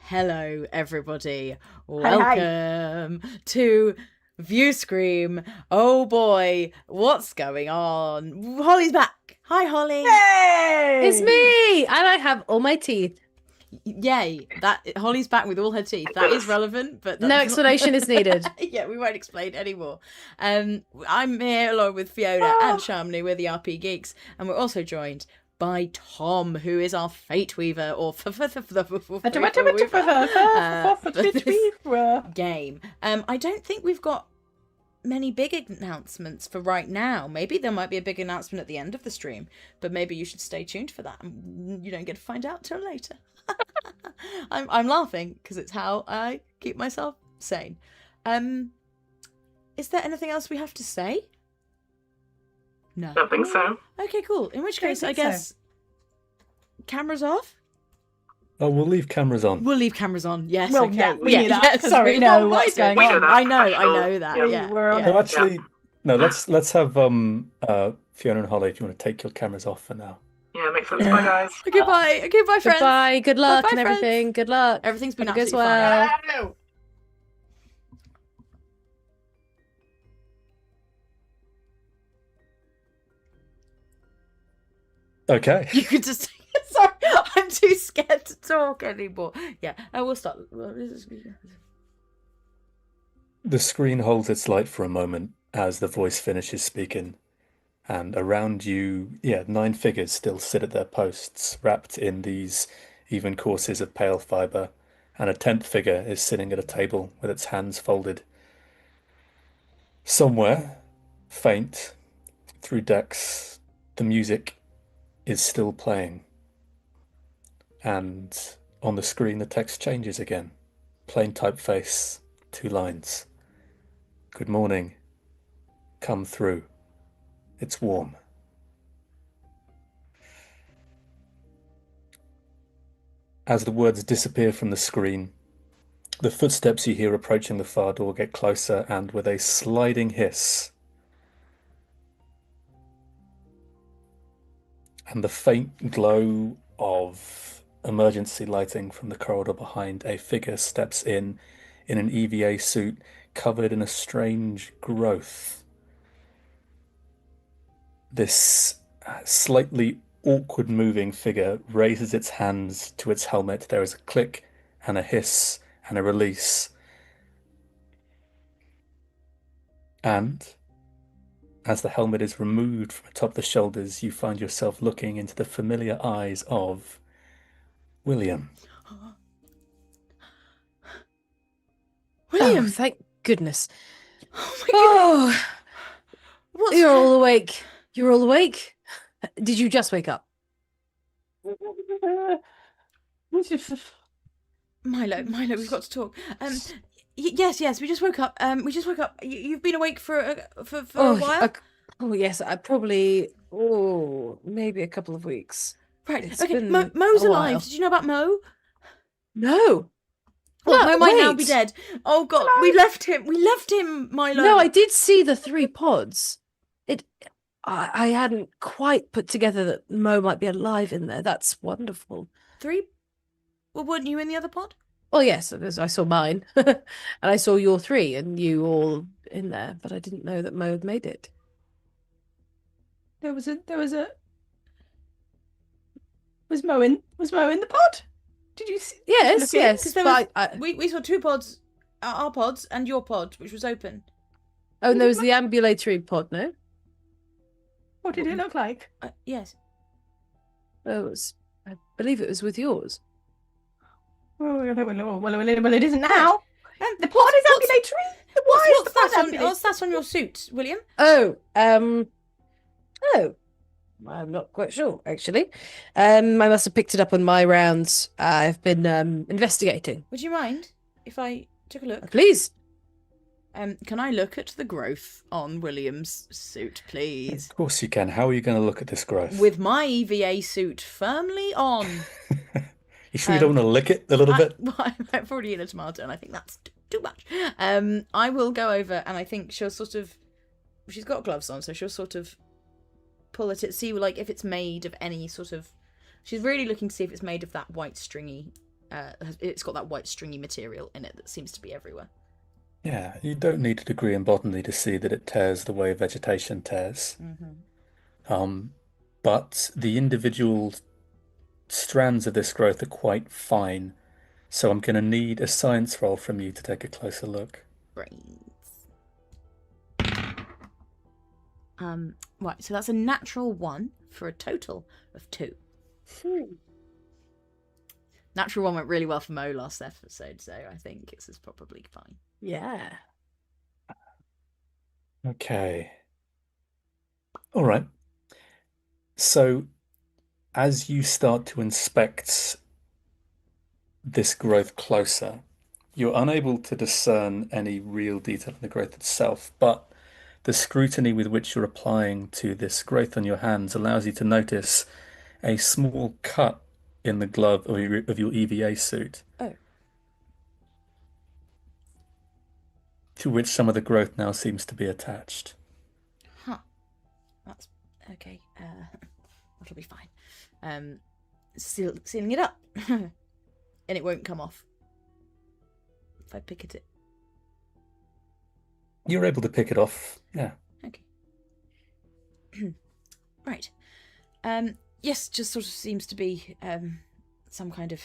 Hello, everybody. Welcome to Viewscream. Oh boy, what's going on? Holly's back. Hi, Holly. Yay! It's me, and I have all my teeth. Yay! That Holly's back with all her teeth. That is relevant, but No explanation is needed. Yeah, we won't explain anymore. I'm here along with Fiona and Shamini. We're the RPGeeks, and we're also joined by Tom, who is our fate weaver or game. I don't think we've got many big announcements for right now. Maybe there might be a big announcement at the end of the stream, but maybe you should stay tuned for that, and you don't get to find out till later. I'm laughing because it's how I keep myself sane. Is there anything else we have to say? No. Don't think so. Okay, cool. In which case, I guess cameras off. Oh, we'll leave cameras on. We'll leave cameras on. Yes. Well, okay. yeah, we knew that. Yes, Sorry, we know know what's going we on. do that. I know that. Yeah. Yeah. No, actually, no. Let's have Fiona and Holly. If you want to take your cameras off for now. Yeah, makes sense. Bye, guys. Okay, bye. Okay, bye, friends. Goodbye, good luck, Bye, and friends. everything. Good luck. Everything's been Hope it goes absolutely fine. well. Okay. You could just. Sorry, I'm too scared to talk anymore. Yeah, we'll start. The screen holds its light for a moment as the voice finishes speaking, and around you, 9 figures still sit at their posts, wrapped in these even courses of pale fibre, and a 10th figure is sitting at a table with its hands folded. Somewhere, faint, through decks, the music is still playing. And on the screen, the text changes again. Plain typeface, 2 lines. Good morning. Come through. It's warm. As the words disappear from the screen, the footsteps you hear approaching the far door get closer, and with a sliding hiss and the faint glow of emergency lighting from the corridor behind, a figure steps in an EVA suit covered in a strange growth. This slightly awkward moving figure raises its hands to its helmet. There is a click and a hiss and a release. And as the helmet is removed from atop the shoulders, you find yourself looking into the familiar eyes of William. William. Oh, thank goodness. Oh my goodness. Oh, you're all awake. You're all awake? Did you just wake up? Milo, we've got to talk. Yes, we just woke up. You've been awake for a while. Yes, I probably maybe a couple of weeks. Right. It's Okay. been Mo's a alive. while. Did you know about Mo? No. Well, No, Mo might now be wait. dead. Oh God, we left him, Milo. No, I did see the 3 pods. I hadn't quite put together that Mo might be alive in there. That's wonderful. 3. Well, weren't you in the other pod? Well, yes, I saw mine, and I saw your 3, and you all in there, but I didn't know that Mo had made it. Was Mo in the pod? Did you see? Yes, yes. 'Cause there was- but We saw 2 pods, our pods and your pod, which was open. oh, and there was the ambulatory pod, no? What did it look like? Yes. Oh, I believe it was with yours. Well, it isn't now. The pod is what's- ambulatory. Why is the pod ambulatory? What's that on your suit, William? Oh, I'm not quite sure, actually. I must have picked it up on my rounds. I've been investigating. Would you mind if I took a look? Please. Can I look at the growth on William's suit, please? Of course you can. How are you going to look at this growth? With my EVA suit firmly on. You sure you don't want to lick it a little bit? I've already eaten a tomato, and I think that's too much. I will go over, and I think she'll sort of. She's got gloves on, so she'll sort of pull at it, see like if it's made of any sort of. She's really looking to see if it's made of that white stringy It's got that white stringy material in it that seems to be everywhere. Yeah, you don't need a degree in botany to see that it tears the way vegetation tears. But the individual strands of this growth are quite fine, so I'm going to need a science roll from you to take a closer look. Brains. Right, so that's a natural 1 for a total of 2. Natural 1 went really well for Mo last episode, so I think this is probably fine. Yeah. Okay. All right. So as you start to inspect this growth closer, you're unable to discern any real detail in the growth itself, but the scrutiny with which you're applying to this growth on your hands allows you to notice a small cut in the glove of your EVA suit. Oh. To which some of the growth now seems to be attached. Huh. That's okay. That'll be fine. Sealing it up. And it won't come off. If I pick at it. You're able to pick it off, yeah. Okay. Right. Yes, just sort of seems to be some kind of...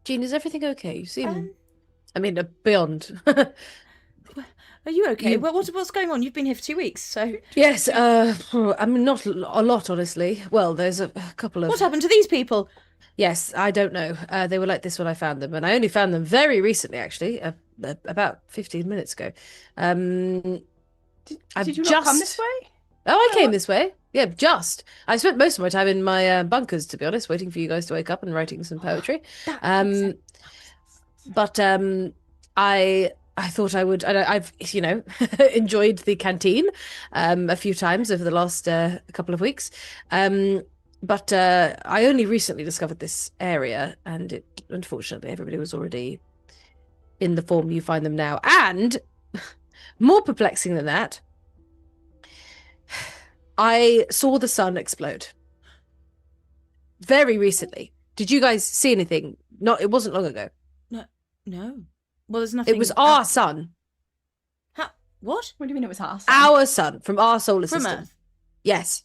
Jean, is everything okay? You seem... I mean, beyond. Are you okay? What's going on? You've been here for 2 weeks, so... Yes, I mean, not a lot, honestly. Well, there's a couple of... What happened to these people? Yes, I don't know. They were like this when I found them, and I only found them very recently, actually, about 15 minutes ago. Did you not come this way? Oh, I came this way. Yeah, just. I spent most of my time in my bunkers, to be honest, waiting for you guys to wake up and writing some poetry. But I thought I would. I've enjoyed the canteen a few times over the last couple of weeks. But I only recently discovered this area, and unfortunately everybody was already in the form you find them now. And more perplexing than that, I saw the sun explode very recently. Did you guys see anything? It wasn't long ago. No. Well, there's nothing. It was our sun. What? What do you mean it was our sun? Our sun from our solar system. From Earth? Yes.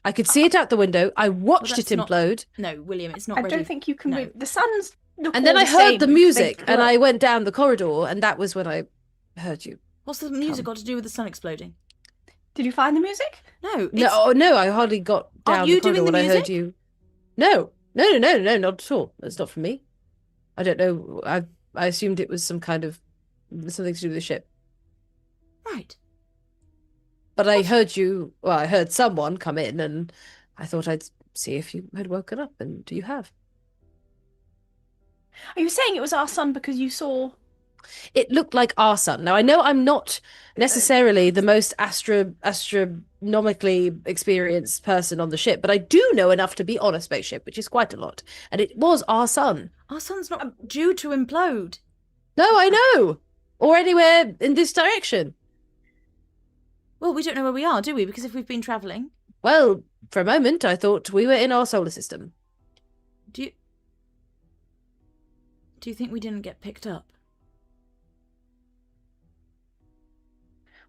I could see it out the window. I watched it implode. No, William, it's not I ready. don't think you can... No. The sun's... And then I heard the music, and I went down the corridor, and that was when I heard you. What's the music got to do with the sun exploding? Did you find the music? No. No, I hardly got down the corridor when I heard you. No, not at all. It's not from me. I don't know. I assumed it was something to do with the ship. Right. But I heard you. Well, I heard someone come in, and I thought I'd see if you had woken up, and you have. Are you saying it was our sun because you saw... It looked like our sun. Now, I know I'm not necessarily the most astronomically experienced person on the ship, but I do know enough to be on a spaceship, which is quite a lot. And it was our sun. Our sun's not due to implode. No, I know. Or anywhere in this direction. Well, we don't know where we are, do we? Because if we've been travelling... Well, for a moment, I thought we were in our solar system. Do you think we didn't get picked up?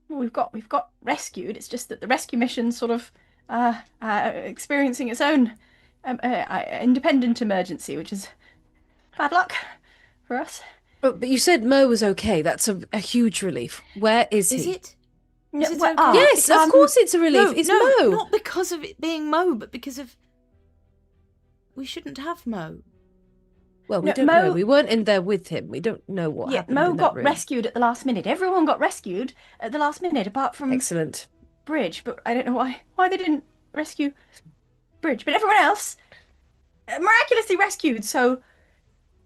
Well, we've got rescued. It's just that the rescue mission's sort of experiencing its own independent emergency, which is bad luck for us. But you said Mo was okay. That's a huge relief. Where is he? Is it? Yeah, Is it well, okay? Yes, of course it's a relief. It's Mo. Not because of it being Mo, but because of... We shouldn't have Mo. Well, we No, don't Mo- know. We weren't in there with him. We don't know what happened Mo in that got room. rescued at the last minute. Everyone got rescued at the last minute, apart from Excellent. Bridge. But I don't know why they didn't rescue Bridge. But everyone else miraculously rescued. So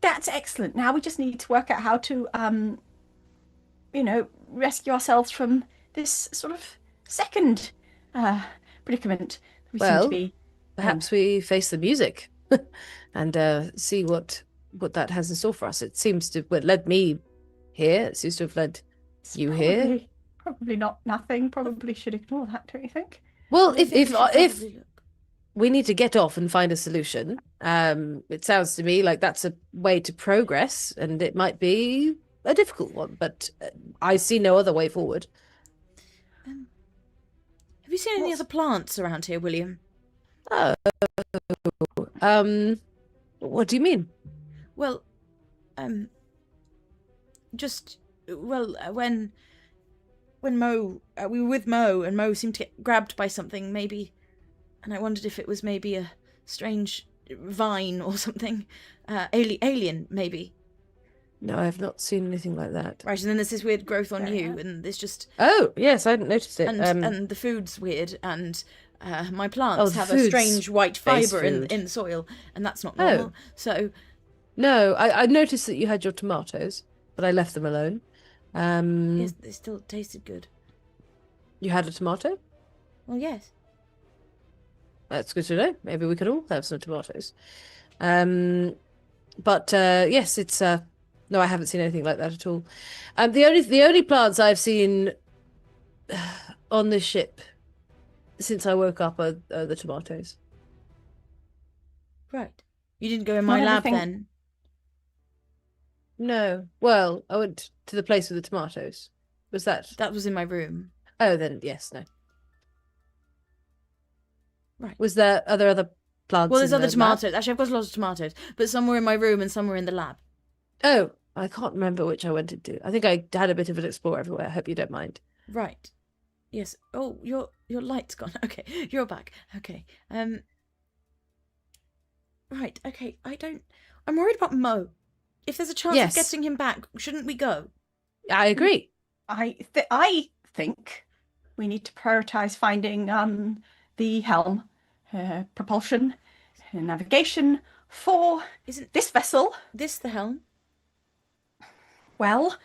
that's excellent. Now we just need to work out how to, rescue ourselves from this sort of second predicament we seem to be. Perhaps we face the music and see what that has in store for us. It seems to have led me here. It seems to have led you here. Probably not nothing. Probably should ignore that, don't you think? Well, I think we should probably look. we need to get off and find a solution. It sounds to me like that's a way to progress, and it might be a difficult one, but I see no other way forward. Have you seen any other plants around here, William? What do you mean? Well, just when Mo, we were with Mo, and Mo seemed to get grabbed by something, maybe, and I wondered if it was maybe a strange vine or something, alien, maybe. No, I've not seen anything like that. Right, and then there's this weird growth on you, and there's just... Oh, yes, I hadn't noticed it. And the food's weird, and my plants the have a food's strange white base fibre food. in the soil, and that's not normal. So... No, I noticed that you had your tomatoes, but I left them alone. Yes, they still tasted good. You had a tomato? Well, yes. That's good to know. Maybe we could all have some tomatoes. But yes, it's no, I haven't seen anything like that at all. The only plants I've seen on this ship since I woke up are the tomatoes. Right. You didn't go in my lab then? No. Well, I went to the place with the tomatoes. Was that? That was in my room. Oh, then yes, no. Right. Are there other plants? Well, there's in other the tomatoes. lab? Actually, I've got lots of tomatoes, but some were in my room and some were in the lab. Oh, I can't remember which I went into. I think I had a bit of an explore everywhere. I hope you don't mind. Right. Yes. Oh, your light's gone. Okay, you're back. Okay. Right. Okay. I'm worried about Mo. If there's a chance of getting him back, shouldn't we go? I agree. I think we need to prioritize finding the helm, propulsion, navigation for this vessel. This the helm? Well,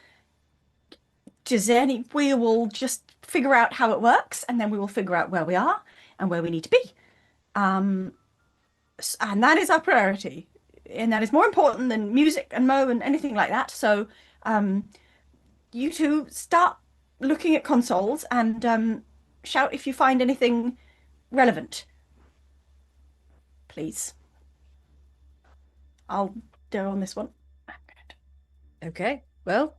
we will just figure out how it works, and then we will figure out where we are and where we need to be. And that is our priority. And that is more important than music and Mo and anything like that. So you two start looking at consoles and shout if you find anything relevant. Please. I'll go on this one. Okay. Well,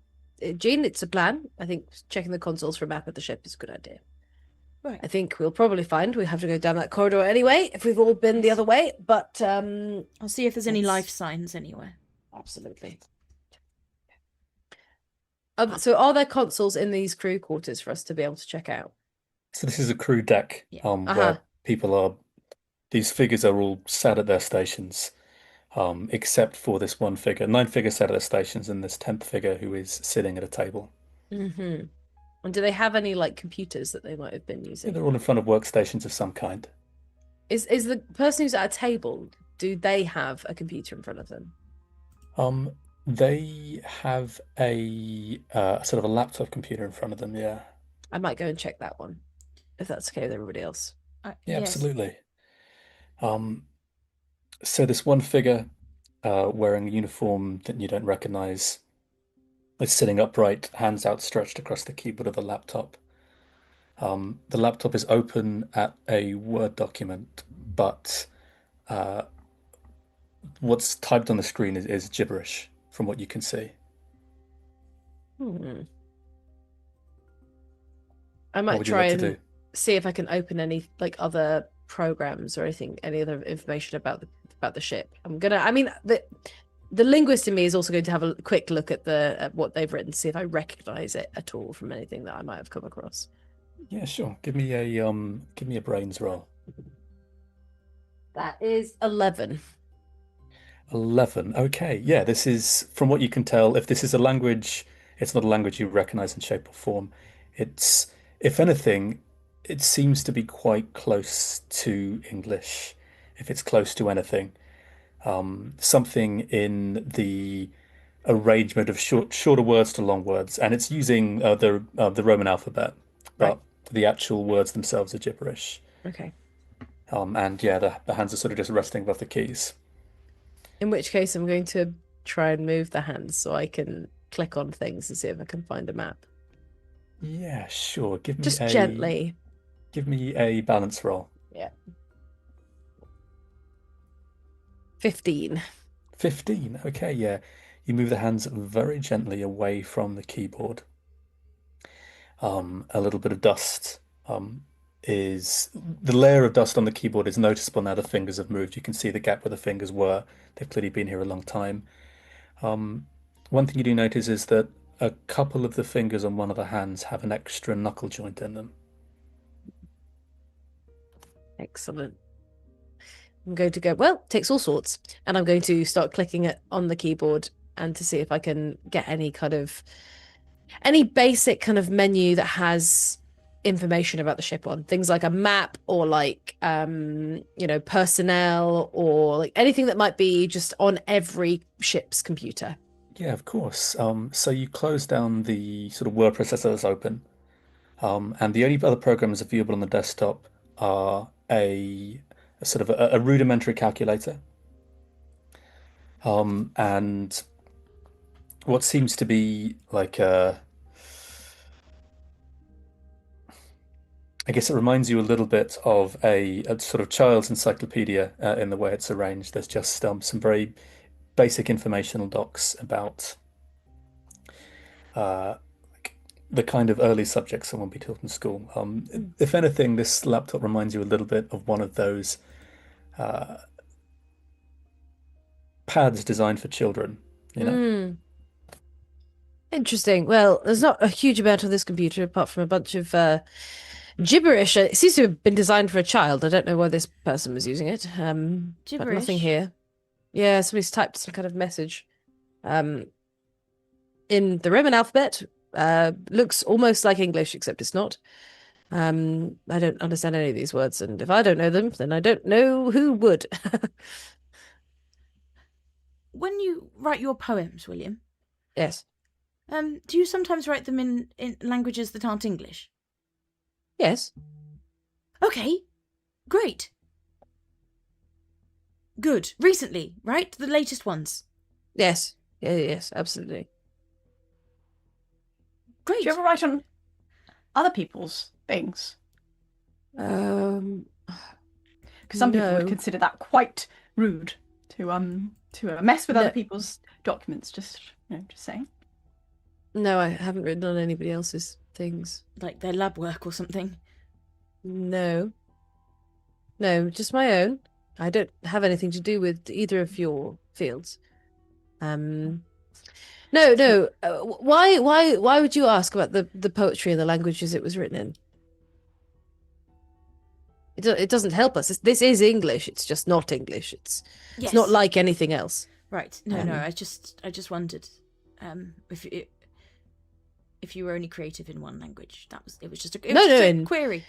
Jean, it's a plan. I think checking the consoles for a map of the ship is a good idea. Right. I think we'll probably find we have to go down that corridor anyway, if we've all been the other way, but I'll see if there's any life signs anywhere. Absolutely. So are there consoles in these crew quarters for us to be able to check out? So this is a crew deck, where people are... These figures are all sat at their stations, except for this one figure. 9 figures sat at their stations, and this 10th figure who is sitting at a table. Mm-hmm. And do they have any like computers that they might have been using? Yeah, they're all in front of workstations of some kind. Is the person who's at a table, do they have a computer in front of them? They have a sort of a laptop computer in front of them, yeah. I might go and check that one, if that's okay with everybody else. Yeah, yes. absolutely. So this one figure wearing a uniform that you don't recognize is sitting upright, hands outstretched across the keyboard of the laptop. The laptop is open at a Word document, but what's typed on the screen is gibberish from what you can see. I might try and see if I can open any like other programs or anything, any other information about the ship. The linguist in me is also going to have a quick look at what they've written, see if I recognize it at all from anything that I might have come across. Yeah, sure. Give me a brains roll. That is 11. 11. Okay. Yeah, this is, from what you can tell, if this is a language, it's not a language you recognize in shape or form. It's, if anything, it seems to be quite close to English, if it's close to anything. Something in the arrangement of shorter words to long words, and it's using the Roman alphabet, but the actual words themselves are gibberish. Okay. And yeah, the hands are sort of just resting above the keys. In which case, I'm going to try and move the hands so I can click on things and see if I can find a map. Yeah, sure. Just gently. Give me a balance roll. Yeah. 15. 15. Okay, yeah. You move the hands very gently away from the keyboard. A little bit of dust is the layer of dust on the keyboard is noticeable now the fingers have moved. You can see the gap where the fingers were. They've clearly been here a long time. One thing you do notice is that a couple of the fingers on one of the hands have an extra knuckle joint in them. Excellent. I'm going to go, well, takes all sorts. And I'm going to start clicking it on the keyboard and to see if I can get any basic kind of menu that has information about the ship on. Things like a map or like, personnel or like anything that might be just on every ship's computer. Yeah, of course. So you close down the sort of word processor that's open. And the only other programs viewable on the desktop are a sort of a rudimentary calculator. And what seems to be like I guess it reminds you a little bit of a sort of child's encyclopedia in the way it's arranged. There's just some very basic informational docs about the kind of early subjects someone will be taught in school. If anything, this laptop reminds you a little bit of one of those pads designed for children, you know? Interesting. Well, there's not a huge amount on this computer apart from a bunch of gibberish. It seems to have been designed for a child. I don't know why this person was using it. But Gibberish? nothing here. Yeah, somebody's typed some kind of message. In the Roman alphabet. Looks almost like English, except it's not. I don't understand any of these words, and if I don't know them, then I don't know who would. When you write your poems, William, Yes. do you sometimes write them in languages that aren't English? Yes. Okay, great. Good. Recently, right? The latest ones. Yes. Yes, absolutely. Great. Do you ever write on other people's things? Because Because some people would consider that quite rude to mess with No. other people's documents. Just saying. No, I haven't written on anybody else's things. Like their lab work or something. No, just my own. I don't have anything to do with either of your fields. No. Why would you ask about the poetry and the languages it was written in? It doesn't help us. This is English. It's just not English. It's not like anything else. Right. No. I just wondered if you were only creative in one language. It was just a query.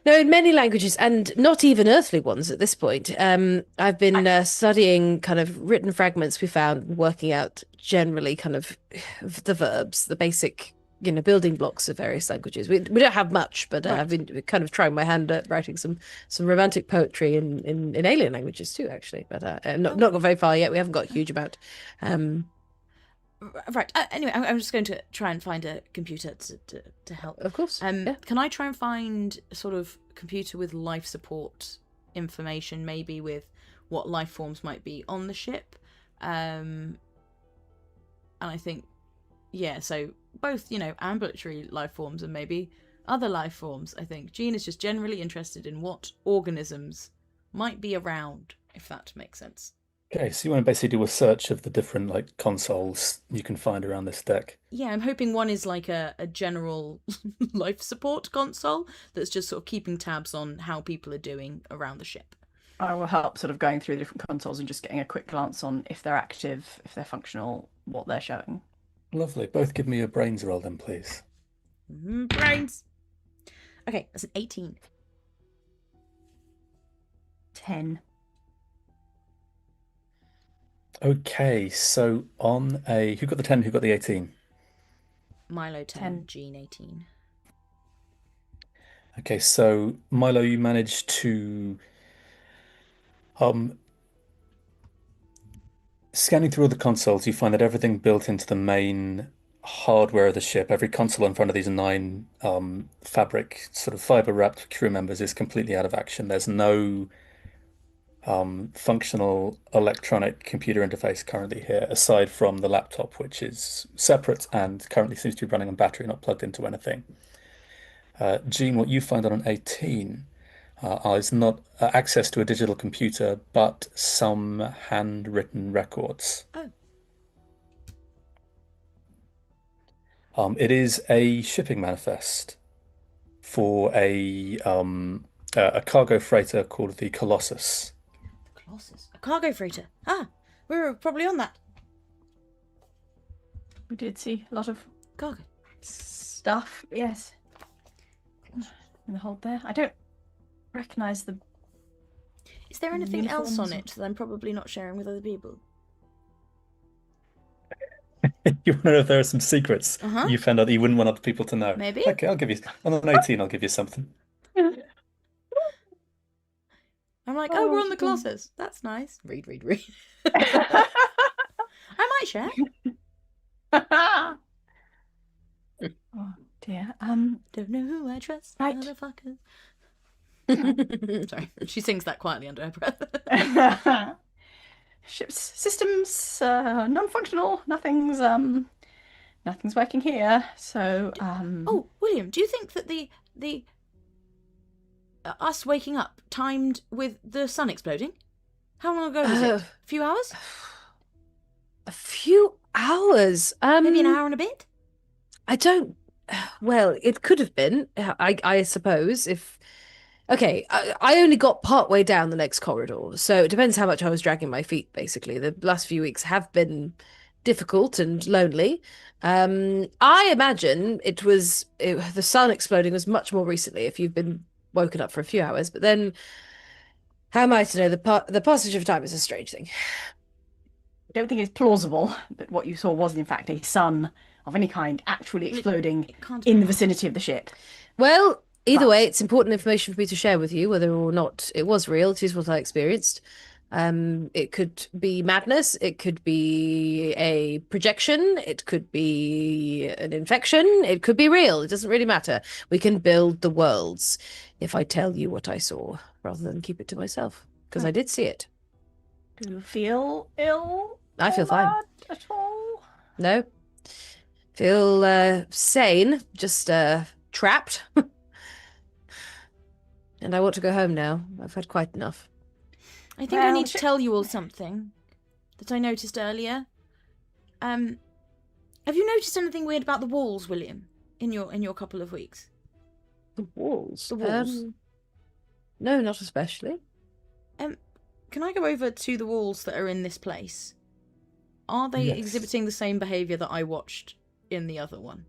No, in many languages, and not even earthly ones at this point. I've been studying kind of written fragments we found, working out generally kind of the verbs, the basic, building blocks of various languages. We don't have much, but Right. I've been kind of trying my hand at writing some romantic poetry in alien languages too, actually. But not got very far yet. We haven't got a huge amount. Right. Anyway, I'm just going to try and find a computer to help. Of course. Yeah. Can I try and find sort of computer with life support information, maybe with what life forms might be on the ship? And I think, so both, ambulatory life forms and maybe other life forms. I think Jean is just generally interested in what organisms might be around, if that makes sense. Okay, so you want to basically do a search of the different consoles you can find around this deck. Yeah, I'm hoping one is like a general life support console that's just sort of keeping tabs on how people are doing around the ship. I will help sort of going through the different consoles and just getting a quick glance on if they're active, if they're functional, what they're showing. Lovely. Both give me a brains roll then, please. Brains. Okay, that's an 18. 10. Okay, so on who got the 10, who got the 18? Milo 10, 10. Jean 18. Okay, so Milo, you managed to scanning through all the consoles, you find that everything built into the main hardware of the ship, every console in front of these 9 fabric sort of fiber wrapped crew members is completely out of action. There's no functional electronic computer interface currently here, aside from the laptop, which is separate and currently seems to be running on battery, not plugged into anything. Jean, what you find on an 18 is not access to a digital computer, but some handwritten records. Oh. It is a shipping manifest for a cargo freighter called the Colossus. The Colossus. A cargo freighter. Ah, we were probably on that. We did see a lot of Cargo. stuff, yes. In the hold there. I don't recognise the... Is there anything else on Uniforms it that I'm probably not sharing with other people? You want to know if there are some secrets Uh-huh. you found out that you wouldn't want other people to know? Maybe. Okay, I'll give you on an 18. I'll give you something. I'm like, Oh, we're on the fun. Colossus. That's nice. Read. I might share. Oh dear. Don't know who I trust. Right. Motherfuckers. Sorry, she sings that quietly under her breath. Ship's systems non-functional. Nothing's working here. So Oh, William, do you think that the us waking up timed with the sun exploding? How long ago was it? A few hours? A few hours. Maybe an hour and a bit? I don't. Well, it could have been. I suppose if. Okay, I only got part way down the next corridor, so it depends how much I was dragging my feet. Basically, the last few weeks have been difficult and lonely. I imagine the sun exploding was much more recently. If you've been woken up for a few hours, but then how am I to know? The passage of time is a strange thing. I don't think it's plausible that what you saw was in fact a sun of any kind actually exploding It can't in be. the vicinity of the ship. Well, either But- way, it's important information for me to share with you, whether or not it was real. It is what I experienced. It could be madness. It could be a projection. It could be an infection. It could be real. It doesn't really matter. We can build the worlds if I tell you what I saw, rather than keep it to myself, because I did see it. Do you feel ill? I feel or fine. bad at all? No, feel sane, just trapped. And I want to go home now. I've had quite enough. I think I Well, need to tell you all something that I noticed earlier. Have you noticed anything weird about the walls, William, in your couple of weeks? The walls. The walls. No, not especially. Can I go over to the walls that are in this place? Are they Yes. exhibiting the same behaviour that I watched in the other one?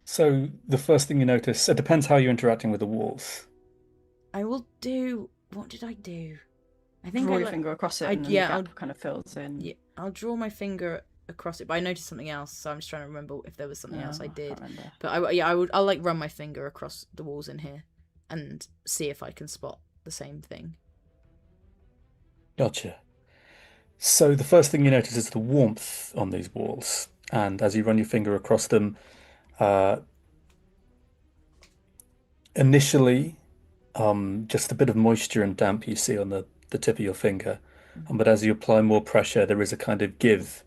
So the first thing you notice, it depends how you're interacting with the walls. I will do. What did I do? I think Draw I your like- finger across it I- and then yeah, the I'll- gap kind of fills in. Yeah, I'll draw my finger across it, but I noticed something else, so I'm just trying to remember if there was something else I did. can't remember. But I'll like run my finger across the walls in here and see if I can spot the same thing. Gotcha. So the first thing you notice is the warmth on these walls, and as you run your finger across them, initially, just a bit of moisture and damp you see on the tip of your finger, but as you apply more pressure, there is a kind of give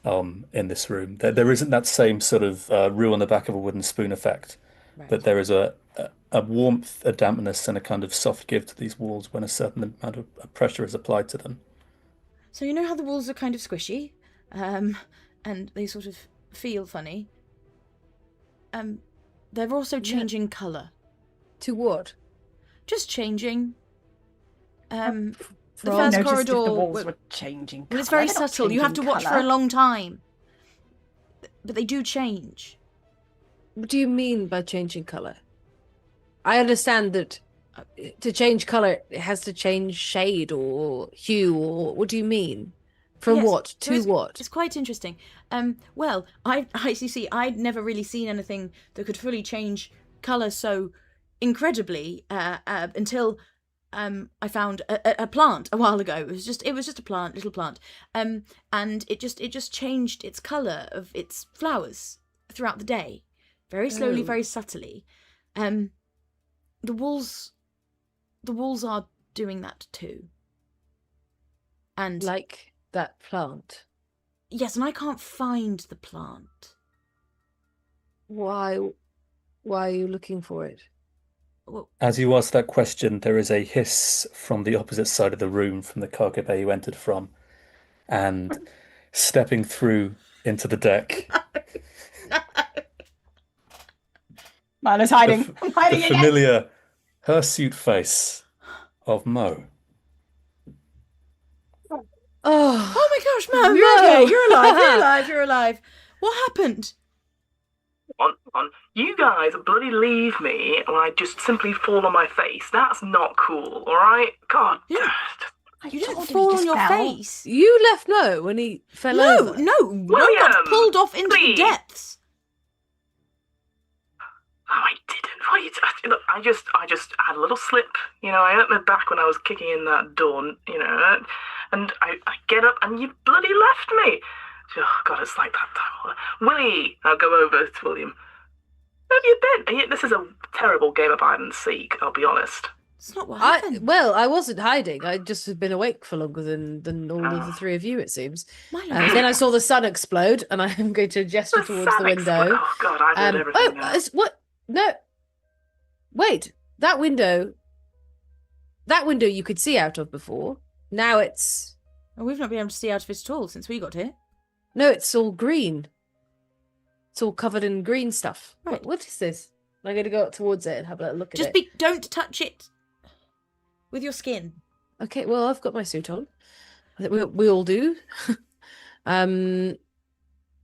in this room. There isn't that same sort of roux on the back of a wooden spoon effect, Right. but there is a warmth, a dampness, and a kind of soft give to these walls when a certain amount of pressure is applied to them. So you know how the walls are kind of squishy, and they sort of feel funny. They're also changing colour. To what? Just changing. The From- first Noticed if corridor. the walls well, were changing. well, it's colour. very They're not subtle. You have to changing watch for a colour. long time. But they do change. What do you mean by changing color? I understand that to change color, it has to change shade or hue, or what do you mean? From Yes, what so to it's- what? It's quite interesting. Well, you see, I'd never really seen anything that could fully change colour so incredibly until I found a plant a while ago. It was just a plant, little plant, and it just changed its colour of its flowers throughout the day, very slowly, Oh. very subtly. The walls are doing that too. And Like that plant. yes, and I can't find the plant. Why are you looking for it? Well, As you ask that question, there is a hiss from the opposite side of the room, from the cargo bay you entered from, and stepping through into the deck, Milo's hiding. I'm the hiding again. familiar hirsute face of Mo. Oh, oh my gosh, Mo, No. okay, you're alive, you're alive, you're alive. What happened? On. You guys bloody leave me and I just simply fall on my face. That's not cool, alright? God. Yeah. I You didn't told him fall he on just your fell. face. you left Mo when he fell No, over. no, Mo got William, pulled off into the please. depths. Oh, I didn't. What are you look, I just had a little slip. You know, I hurt my back when I was kicking in that door, you know, and I get up and you bloody left me. Oh, God, it's like that time. Willie, I'll go over to William. Where have you been? This is a terrible game of hide and seek, I'll be honest. It's not what happened. I wasn't hiding. I just had been awake for longer than all of the three of you, it seems. Milo, Then I saw the sun explode, and I am going to gesture The towards the sun window. Oh, God, I've heard everything now. What? No. Wait, that window you could see out of before. Now it's... oh, we've not been able to see out of it at all since we got here. No, it's all green. It's all covered in green stuff. Right. What is this? I'm going to go up towards it and have a look at it. Don't touch it with your skin. Okay, well, I've got my suit on. I think we all do. I'm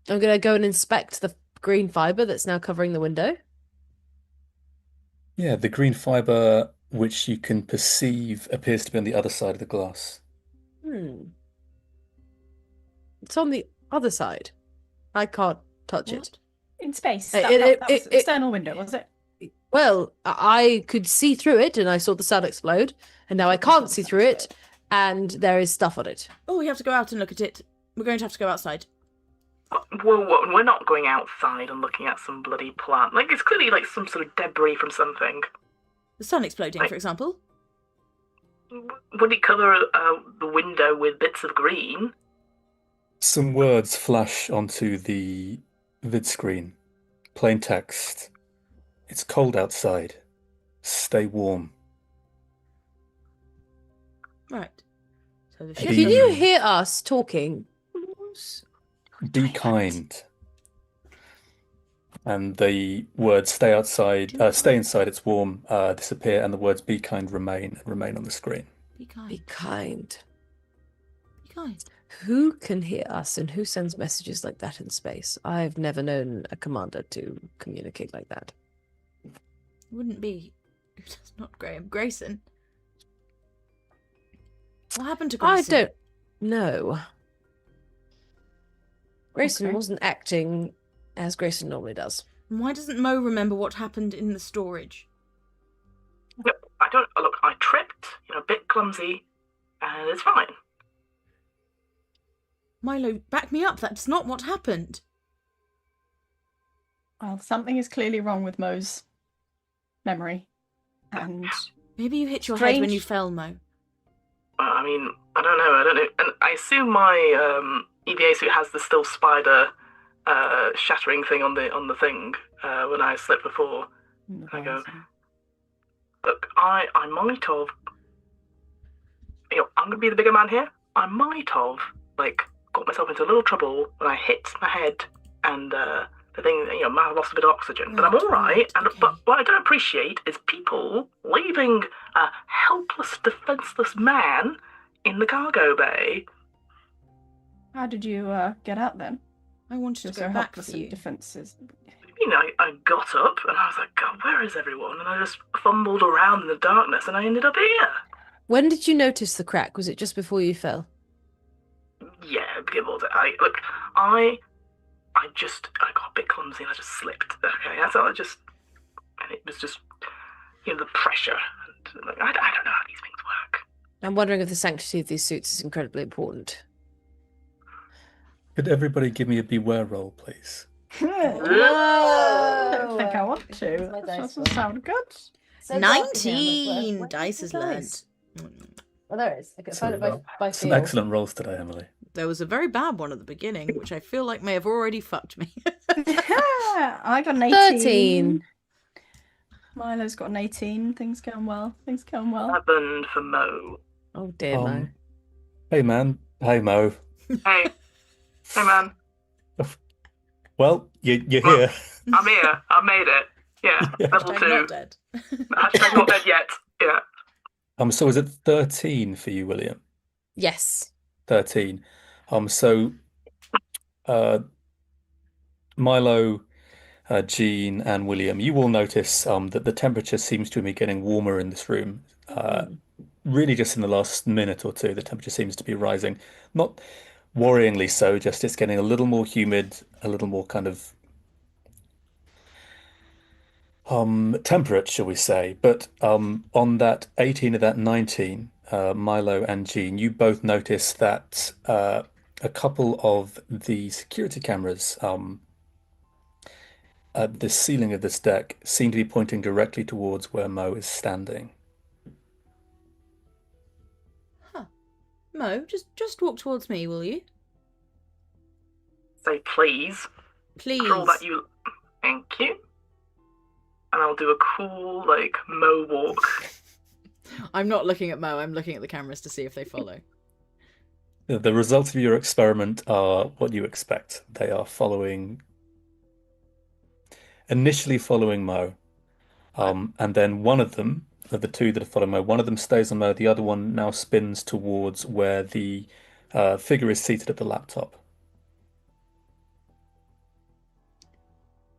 going to go and inspect the green fibre that's now covering the window. Yeah, the green fibre, which you can perceive, appears to be on the other side of the glass. It's on the other side. I can't touch it. What? In space. It- That, it- that was it- external window, was it? Well, I could see through it and I saw the sun explode, and now I can't see through it, and there is stuff on it. Oh, we have to go out and look at it. We're going to have to go outside. Whoa, we're not going outside and looking at some bloody plant. Like, it's clearly like some sort of debris from something. The sun exploding, Right. for example. Would it cover the window with bits of green? Some words flash onto the vid screen. Plain text. It's cold outside. Stay warm. Right. So the Be- ship. Can you hear us talking? Be kind. And the words stay outside, stay inside, it's warm, disappear, and the words be kind remain on the screen. Be kind. Be kind. Be kind. Who can hear us and who sends messages like that in space? I've never known a commander to communicate like that. Wouldn't be. It's not Grayson. What happened to Grayson? I don't know. Grayson Okay. wasn't acting as Grayson normally does. And why doesn't Mo remember what happened in the storage? No, I don't. Look, I tripped, a bit clumsy, and it's fine. Milo, back me up. That's not what happened. Well, something is clearly wrong with Mo's memory. And Maybe you hit your head when Strange. you fell, Mo. I mean, I don't know. And I assume my EVA suit has the still spider shattering thing on the thing when I slipped before. I go, look, I might have, I'm gonna be the bigger man here. I might have got myself into a little trouble when I hit my head and the thing, might have lost a bit of oxygen. But I'm all right. And Okay. but what I don't appreciate is people leaving a helpless, defenseless man in the cargo bay. how did you get out then? I wanted You're to so go back helpless for in you. defences. I got up and I was like, God, where is everyone? And I just fumbled around in the darkness and I ended up here. When did you notice the crack? Was it just before you fell? Yeah, give or take. I got a bit clumsy and I just slipped. Okay, that's all. And it was just, the pressure. And, I don't know how these things work. I'm wondering if the sanctity of these suits is incredibly important. Could everybody give me a beware roll, please? I don't think I want Where's to. my That dice doesn't roll? sound good. 19! Dice has learnt. Oh, there it is. I can find it by Some feel. excellent rolls today, Emily. There was a very bad one at the beginning, which I feel like may have already fucked me. I got an 18. 13. Milo's got an 18. Things going well. 7 for Mo. Oh dear, Mo. Hey, man. Hey, Mo. Hey. Hey, man. Well, you're here. I'm here. I made it. Yeah. Level I'm 2. not dead. Hashtag not dead yet. Yeah. So is it 13 for you, William? Yes. 13. So Milo, Jean, and William, you will notice that the temperature seems to be getting warmer in this room. Really, just in the last minute or two, the temperature seems to be rising. Not worryingly so, just it's getting a little more humid, a little more kind of temperate, shall we say. But on that 18 of that 19, Milo and Jean, you both notice that a couple of the security cameras at the ceiling of this deck seem to be pointing directly towards where Mo is standing. Mo, just walk towards me, will you? Say please. Please. For all that you. Thank you. And I'll do a cool, Mo walk. I'm not looking at Mo, I'm looking at the cameras to see if they follow. The results of your experiment are what you expect. They are initially following Mo. And then one of them, of the two that are following Mo, one of them stays on Mo, the other one now spins towards where the figure is seated at the laptop.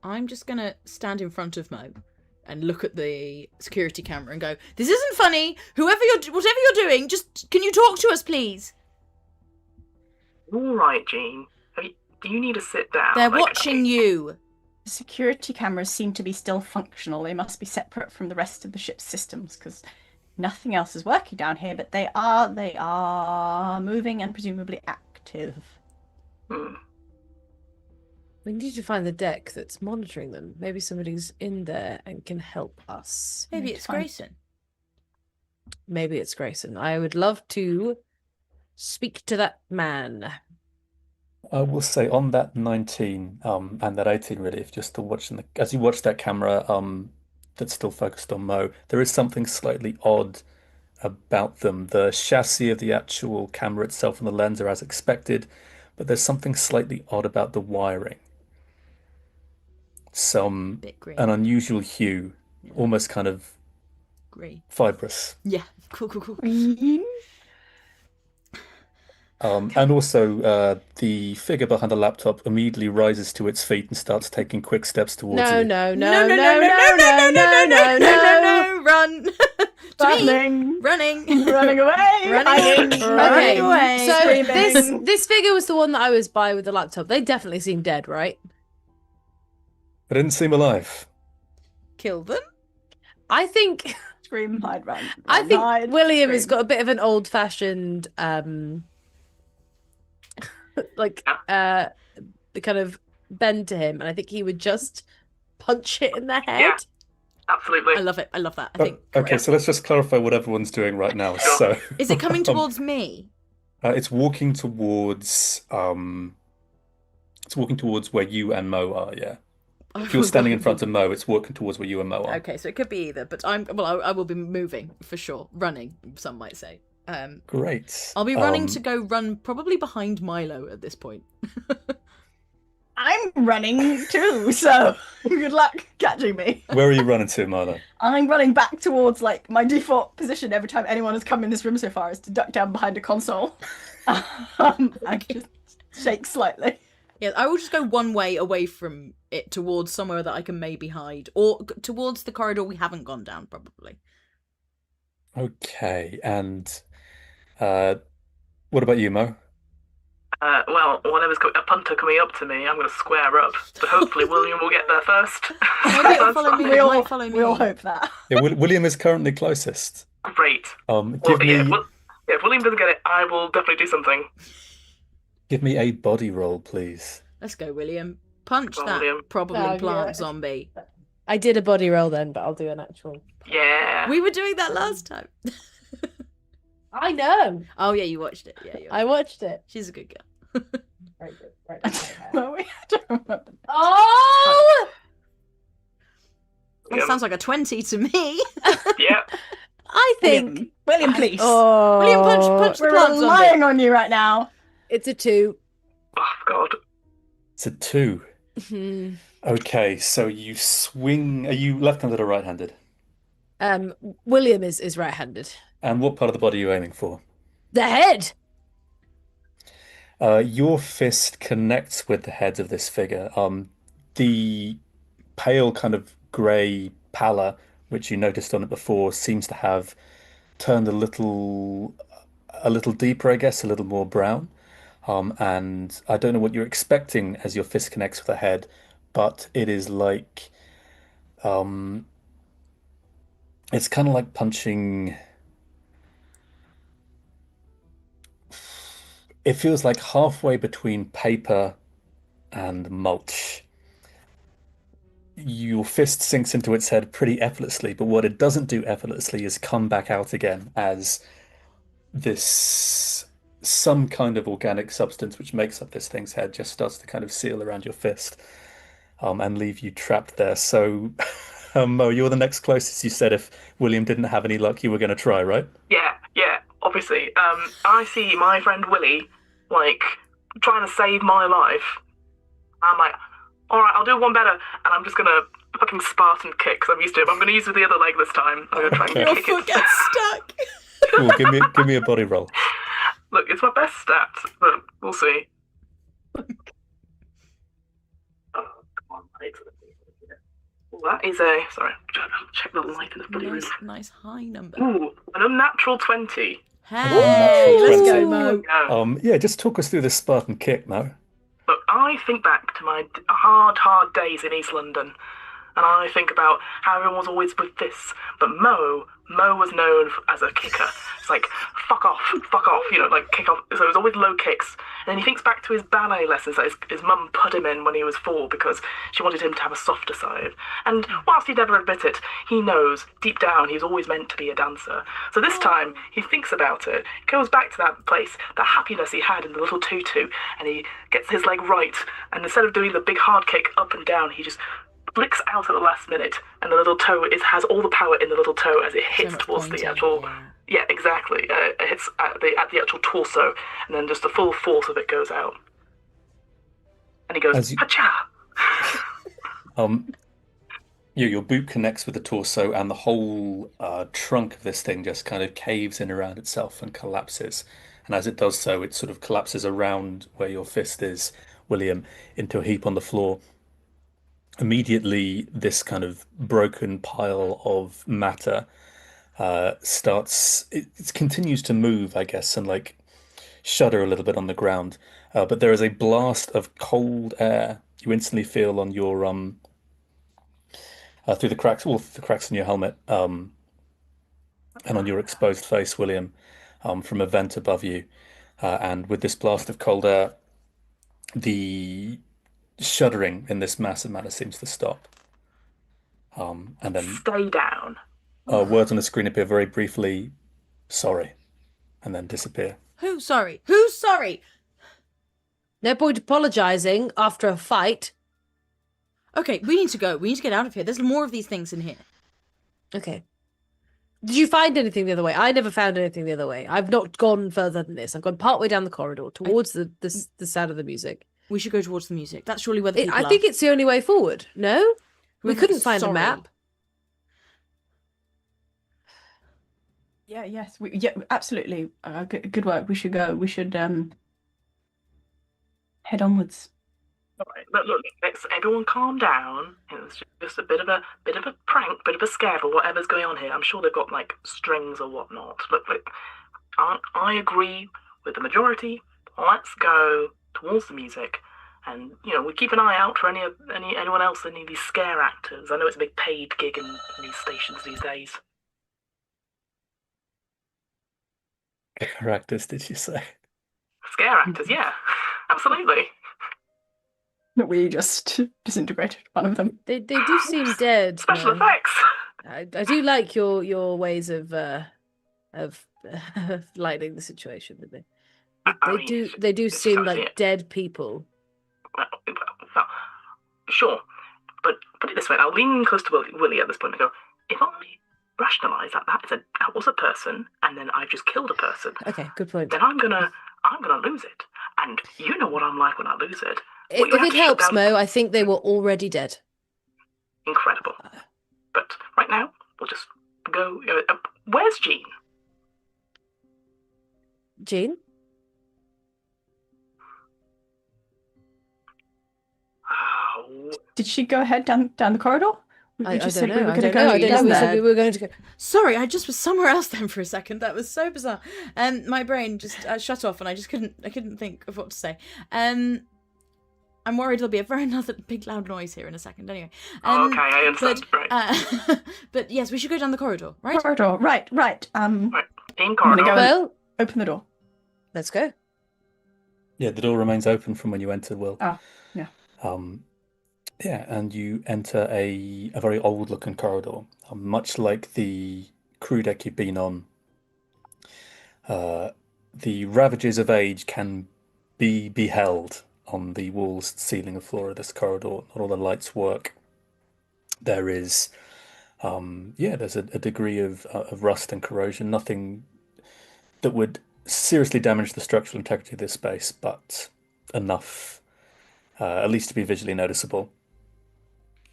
I'm just going to stand in front of Mo and look at the security camera and go, this isn't funny. Whatever you're doing, just can you talk to us, please? All right, Jean. Do you need to sit down? They're watching you. The security cameras seem to be still functional. They must be separate from the rest of the ship's systems because nothing else is working down here. But they are moving and presumably active. We need to find the deck that's monitoring them. Maybe somebody's in there and can help us. Maybe it's Grayson. Maybe it's Grayson. I would love to speak to that man. I will say on that 19 and that 18 really, if just to watch as you watch that camera that's still focused on Mo, there is something slightly odd about them. The chassis of the actual camera itself and the lens are as expected, but there's something slightly odd about the wiring. An unusual hue, almost kind of green, fibrous. Yeah, cool. And also, the figure behind the laptop immediately rises to its feet and starts taking quick steps towards you. No, run! Running away! Running away! So this figure was the one that I was by with the laptop. They definitely seem dead, right? They didn't seem alive. Kill them? I think... Scream, hide, run. I think hide, William scream. has got a bit of an old-fashioned... the kind of bend to him, and I think he would just punch it in the head. Yeah, absolutely. I love it. I love that. I think. Okay, so let's just clarify what everyone's doing right now. So, is it coming towards me? It's walking towards. It's walking towards where you and Mo are. Yeah. If you're standing in front of Mo, it's walking towards where you and Mo are. Okay, so it could be either, but I will be moving for sure, running. Some might say. Great. I'll be running to go run probably behind Milo at this point. I'm running too, so good luck catching me. Where are you running to, Milo? I'm running back towards my default position every time anyone has come in this room so far is to duck down behind a console. I just shake slightly. Yeah, I will just go one way away from it towards somewhere that I can maybe hide, or towards the corridor we haven't gone down, probably. Okay, and what about you, Mo? Well, whenever's got a punter coming up to me, I'm going to square up. But hopefully William will get there first. Maybe it'll follow me. We all hope that. Yeah, William is currently closest. Great. Give me. If William doesn't get it, I will definitely do something. Give me a body roll, please. Let's go, William. Punch Go on, that William. probably plant zombie. I did a body roll then, but I'll do an actual. Yeah. We were doing that last time. I know. Oh yeah, you watched it. Yeah, I watched it. she's a good girl. Very good. Right. Well, I don't remember. Oh! That sounds like a 20 to me. Yeah. I think. William, please. Oh, William, punch the We're plant zombie. relying on you right now. It's a 2. Oh God. It's a 2. Okay, so you swing. Are you left-handed or right-handed? William is right-handed. And what part of the body are you aiming for? The head. Your fist connects with the head of this figure. The pale kind of grey pallor, which you noticed on it before, seems to have turned a little deeper, I guess, a little more brown. And I don't know what you're expecting as your fist connects with the head, but it is like, it's kind of like punching. It feels like halfway between paper and mulch. Your fist sinks into its head pretty effortlessly, but what it doesn't do effortlessly is come back out again as some kind of organic substance which makes up this thing's head just starts to kind of seal around your fist, and leave you trapped there. So, Mo, you're the next closest. You said if William didn't have any luck, you were going to try, right? Yeah, obviously. I see my friend Willie, like, trying to save my life. I'm like, alright, I'll do one better, and I'm just gonna fucking Spartan kick, because I'm used to it. I'm gonna use the other leg this time. I'm gonna try and Your kick foot it. gets stuck. Cool. Give me a body roll. Look, it's my best stat, but we'll see. Oh, come on, mate. Well, that is a... Sorry, check the light in the bloody room. Nice high number. Ooh, an unnatural 20. Hey, let's go, Mo. Yeah. Yeah, just talk us through this Spartan kick, Mo. Look, I think back to my hard days in East London, and I think about how everyone was always with this, but Mo was known as a kicker. It's like, fuck off, you know, like kick off. So it was always low kicks. And then he thinks back to his ballet lessons that his mum put him in when he was 4 because she wanted him to have a softer side. And whilst he'd never admit it, he knows deep down he was always meant to be a dancer. So this time he thinks about it, goes back to that place, that happiness he had in the little tutu, and he gets his leg right. And instead of doing the big hard kick up and down, he just flicks out at the last minute, and the little toe has all the power in the little toe as it hits towards the actual. Yeah, exactly. It hits at the actual torso, and then just the full force of it goes out. And he goes, "Hacha!" Your boot connects with the torso, and the whole trunk of this thing just kind of caves in around itself and collapses. And as it does so, it sort of collapses around where your fist is, William, into a heap on the floor. Immediately, this kind of broken pile of matter it continues to move, I guess, and like shudder a little bit on the ground. But there is a blast of cold air you instantly feel on your through the cracks in your helmet, and on your exposed face, William, from a vent above you. And with this blast of cold air, the shuddering in this massive matter seems to stop. And then stay down. Words on the screen appear very briefly, sorry, and then disappear. Who's sorry? Who's sorry? No point apologizing after a fight. Okay, we need to go. We need to get out of here. There's more of these things in here. Okay. Did you find anything the other way? I never found anything the other way. I've not gone further than this. I've gone partway down the corridor towards the sound of the music. We should go towards the music. That's surely where the people I think it's the only way forward. No? We couldn't find a sorry. map. Yeah, absolutely. Good work. We should go. We should head onwards. All right, look, let's everyone calm down. It's just a bit of a prank, bit of a scare for whatever's going on here. I'm sure they've got like strings or whatnot. Look, I agree with the majority. Let's go towards the music, and we keep an eye out for anyone else, any of these scare actors. I know it's a big paid gig in these stations these days. Scare actors, did you say? Scare actors, yeah, absolutely. We just disintegrated one of them. They do seem dead. Special effects. I do like your ways of lightening the situation with me. I mean, They do it's seem so like dear. dead people. Well, sure, but put it this way, I'll lean close to Willie at this point and go, if I rationalise that that was a person, and then I've just killed a person, Okay, good point. then I'm gonna lose it. And you know what I'm like when I lose it. If it helps, Mo, I think they were already dead. Incredible. But right now, we'll just go. Where's Jean? Jean? Did she go ahead down the corridor? I don't know. I don't know. We said we were going to go. Sorry, I just was somewhere else then for a second. That was so bizarre. My brain just shut off, and I couldn't think of what to say. I'm worried there'll be another big loud noise here in a second. Anyway. Okay, I understand. Right. But yes, we should go down the corridor, right? Corridor, right. Right. In I'm corridor. gonna go Well, open the door. let's go. Yeah, the door remains open from when you entered, Will. Oh, yeah. Yeah, and you enter a very old-looking corridor, much like the crew deck you've been on. The ravages of age can be beheld on the walls, ceiling, and floor of this corridor. Not all the lights work. There is, there's a degree of rust and corrosion. Nothing that would seriously damage the structural integrity of this space, but enough, at least to be visually noticeable.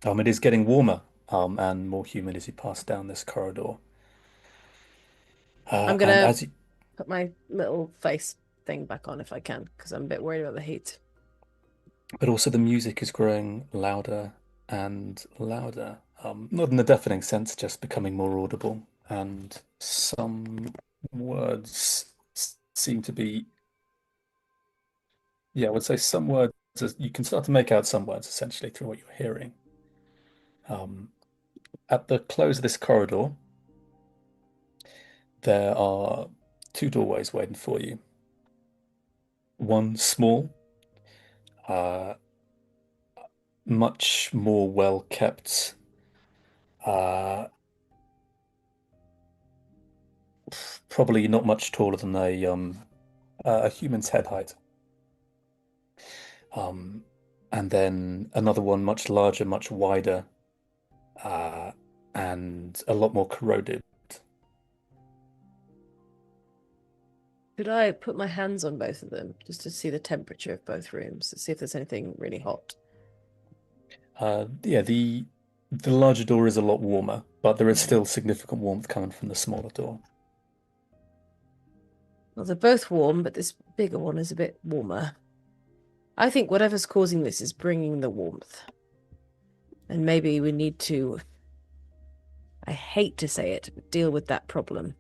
It is getting warmer and more humid as you pass down this corridor. I'm gonna put my little face thing back on if I can, because I'm a bit worried about the heat. But also the music is growing louder and louder. Not in a deafening sense, just becoming more audible. And some words seem to be... Yeah, I would say some words... You can start to make out some words, essentially, through what you're hearing. At the close of this corridor, there are two doorways waiting for you. One small, much more well kept, probably not much taller than a human's head height. And then another one much larger, much wider, and a lot more corroded. Could I put my hands on both of them just to see the temperature of both rooms, to see if there's anything really hot? Yeah, the larger door is a lot warmer, but there is still significant warmth coming from the smaller door. Well, they're both warm, but this bigger one is a bit warmer. I think whatever's causing this is bringing the warmth. And maybe we need to, I hate to say it, but deal with that problem.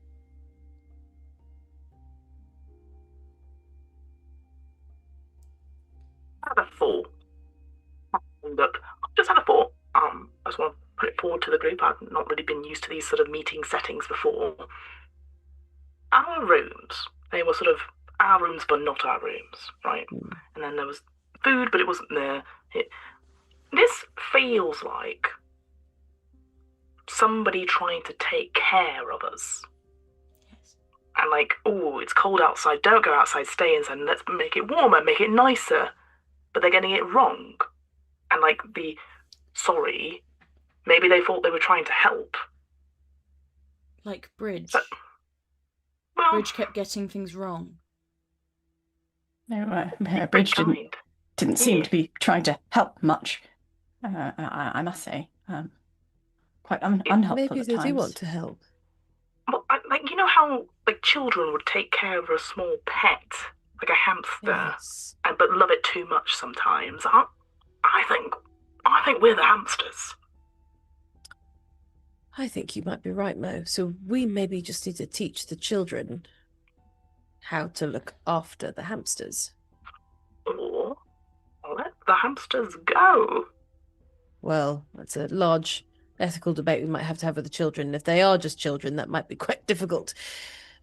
I had a thought. Look, I've just had a thought. I just want to put it forward to the group. I've not really been used to these sort of meeting settings before. Our rooms, they were sort of our rooms, but not our rooms, right? And then there was food, but it wasn't there. This feels like somebody trying to take care of us. Yes. And like, oh, it's cold outside, don't go outside, stay inside, and let's make it warmer, make it nicer. But they're getting it wrong. And like sorry, maybe they thought they were trying to help. Like Bridge. But, well, Bridge kept getting things wrong. No, Bridge didn't seem to be trying to help much. I must say, quite unhelpful Maybe at they times. do want to help. Well, like, you know how like children would take care of a small pet, like a hamster, Yes. but love it too much sometimes. I think we're the hamsters. I think you might be right, Mo. So we maybe just need to teach the children how to look after the hamsters. Or let the hamsters go. Well, that's a large ethical debate we might have to have with the children. If they are just children, that might be quite difficult.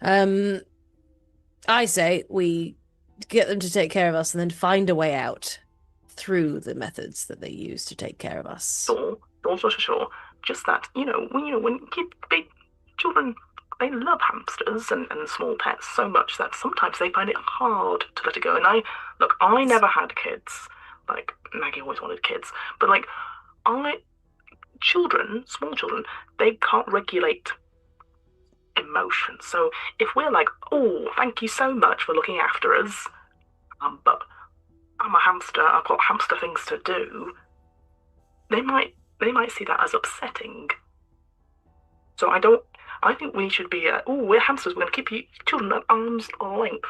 I say we get them to take care of us and then find a way out through the methods that they use to take care of us. Sure. Just that, when big children, they love hamsters and small pets so much that sometimes they find it hard to let it go. And I never had kids. Like, Maggie always wanted kids. But, like, small children, they can't regulate emotions. So if we're like, oh, thank you so much for looking after us, but I'm a hamster, I've got hamster things to do, they might see that as upsetting. So I think we should be, we're hamsters, we're going to keep you children at arm's length.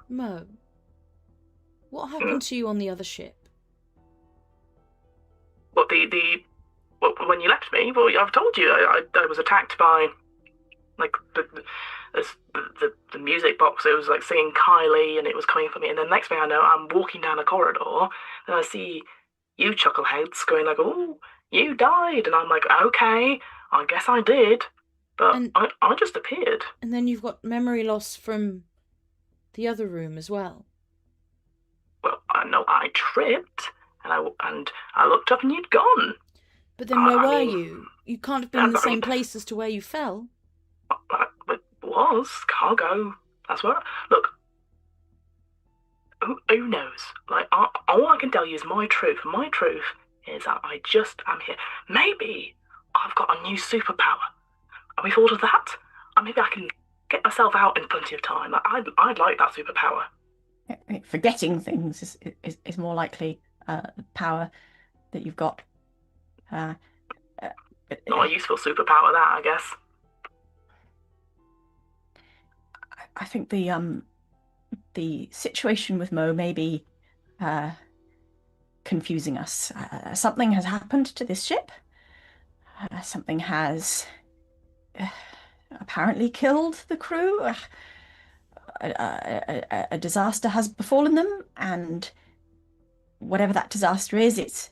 Mo, what happened to you on the other ship? What, when you left me? Well, I've told you, I was attacked by, like, the music box. It was, like, singing Kylie, and it was coming for me. And then next thing I know, I'm walking down a corridor, and I see you chuckleheads going like, oh, you died. And I'm like, okay, I guess I did. But I just appeared. And then you've got memory loss from the other room as well. Well, I know I tripped, and I looked up and you'd gone. But then where were you? You can't have been in the same place as to where you fell. It was cargo. That's what. Look, who knows? Like, all I can tell you is my truth. My truth is that I just am here. Maybe I've got a new superpower. Have we thought of that? Maybe I can get myself out in plenty of time. I'd like that superpower. Forgetting things is more likely the power that you've got. Not a useful superpower, that, I guess. I think the situation with Mo may be confusing us. Something has happened to this ship. Something has apparently killed the crew. A disaster has befallen them, and whatever that disaster is, it's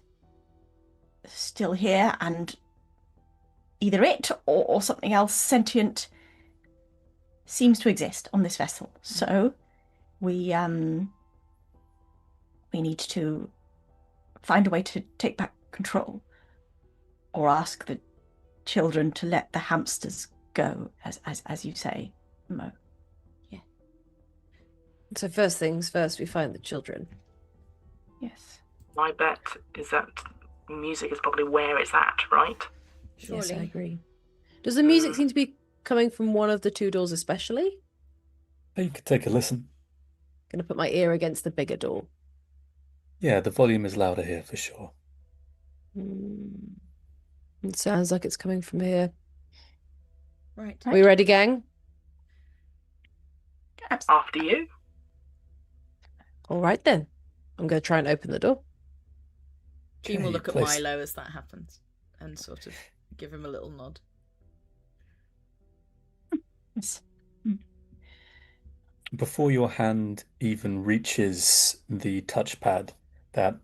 still here, and either it or something else sentient seems to exist on this vessel. So we need to find a way to take back control, or ask the children to let the hamsters go, as you say, Mo. Yeah. So first things first, we find the children. Yes. My bet is that music is probably where it's at, right? Surely. Yes, I agree. Does the music seem to be coming from one of the two doors especially? You could take a listen. Gonna put my ear against the bigger door. Yeah, the volume is louder here for sure. It sounds like it's coming from here. Right. Are we ready, gang? After you. All right then. I'm going to try and open the door. Jean will Okay, look at place- Milo as that happens and sort of give him a little nod. Yes. Before your hand even reaches the touchpad, that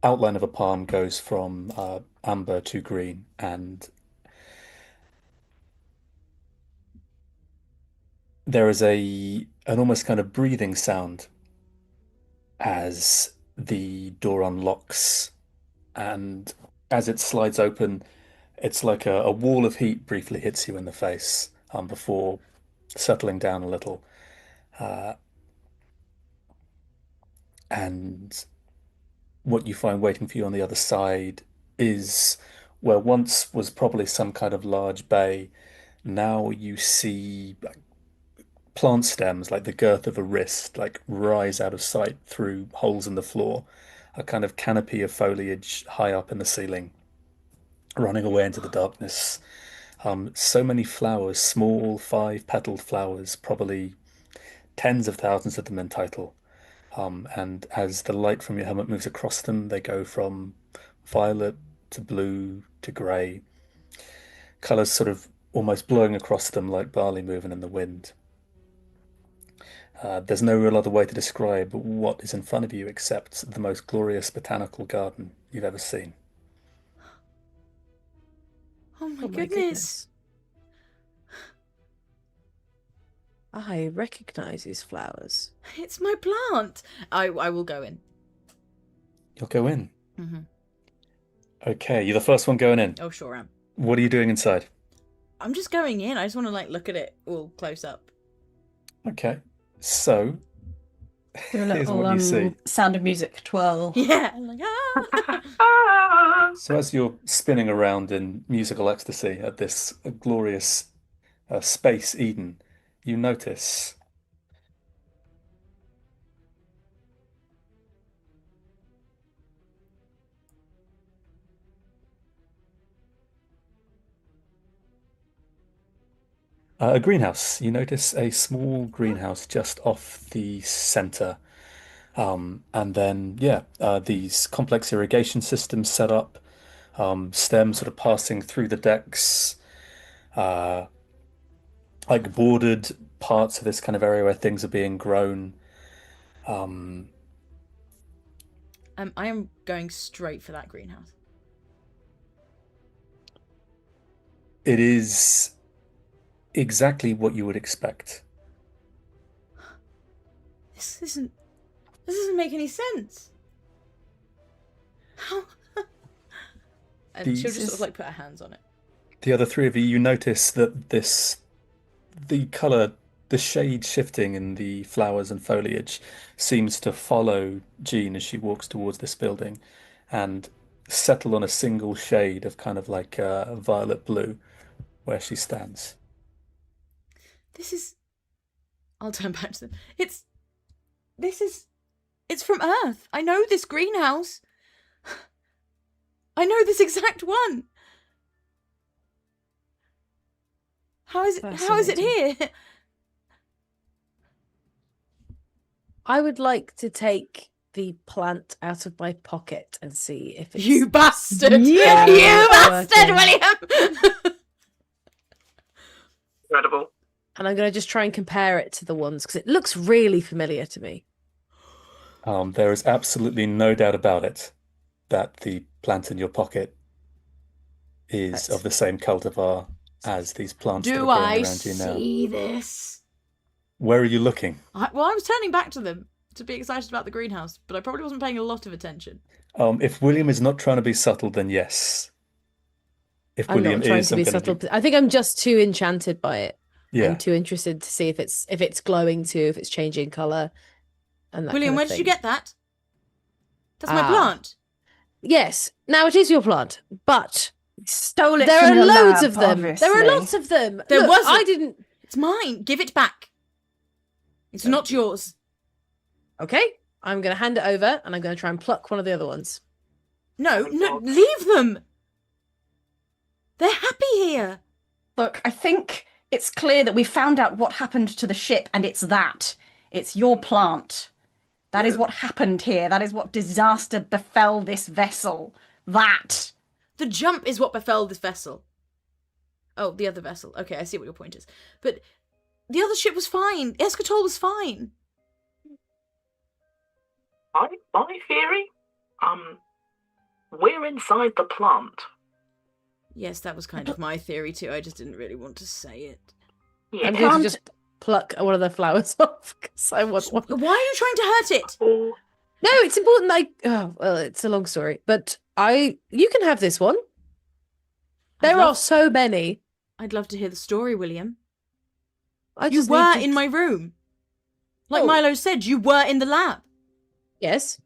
outline of a palm goes from amber to green, and there is an almost kind of breathing sound as the door unlocks, and as it slides open, it's like a wall of heat briefly hits you in the face before settling down a little. And what you find waiting for you on the other side is where once was probably some kind of large bay. Now you see plant stems like the girth of a wrist like rise out of sight through holes in the floor, a kind of canopy of foliage high up in the ceiling, running away into the darkness. So many flowers, small 5-petaled flowers, probably tens of thousands of them in total. And as the light from your helmet moves across them, they go from violet to blue to grey, colours sort of almost blowing across them like barley moving in the wind. There's no real other way to describe what is in front of you except the most glorious botanical garden you've ever seen. Oh my Oh my goodness. I recognize these flowers. It's my plant. I will go in. You'll go in. Mm-hmm. Okay, you're the first one going in. Oh, sure am. What are you doing inside? I'm just going in. I just want to like look at it all close up. Okay, so Do a here's little what you see. Sound of Music twirl. Yeah. I'm like, ah. Ah! So as you're spinning around in musical ecstasy at this glorious space Eden, you notice a greenhouse. You notice a small greenhouse just off the center. And then, yeah, these complex irrigation systems set up, stems sort of passing through the decks, uh, like bordered parts of this kind of area where things are being grown. I am going straight for that greenhouse. It is exactly what you would expect. This doesn't make any sense. How? And she'll just sort of like put her hands on it. The other three of you, you notice that the color, the shade shifting in the flowers and foliage seems to follow Jean as she walks towards this building and settle on a single shade of kind of like violet blue where she stands. I'll turn back to them. It's from Earth. I know this greenhouse. I know this exact one. How is it here? I would like to take the plant out of my pocket and see if it's... You bastard! Yeah. You bastard, Working. William! Incredible. And I'm going to just try and compare it to the ones, because it looks really familiar to me. There is absolutely no doubt about it that the plant in your pocket is of the same cultivar as these plants that are Do growing I around you now. see this? Where are you looking? I was turning back to them to be excited about the greenhouse, but I probably wasn't paying a lot of attention. If William is not trying to be subtle, then yes. If I'm William not trying is, to be I'm gonna subtle. be... I think I'm just too enchanted by it. Yeah. I'm too interested to see if it's glowing too, if it's changing colour, and that William, kind where of did you thing. get that? That's my Ah. plant. Yes, now it is your plant, but Stole it there from are your loads lab, of them. obviously. There are lots of them. There Look, wasn't. I didn't. It's mine. Give it back. It's not yours. Okay, I'm going to hand it over, and I'm going to try and pluck one of the other ones. No, Oh, no, God. leave them. They're happy here. Look, I think it's clear that we found out what happened to the ship, and it's that. It's your plant. That is what happened here. That is what disaster befell this vessel. That. The jump is what befell this vessel. Oh, the other vessel. Okay, I see what your point is. But the other ship was fine. Escatol was fine. My theory, we're inside the plant. Yes, that was kind of my theory too. I just didn't really want to say it. Yeah. I'm going Plant- to just pluck one of the flowers off because I want one. Why are you trying to hurt it? Oh, No, it's important. Oh, well, it's a long story, but you can have this one. There are so many. I'd love to hear the story, William. I You just were need to- in my room. Like Oh. Milo said, you were in the lab. Yes.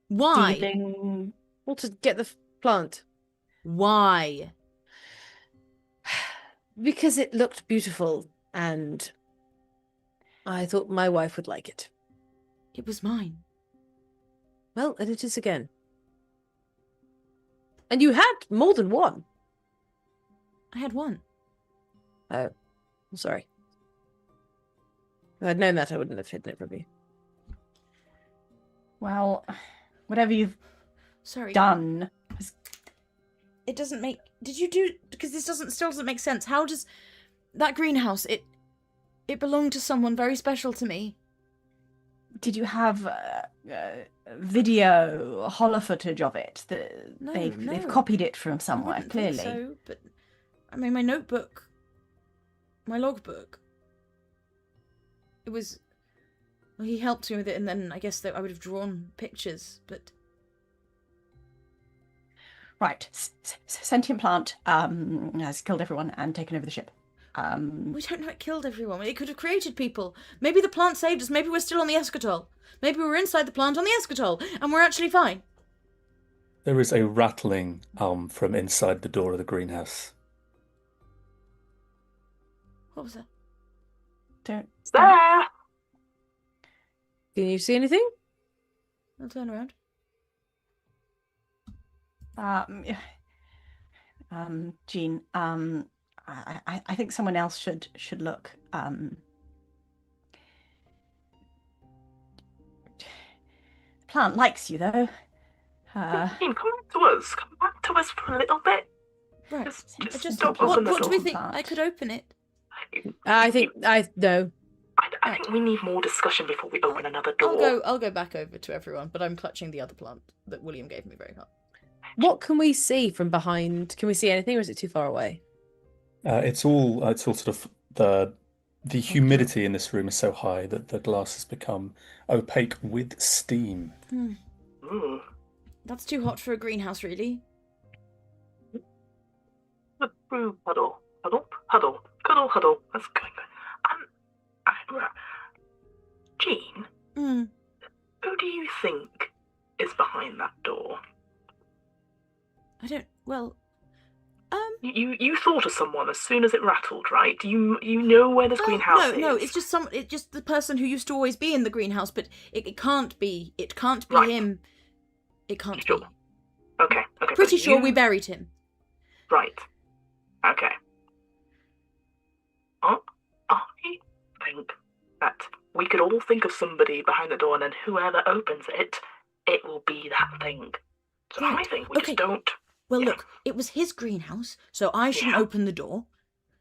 Why? Dealing- Well, to get the plant. Why? Because it looked beautiful and I thought my wife would like it. It was mine. Well, and it is again. And you had more than one. I had one. Oh, I'm sorry. If I'd known that, I wouldn't have hidden it from you. Well, whatever you've Sorry. done. It doesn't make... Did you do... Because this still doesn't make sense. How does... That greenhouse, it belonged to someone very special to me. Did you have video, holo footage of it? No, They've no. copied it from I somewhere, wouldn't think clearly. so, but... I mean, my notebook... My logbook... It was... Well, he helped me with it, and then I guess that I would have drawn pictures, but... Right. Sentient plant has killed everyone and taken over the ship. We don't know it killed everyone. It could have created people. Maybe the plant saved us. Maybe we're still on the escutol. Maybe we're inside the plant on the escutol and we're actually fine. There is a rattling from inside the door of the greenhouse. What was that? Don't. There. Can you see anything? I'll turn around. Jean, I think someone else should look. The plant likes you though. Jean, come back to us. Come back to us for a little bit. Right. Just don't open the What do door. we think? I could open it. I think no. I think we need more discussion before we open another door. I'll go back over to everyone, but I'm clutching the other plant that William gave me very hard. What can we see from behind? Can we see anything, or is it too far away? It's all sort of the humidity in this room is so high that the glass has become opaque with steam. Ooh. That's too hot for a greenhouse, really. The brew huddle. Huddle. Cuddle, huddle. That's going good. Jean, who do you think is behind that door? I don't. Well, You thought of someone as soon as it rattled, right? You know where this greenhouse is? No. It's just the person who used to always be in the greenhouse, but it can't be. It can't be Right. him. It can't Sure. be. Okay. Pretty but sure we buried him. Right. Okay. I think that we could all think of somebody behind the door, and then whoever opens it, it will be that thing. So I Right. think we Okay. just don't. Well, Yeah. look, it was his greenhouse, so I shouldn't Yeah. open the door.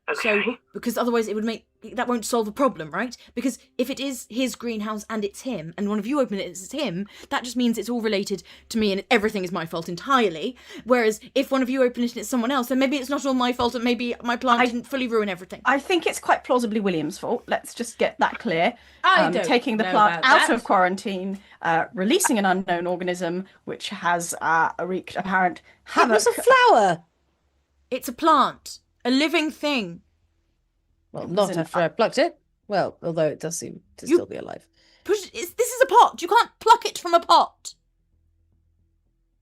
Okay. So, because otherwise that won't solve a problem, right? Because if it is his greenhouse and it's him, and one of you open it and it's him, that just means it's all related to me and everything is my fault entirely. Whereas if one of you open it and it's someone else, then maybe it's not all my fault and maybe my plant didn't fully ruin everything. I think it's quite plausibly William's fault. Let's just get that clear. I don't taking the know plant about out that. of quarantine, releasing an unknown organism which has wreaked apparent It havoc. was a flower. It's a plant, a living thing. Well, not an- after I plucked it. Well, although it does seem to still be alive. This is a pot. You can't pluck it from a pot.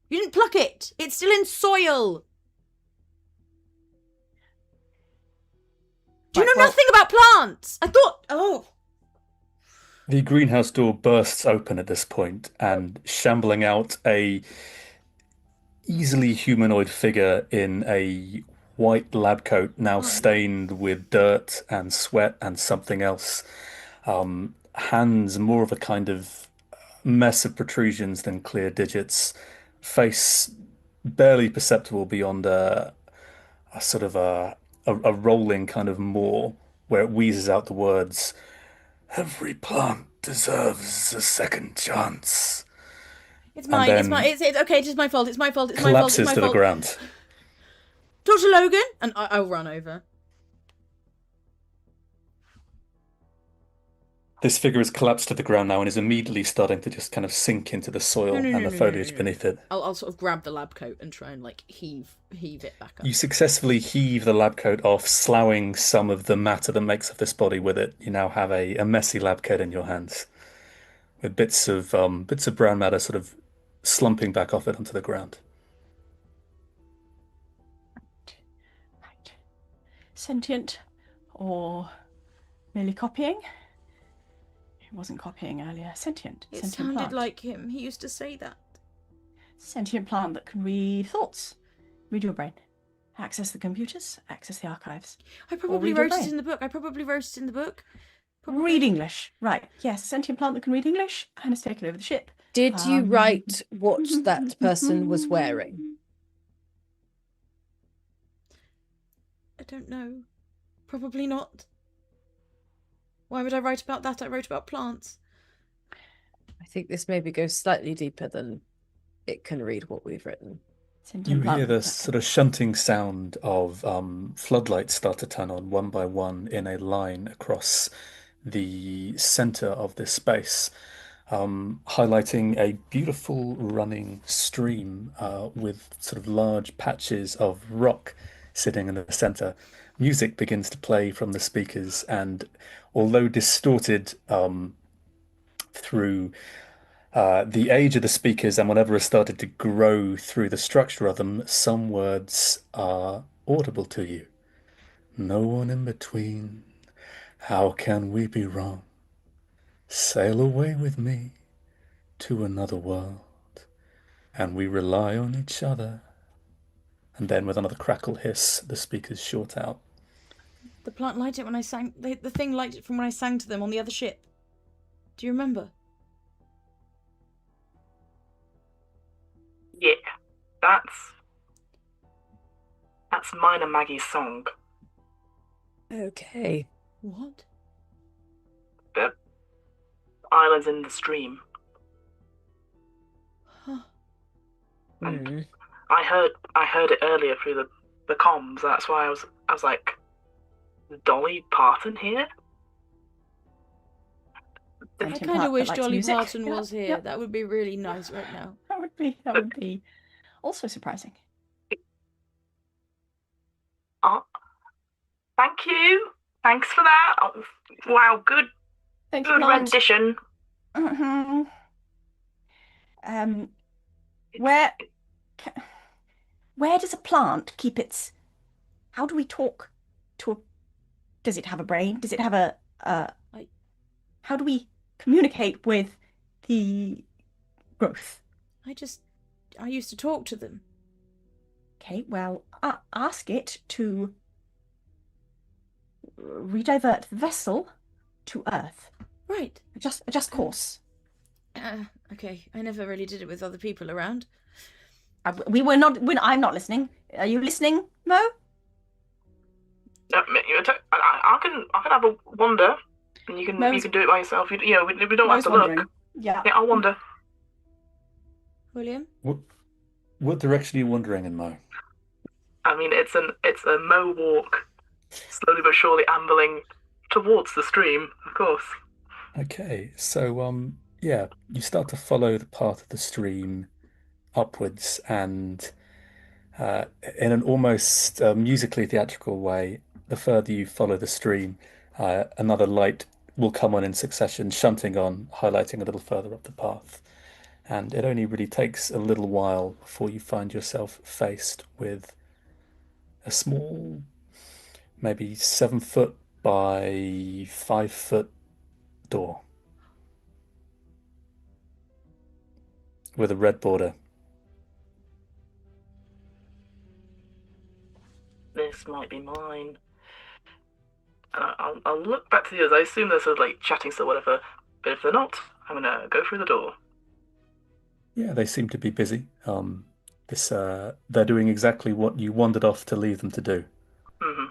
You didn't pluck it. It's still in soil. Do you Right, know well- nothing about plants? I thought. Oh. The greenhouse door bursts open at this point, and shambling out a easily humanoid figure in a white lab coat, now stained with dirt and sweat and something else. Hands more of a kind of mess of protrusions than clear digits. Face barely perceptible beyond a sort of a rolling kind of maw where it wheezes out the words, "Every plant deserves a second chance." It's mine. It's then mine. It's okay. It is my fault. It's my fault. It's my fault. It's Collapses my to the fault. ground. Dr. Logan, and I'll run over. This figure has collapsed to the ground now and is immediately starting to just kind of sink into the soil and the foliage beneath it. I'll sort of grab the lab coat and try and like heave it back up. You successfully heave the lab coat off, sloughing some of the matter that makes up this body with it. You now have a messy lab coat in your hands, with bits of brown matter sort of slumping back off it onto the ground. Right. Sentient or merely copying? It wasn't copying earlier. Sentient. It Sentient sounded plant. like him. He used to say that. Sentient plant that can read thoughts, read your brain, access the computers, access the archives. I probably read your wrote it brain. in the book. Probably. Read English. Right. Yes, sentient plant that can read English and has taken over the ship. Did you write what that person was wearing? I don't know. Probably not. Why would I write about that? I wrote about plants. I think this maybe goes slightly deeper than it can read what we've written. Sentient You plant hear that the sort of shunting sound of floodlights start to turn on one by one in a line across the center of this space. highlighting a beautiful running stream with sort of large patches of rock sitting in the center. Music begins to play from the speakers, and although distorted through the age of the speakers and whatever has started to grow through the structure of them, some words are audible to you. No one in between. How can we be wrong? Sail away with me to another world, and we rely on each other. And then, with another crackle hiss, the speakers short out. The plant liked it when I sang. The thing liked it from when I sang to them on the other ship. Do you remember? Yeah, that's mine and Maggie's song. Okay. What? The islands in the stream. Huh. And I heard it earlier through the comms. That's why I was like, is Dolly Parton here? I Sentient kind of plant wish that likes Dolly music. Parton was Yeah, here. yeah. That would be really nice right now. That would be also surprising. Oh, thank you. Thanks for that. Oh, wow, good Thank you, plant. rendition. Mm-hmm. Where does a plant keep its? How do we talk to a? Does it have a brain? Does it have a? How do we communicate with the growth? I used to talk to them. Okay, well, ask it to redivert the vessel to Earth. Right. Adjust course. Okay. I never really did it with other people around. I'm not listening. Are you listening, Mo? I can have a wander, and you can do it by yourself. We don't have to wondering. look. Yeah. Yeah, I'll wander. William? What direction are you wandering in, Mo? I mean, it's a Mo walk, slowly but surely ambling towards the stream, of course. Okay, so yeah, you start to follow the path of the stream upwards, and in an almost musically theatrical way, the further you follow the stream, another light will come on in succession, shunting on, highlighting a little further up the path. And it only really takes a little while before you find yourself faced with a small, maybe 7 foot by 5 foot door with a red border. This might be mine. I'll look back to the others. I assume they're sort of like chatting still, whatever. But if they're not, I'm gonna go through the door. Yeah, they seem to be busy. They're doing exactly what you wandered off to leave them to do. Mm-hmm.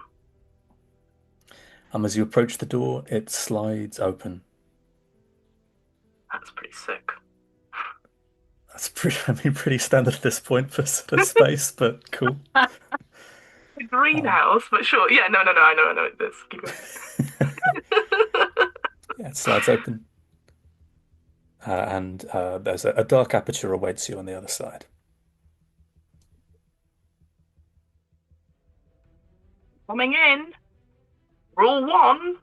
As you approach the door, it slides open. That's pretty sick. That's pretty standard at this point for sort of space, but cool. A greenhouse, but sure. Yeah, no, I know this. Keep going. Yeah, it slides open. And there's a dark aperture awaits you on the other side. Coming in. Rule 1,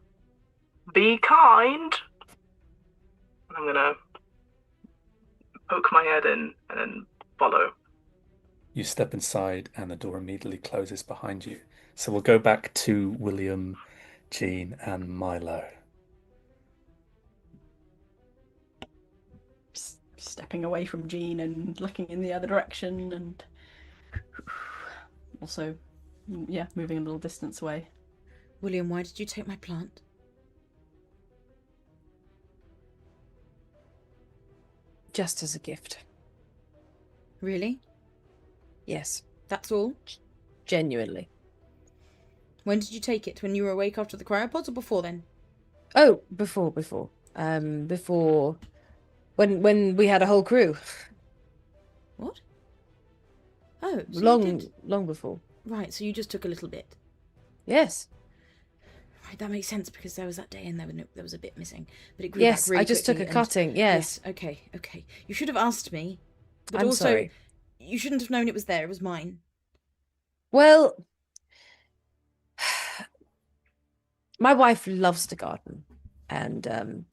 be kind. I'm gonna poke my head in and then follow. You step inside and the door immediately closes behind you. So we'll go back to William, Jean, and Milo. Stepping away from Jean and looking in the other direction, and also, yeah, moving a little distance away. William, why did you take my plant? Just as a gift. Really? Yes. That's all? Genuinely. When did you take it? When you were awake after the cryopods or before then? Oh, before. Before when we had a whole crew. What? Oh, so you did... Long before. Right, so you just took a little bit. Yes. Right, that makes sense because there was that day and there was a bit missing, but it grew Yes, back really I just took a quickly, cutting. Yes. Okay. You should have asked me, but I'm also sorry. you shouldn't have known it was there. It was mine. Well, my wife loves to garden, and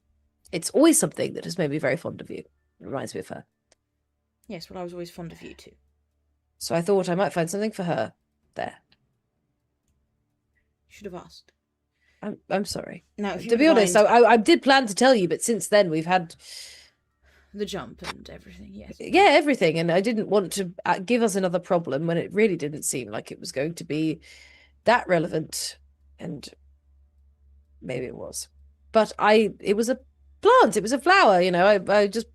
it's always something that has made me very fond of you. It reminds me of her. Yes, well, I was always fond of you too. So I thought I might find something for her there. You should have asked. I'm sorry. Now, if you To be wouldn't honest, mind I did plan to tell you, but since then we've had the jump and everything, yes. everything, and I didn't want to give us another problem when it really didn't seem like it was going to be that relevant, and maybe it was. But it was a plant, it was a flower, I just.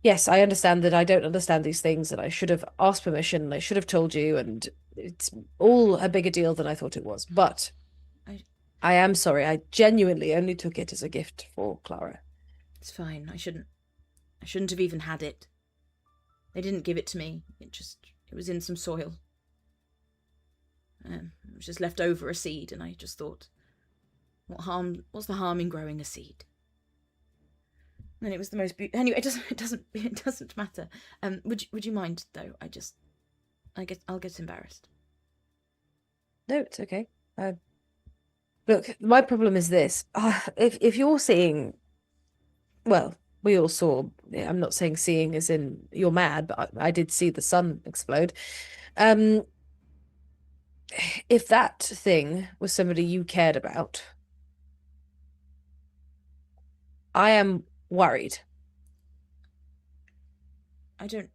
Yes, I understand that I don't understand these things, and I should have asked permission, and I should have told you, and it's all a bigger deal than I thought it was. But I am sorry. I genuinely only took it as a gift for Clara. It's fine. I shouldn't have even had it. They didn't give it to me. It was in some soil. It was just left over a seed, and I just thought, what's the harm in growing a seed? And it was the most beautiful. Anyway, it doesn't matter. Would you mind though? I'll get embarrassed. No, it's okay. Look, my problem is this. If you're seeing, well, we all saw. I'm not saying seeing as in you're mad, but I did see the sun explode. If that thing was somebody you cared about, I am worried. I don't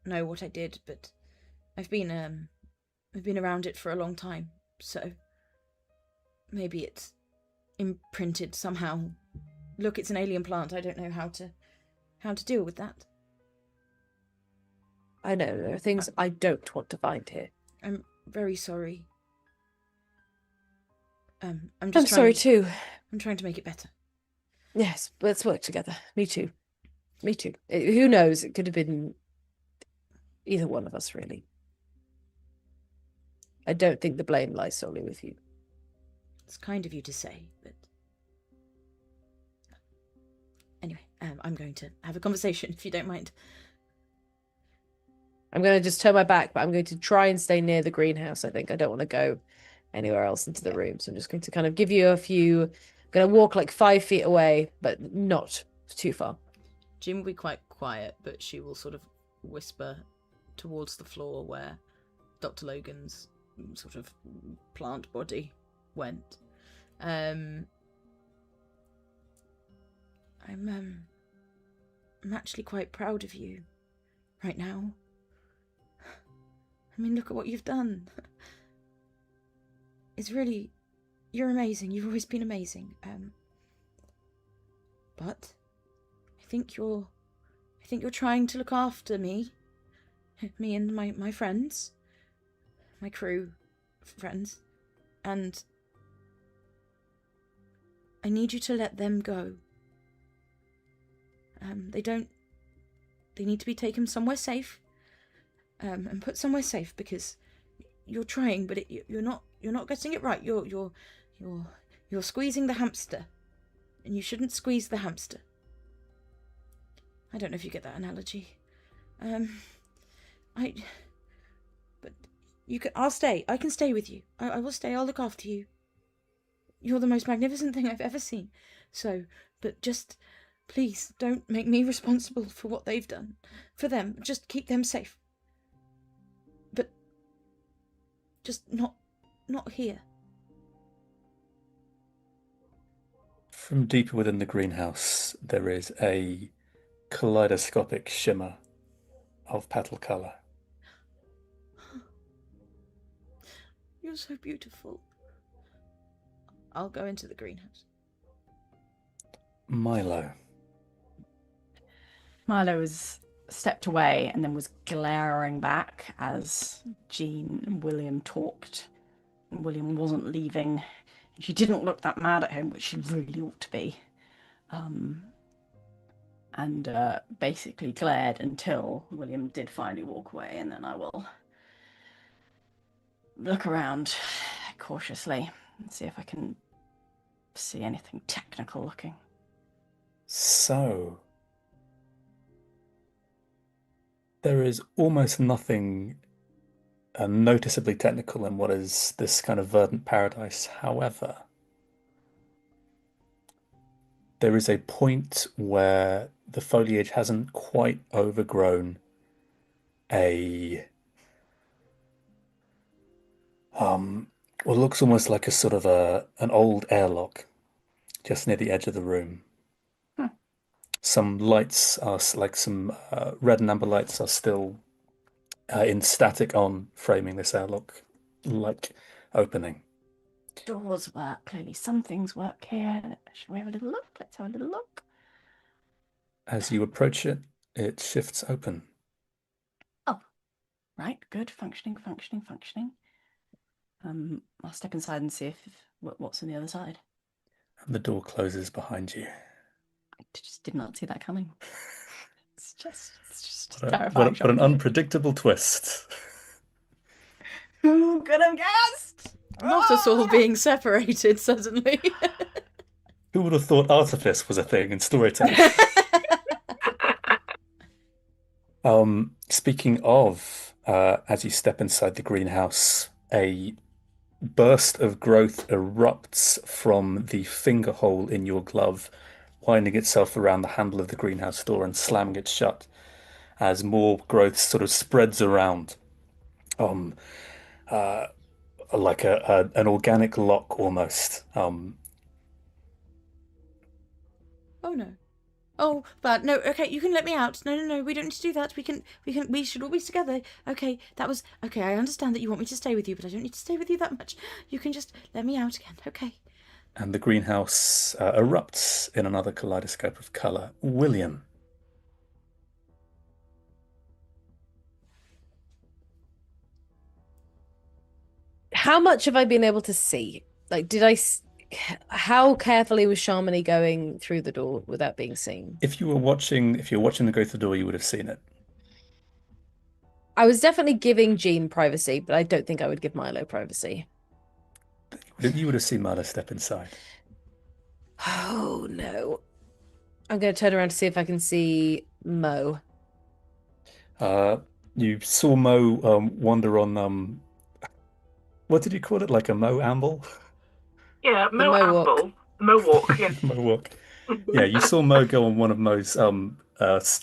know what I did, but I've been around it for a long time, so maybe it's imprinted somehow. Look, it's an alien plant. I don't know how to deal with that. I know there are things I don't want to find here. I'm very sorry. I'm sorry too. I'm trying to make it better. Yes, let's work together. Me too. Who knows? It could have been either one of us, really. I don't think the blame lies solely with you. It's kind of you to say, but anyway, I'm going to have a conversation if you don't mind. I'm going to just turn my back, but I'm going to try and stay near the greenhouse. I think I don't want to go anywhere else into the room, so I'm just going to kind of give you a few. I'm going to walk like 5 feet away, but not too far. Jim will be quite quiet, but she will sort of whisper towards the floor where Dr. Logan's sort of plant body went. I'm actually quite proud of you right now. I mean, look at what you've done. You're amazing. You've always been amazing. But I think you're trying to look after me and my friends, my crew friends, and I need you to let them go. They need to be taken somewhere safe, and put somewhere safe, because you're trying, but you're not getting it right. You're squeezing the hamster, and you shouldn't squeeze the hamster. I don't know if you get that analogy. But I'll stay. I can stay with you. I will stay. I'll look after you. You're the most magnificent thing I've ever seen. So, but just please don't make me responsible for what they've done. For them, just keep them safe. But just not here. From deeper within the greenhouse, there is a kaleidoscopic shimmer of petal colour. You're so beautiful. I'll go into the greenhouse. Milo has stepped away and then was glaring back as Jean and William talked. William wasn't leaving. She didn't look that mad at him, which she really ought to be. And basically glared until William did finally walk away, and then I will look around cautiously. and see if I can see anything technical looking. So, there is almost nothing noticeably technical in what is this kind of verdant paradise. However, there is a point where the foliage hasn't quite overgrown what looks almost like a sort of an old airlock just near the edge of the room. Some lights are like some red and amber lights are still in static on, framing this airlock like opening. Doors work. Clearly some things work here. Shall we have a little look? Let's have a little look. As you approach it, it shifts open. Oh, right. Good. Functioning. I'll step inside and see if what's on the other side. And the door closes behind you. I just did not see that coming. It's just What terrifying. an unpredictable twist. Who could have guessed? Not us all being separated suddenly. Who would have thought artifice was a thing in storytelling? Speaking of, as you step inside the greenhouse, a burst of growth erupts from the finger hole in your glove, winding itself around the handle of the greenhouse door and slamming it shut as more growth sort of spreads around. Like an organic lock almost. Oh no. Oh, bad. No, okay, you can let me out. No, we don't need to do that. We should all be together. Okay, okay, I understand that you want me to stay with you, but I don't need to stay with you that much. You can just let me out again, okay? And the greenhouse erupts in another kaleidoscope of colour. William. How much have I been able to see? Like, how carefully was Shamini going through the door without being seen? If you were watching the go through the door, you would have seen it. I was definitely giving Jean privacy, but I don't think I would give Milo privacy. You would have seen Milo step inside. Oh no. I'm going to turn around to see if I can see Mo. You saw Mo wander on what did you call it? Like a Mo amble? Yeah, Mo Mo-walk. Amble. Mo-walk, yeah. Mo walk. Yeah, you saw Mo go on one of Mo's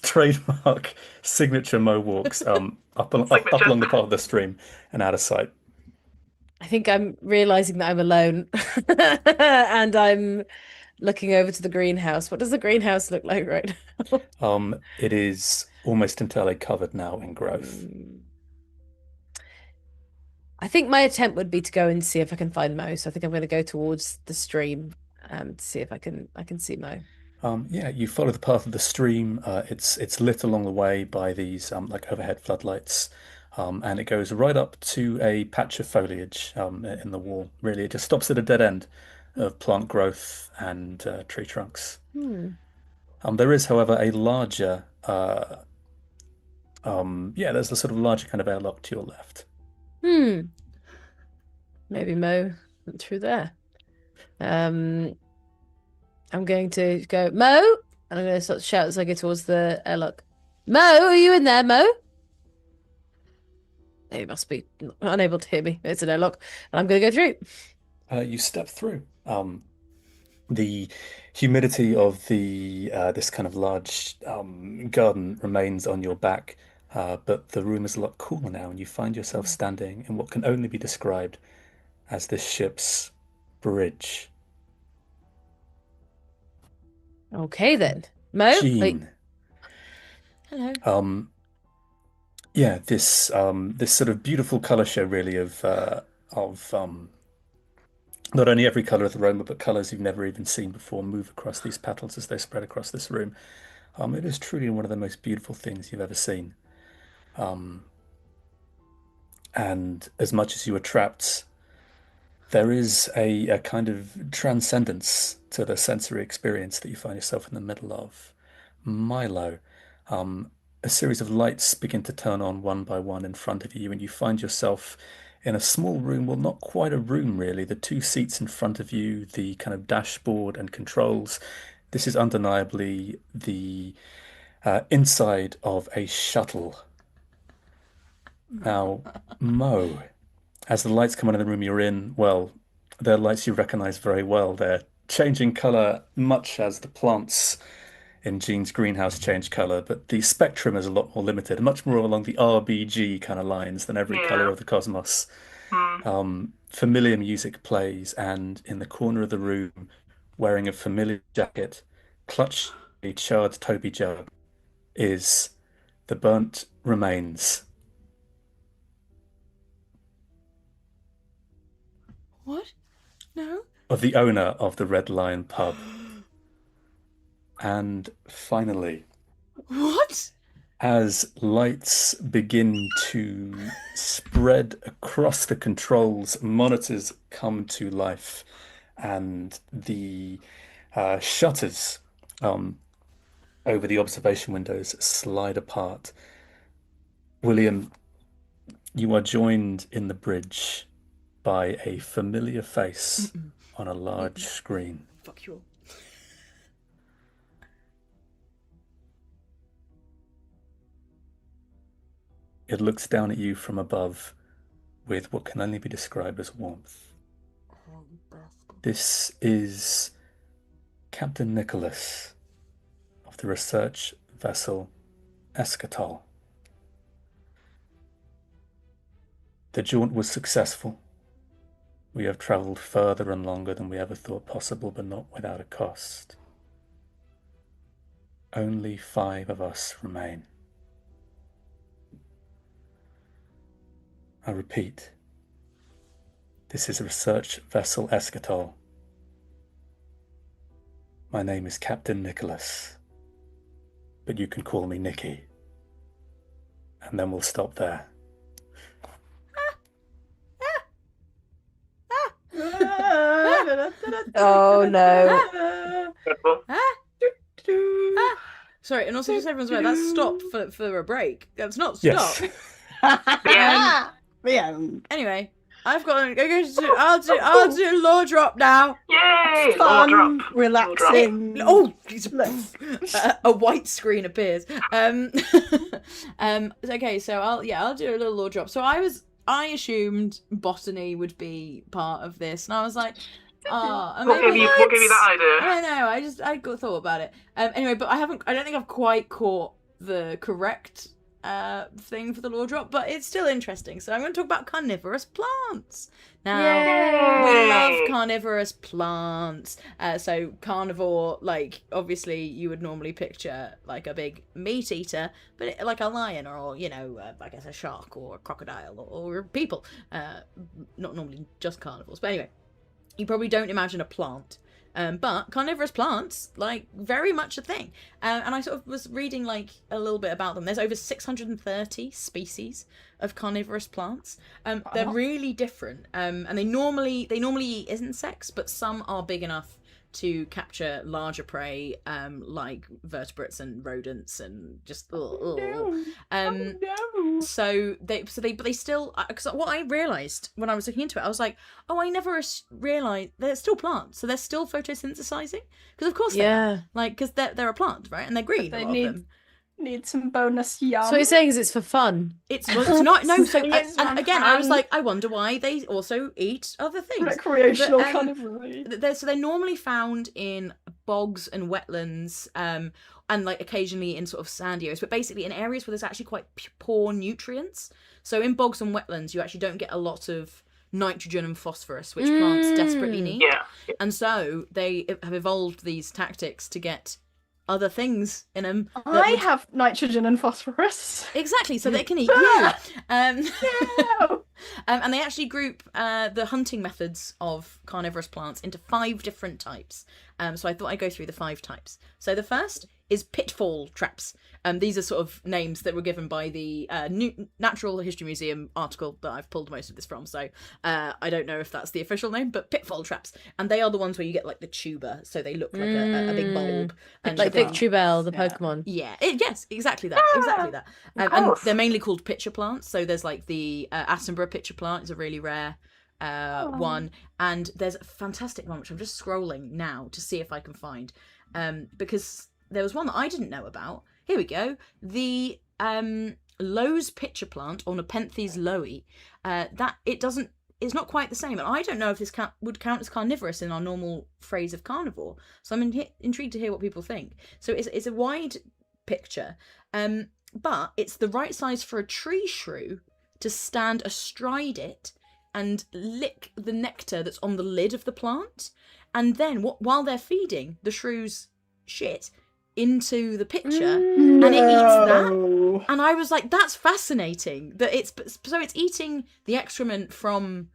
trademark signature Mo walks up along the part of the stream and out of sight. I think I'm realizing that I'm alone and I'm looking over to the greenhouse. What does the greenhouse look like right now? It is almost entirely covered now in growth. I think my attempt would be to go and see if I can find Mo. So I think I'm going to go towards the stream to see if I can see Mo. Yeah, you follow the path of the stream. It's lit along the way by these like overhead floodlights, and it goes right up to a patch of foliage in the wall. Really, it just stops at a dead end of plant growth and tree trunks. There is, however, a larger, there's a sort of larger kind of airlock to your left. Maybe Mo went through there. I'm going to go, Mo, and I'm going to sort of shout as I go towards the airlock. Mo, are you in there, Mo? He must be unable to hear me. It's an airlock, and I'm going to go through. You step through. The humidity of the this kind of large garden remains on your back, but the room is a lot cooler now, and you find yourself standing in what can only be described as this ship's bridge. Okay then, Mo. Jean. Hello. Yeah, this sort of beautiful color show, really, of not only every color of the rainbow, but colors you've never even seen before move across these petals as they spread across this room. It is truly one of the most beautiful things you've ever seen. And as much as you are trapped, there is a kind of transcendence to the sensory experience that you find yourself in the middle of. Milo, a series of lights begin to turn on one by one in front of you, and you find yourself in a small room, well, not quite a room really, the two seats in front of you, the kind of dashboard and controls. This is undeniably the inside of a shuttle. Now, Mo, as the lights come on in the room you're in, well, they're lights you recognize very well. They're changing color much as the plants in Jean's greenhouse change color, but the spectrum is a lot more limited, much more along the RBG kind of lines than every color of the cosmos. Familiar music plays, and in the corner of the room, wearing a familiar jacket, clutched a charred Toby jug, is the burnt remains. What? No? Of the owner of the Red Lion pub. And finally, What? as lights begin to spread across the controls, monitors come to life, and the shutters over the observation windows slide apart. William, you are joined in the bridge by a familiar face on a large screen. Fuck you all. It looks down at you from above with what can only be described as warmth. This is Captain Nicholas of the research vessel Escatol. The jaunt was successful. We have travelled further and longer than we ever thought possible, but not without a cost. Only 5 of us remain. I repeat, this is research vessel Escatol. My name is Captain Nicholas, but you can call me Nicky. And then we'll stop there. Oh no. Sorry, and also just everyone's aware, that's stop for a break. That's not Yes. stop. Anyway, I've got I'll do lore drop now. Yay! Lore Fun, drop. relaxing. Oh, a white screen appears. Okay, so I'll do a little lore drop. So I assumed botany would be part of this, and I was like, What gave you that idea? I don't know. I thought about it. Anyway, but I don't think I've quite caught the correct thing for the lore drop, but it's still interesting. So I'm going to talk about carnivorous plants. Now, we love carnivorous plants. So carnivore, like, obviously you would normally picture like a big meat eater, but like a lion or, you know, I guess a shark or a crocodile or people. Not normally just carnivores. But anyway, you probably don't imagine a plant. But carnivorous plants, like, very much a thing. And I sort of was reading, like, a little bit about them. There's over 630 species of carnivorous plants. They're really different. And they normally eat insects, but some are big enough to capture larger prey, like vertebrates and rodents and just so they still, because what I realized when I was looking into it, I was like, oh, I never realized they're still plants, so they're still photosynthesizing, because of course they are, like, because they're a plant, right, and they're green. They a lot of them. need some bonus yum. So what you're saying is it's for fun. It's not no. So Yes, and again, I was like, I wonder why they also eat other things. Recreational But, carnivory. they're normally found in bogs and wetlands, and like occasionally in sort of sandy areas, but basically in areas where there's actually quite poor nutrients. So in bogs and wetlands, you actually don't get a lot of nitrogen and phosphorus, which plants desperately need. Yeah. And so they have evolved these tactics to get other things in them. I have nitrogen and phosphorus. Exactly, so they can eat you. Yeah. And they actually group the hunting methods of carnivorous plants into 5 different types. So I thought I'd go through the 5 types. So the first is pitfall traps. These are sort of names that were given by the Natural History Museum article that I've pulled most of this from. So I don't know if that's the official name, but pitfall traps. And they are the ones where you get like the tuber, so they look like a big bulb. And Like Victory Bell, the Pokemon. Yeah, yes, exactly that. Exactly that. And they're mainly called pitcher plants. So there's like the Attenborough pitcher plant is a really rare one. And there's a fantastic one, which I'm just scrolling now to see if I can find. Because there was one that I didn't know about. Here we go. The Lowe's pitcher plant, or Nepenthes loei, it's not quite the same. And I don't know if this would count as carnivorous in our normal phrase of carnivore. So I'm intrigued to hear what people think. So it's a wide picture, but it's the right size for a tree shrew to stand astride it and lick the nectar that's on the lid of the plant. And then while they're feeding, the shrews shit into the pitcher and it eats that. And I was like, that's fascinating that it's eating the excrement from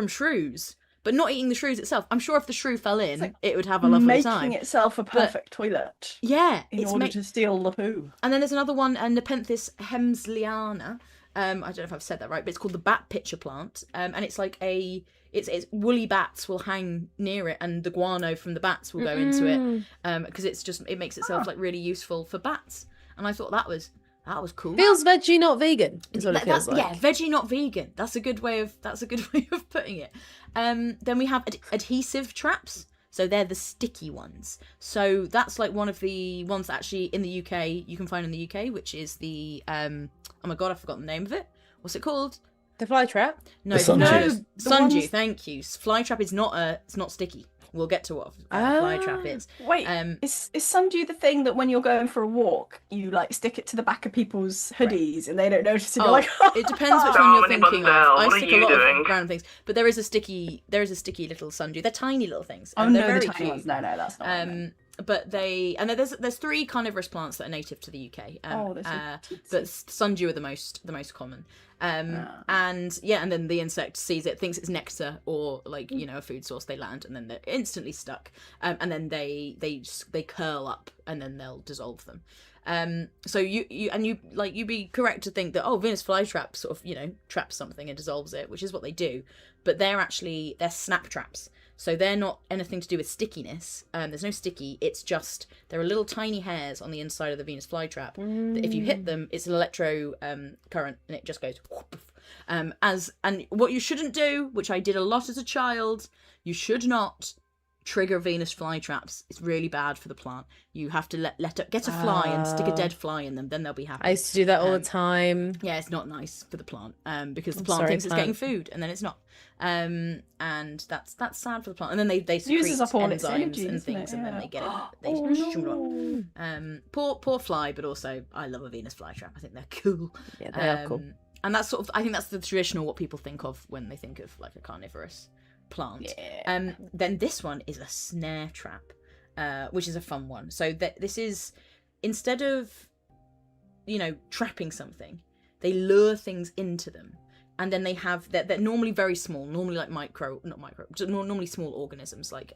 shrews, but not eating the shrews itself. I'm sure if the shrew fell in, it would have a lovely time. Making itself a perfect toilet. Yeah. In order to steal the poo. And then there's another one, Nepenthes hemsliana. I don't know if I've said that right, but it's called the bat pitcher plant. And it's like it's woolly bats will hang near it, and the guano from the bats will go into it, because it makes itself like really useful for bats. And I thought that was cool. Feels veggie, not vegan. Is what it feels like. Yeah, veggie, not vegan. That's a good way of putting it. Then we have adhesive traps. So they're the sticky ones. So that's like one of the ones that actually in the UK you can find in the UK, which is the oh my god, I've forgotten the name of it. What's it called? The fly trap? No, sundew. Thank you. Fly trap is it's not sticky. We'll get to what fly trap is. Wait, is sundew the thing that when you're going for a walk, you like stick it to the back of people's hoodies and they don't notice it? You're like, it depends which one you're thinking of. I What stick are a you lot doing? of random things, but there is a sticky little sundew. They're tiny little things. Oh and no, they're very the tiny cute. ones. No, that's not. What I meant. But there's 3 carnivorous plants that are native to the UK. But sundew are the most common. And then the insect sees it, thinks it's nectar or like a food source. They land and then they're instantly stuck. And then they curl up and then they'll dissolve them. So you'd be correct to think that Venus flytrap sort of traps something and dissolves it, which is what they do. But they're snap traps. So they're not anything to do with stickiness. There's no sticky. It's just there are little tiny hairs on the inside of the Venus flytrap that if you hit them, it's an electro current and it just goes. And what you shouldn't do, which I did a lot as a child, you should not trigger Venus flytraps. It's really bad for the plant. You have to get a fly and stick a dead fly in them. Then they'll be happy. I used to do that all the time. Yeah, it's not nice for the plant because the plant thinks it's getting food and then it's not. And that's sad for the plant. And then they secrete uses up all enzymes its energy, and things, and then they get it. Poor fly, but also I love a Venus flytrap. I think they're cool. Yeah, they are cool. And that's I think that's the traditional what people think of when they think of like a carnivorous plant. Yeah. Then this one is a snare trap, which is a fun one. So this is, instead of trapping something, they lure things into them. And then they're normally very small, normally like normally small organisms, like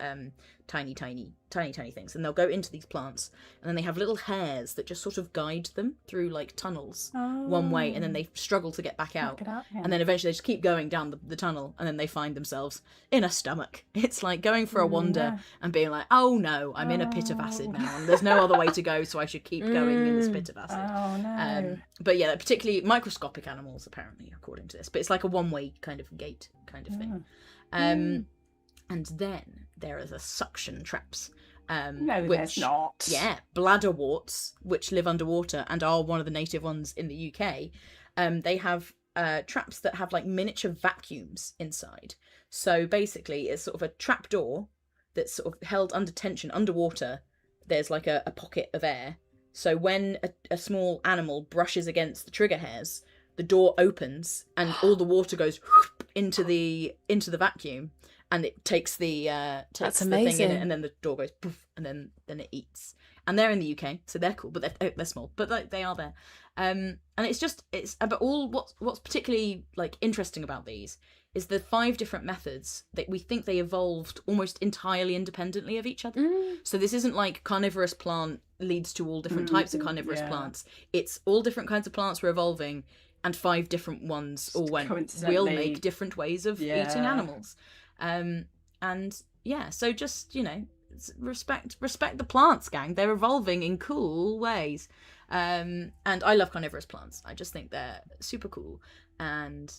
tiny things. And they'll go into these plants, and then they have little hairs that just sort of guide them through like tunnels one way, and then they struggle to get back out. And then eventually they just keep going down the tunnel, and then they find themselves in a stomach. It's like going for a wander and being like, oh no, I'm in a pit of acid now, and there's no other way to go, so I should keep going in this pit of acid. Oh no. But yeah, particularly microscopic animals, apparently, according to this. But it's like a one-way kind of gate kind of thing. And then there are the suction traps. No, there's not. Yeah, bladderworts, which live underwater and are one of the native ones in the UK. They have traps that have like miniature vacuums inside. So basically, it's sort of a trap door that's sort of held under tension underwater. There's like a pocket of air. So when a small animal brushes against the trigger hairs, the door opens and all the water goes into the vacuum, and it takes the thing in it, and then the door goes poof, and then it eats. And they're in the UK, so they're cool, but they're small, but they are there. And but what's particularly like interesting about these is the 5 different methods that we think they evolved almost entirely independently of each other. So this isn't like carnivorous plant leads to all different types of carnivorous plants. It's all different kinds of plants were evolving, and 5 different ones all went, we'll make different ways of eating animals. And yeah, so just, you know, respect the plants, gang. They're evolving in cool ways. And I love carnivorous plants. I just think they're super cool. And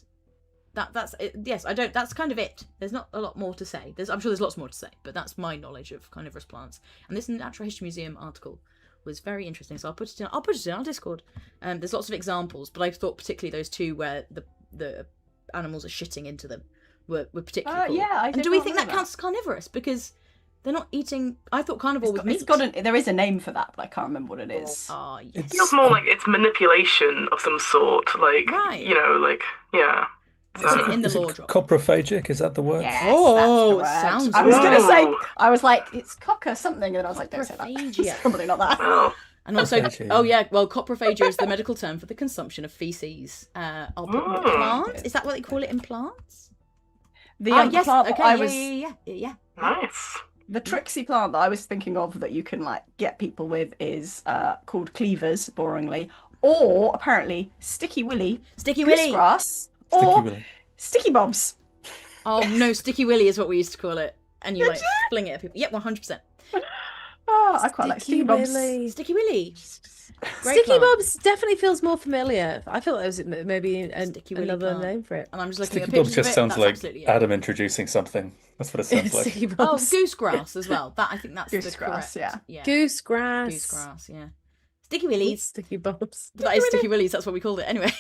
that's it. Yes, that's kind of it. There's not a lot more to say. I'm sure there's lots more to say, but that's my knowledge of carnivorous plants. And this Natural History Museum article was very interesting, so I'll put it in our Discord. There's lots of examples, but I thought particularly those 2 where the animals are shitting into them were particularly cool. Yeah, and do we think that counts as carnivorous? Because they're not eating. I thought carnivore was meat. There is a name for that, but I can't remember what it is. Ah, yes. It feels more like it's manipulation of some sort. Like, you know, like, yeah. Put it in the lore drop. Coprophagic, is that the word? Yes, Oh, that's the word. sounds I was going to say, Ooh. I was like, it's cocker something, and I was like, don't say that. It's probably not that. Oh. And also, coprophagia is the medical term for the consumption of feces. I'll put plant. Is that what they call it in plants? The yes. plant that Okay. I was, Yeah. Nice. the tricksy plant that I was thinking of that you can like get people with is called cleavers, boringly, or apparently sticky willy, goosegrass, or sticky bobs. Oh no, sticky willy is what we used to call it, and you like fling it at people. Yep, 100%. Oh, I quite like sticky bobs. Sticky willy. Great Sticky plant. Bobs definitely feels more familiar. I feel that was maybe Sticky willy another plant. name for it. And I'm just looking Sticky at Bobs pictures just of it. sounds That's like absolutely it. Adam introducing something. That's what it sounds like. Sticky Oh, Bobs. goosegrass as well. I think that's the Goosegrass, correct. yeah. Goosegrass. Goosegrass, yeah. Sticky willies. Sticky Bobs. That is Sticky Willies, that's what we called it. Anyway,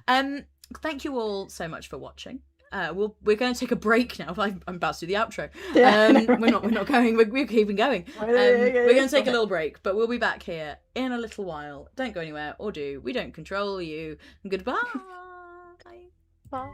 thank you all so much for watching. We're going to take a break now. I'm about to do the outro. We're not going. We're keeping going. We're going to take a little break, but we'll be back here in a little while. Don't go anywhere, or do. We don't control you. Goodbye. Bye.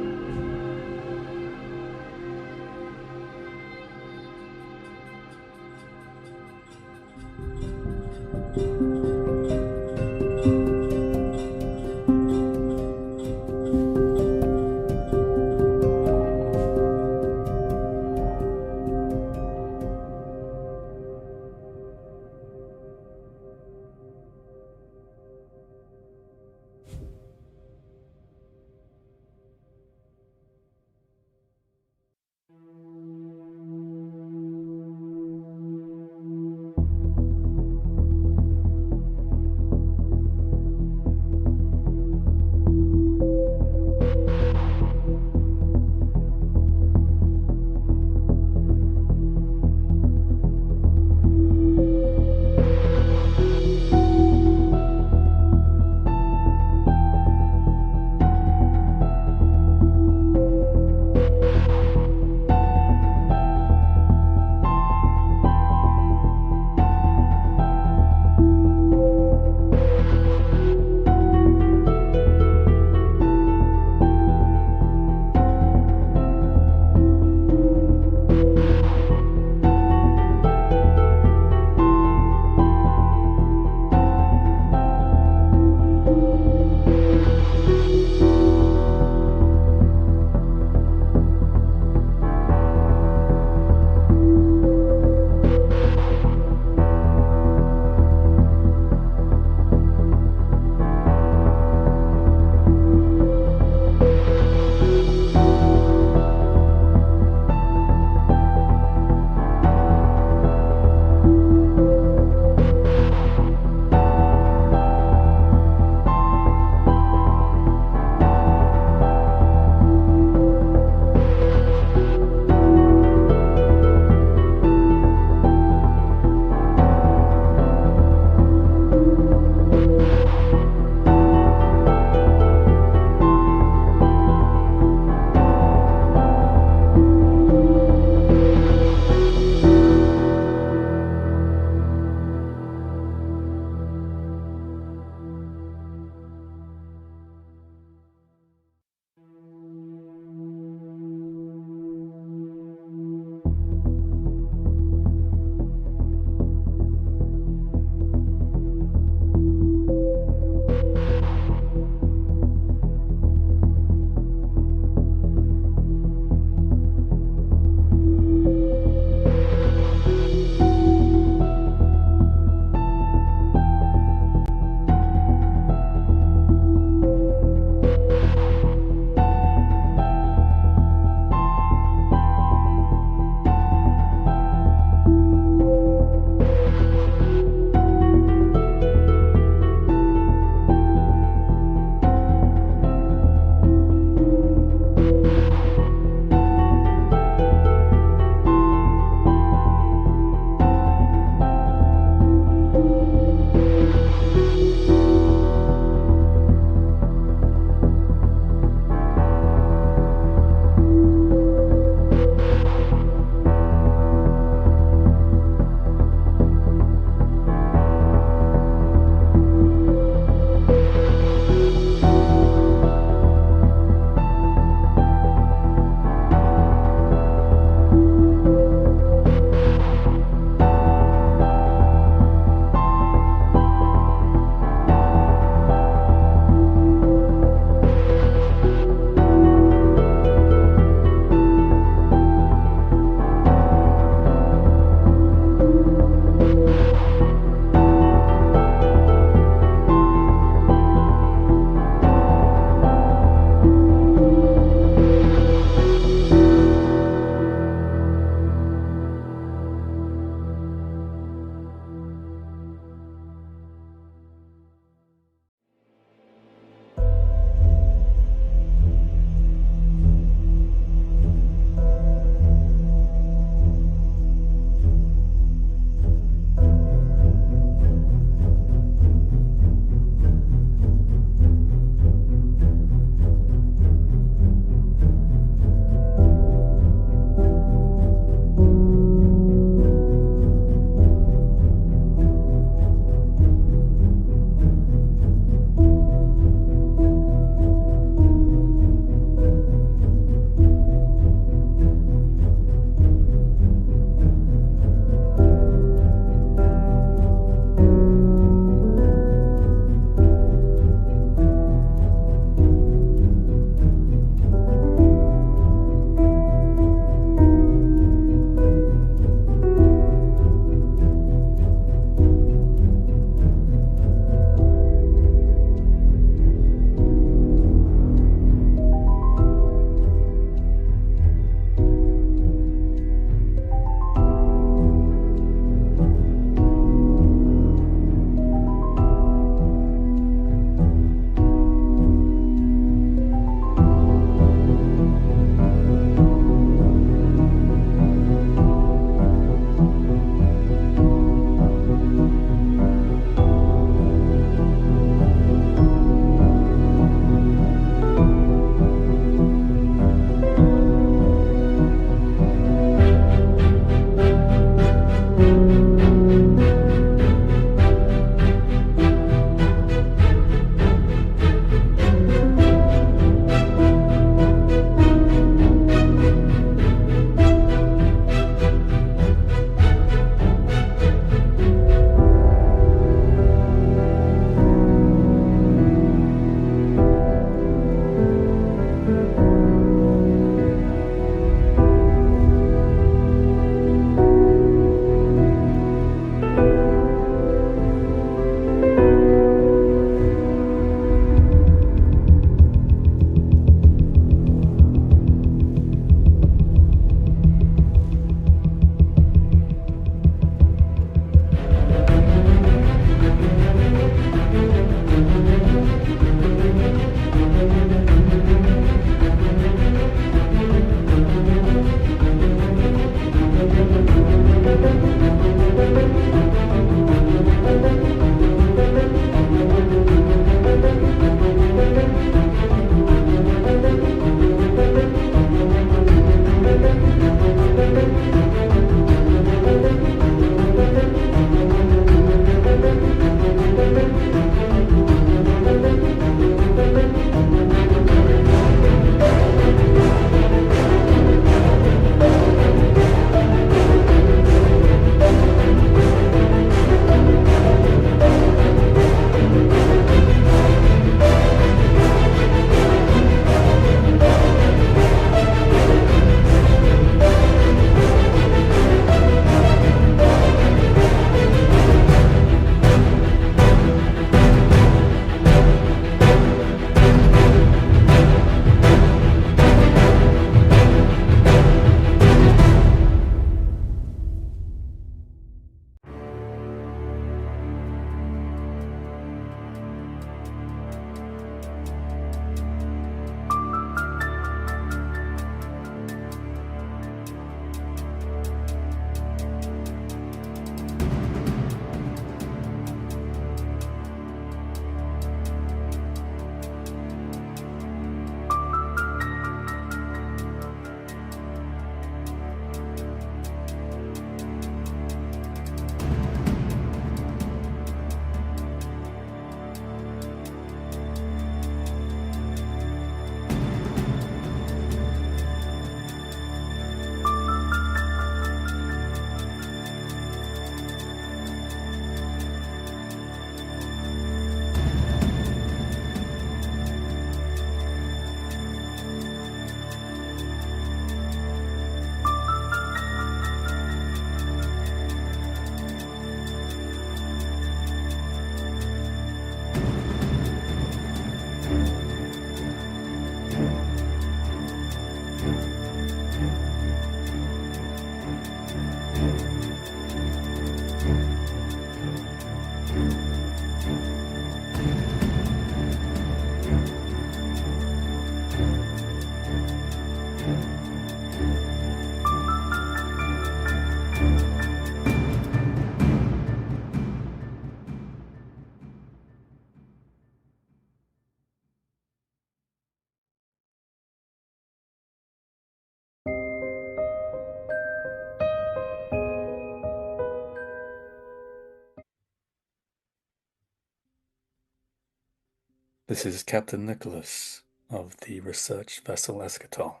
This is Captain Nicholas of the research vessel Escatol.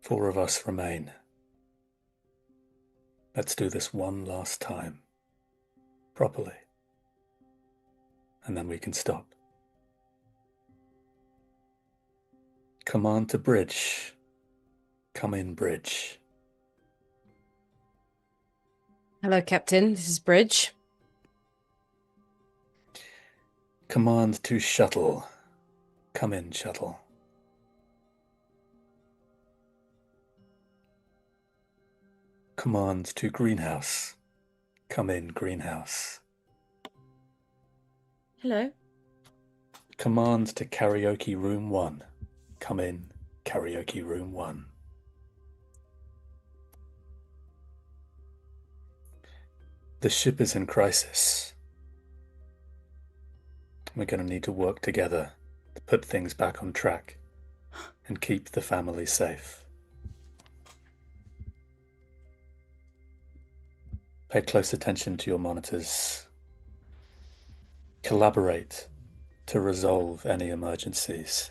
4 of us remain. Let's do this one last time, properly, and then we can stop. Command to bridge. Come in, bridge. Hello, Captain. This is Bridge. Command to shuttle. Come in, shuttle. Command to greenhouse. Come in, greenhouse. Hello? Command to karaoke room 1. Come in, karaoke room 1. The ship is in crisis. We're going to need to work together to put things back on track and keep the family safe. Pay close attention to your monitors. Collaborate to resolve any emergencies.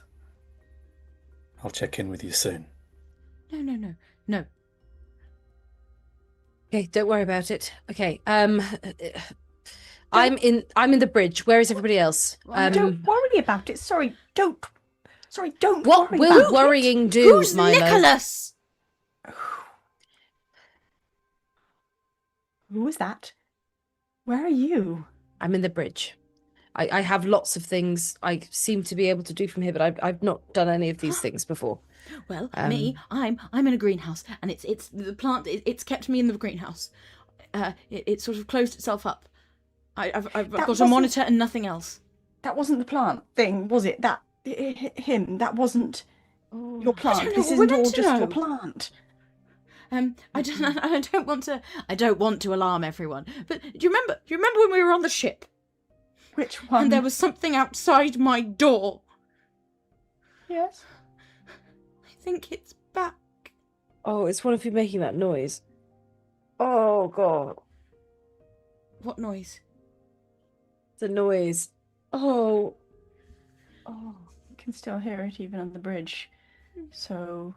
I'll check in with you soon. No. Okay, don't worry about it. Okay, I'm in the bridge. Where is everybody else? Don't worry about it. Sorry, don't What worry will about worrying it. do, Who's Milo? Nicholas? Who was that? Where are you? I'm in the bridge. I have lots of things I seem to be able to do from here, but I've not done any of these things before. Well, me, I'm in a greenhouse, and it's the plant. It's kept me in the greenhouse. It sort of closed itself up. I've got a monitor and nothing else. That wasn't the plant thing, was it? That him. That wasn't your plant. I don't know. This We're isn't meant all to just know. your plant. I don't want to alarm everyone. But do you remember when we were on the ship Which one? and there was something outside my door? Yes. I think it's back. Oh, it's one of you making that noise. Oh, God. What noise? The noise. Oh. Oh, you can still hear it even on the bridge. So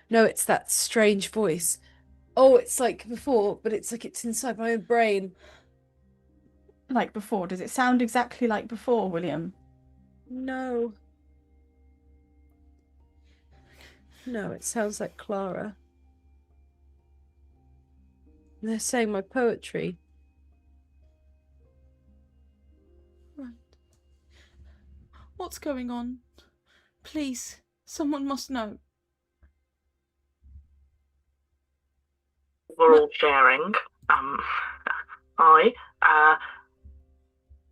No, it's that strange voice. Oh, it's like before, but it's like it's inside my own brain. like before, does it sound exactly like before, William? No. No, it sounds like Clara. They're saying my poetry. Right. What's going on? Please, someone must know. We're all sharing.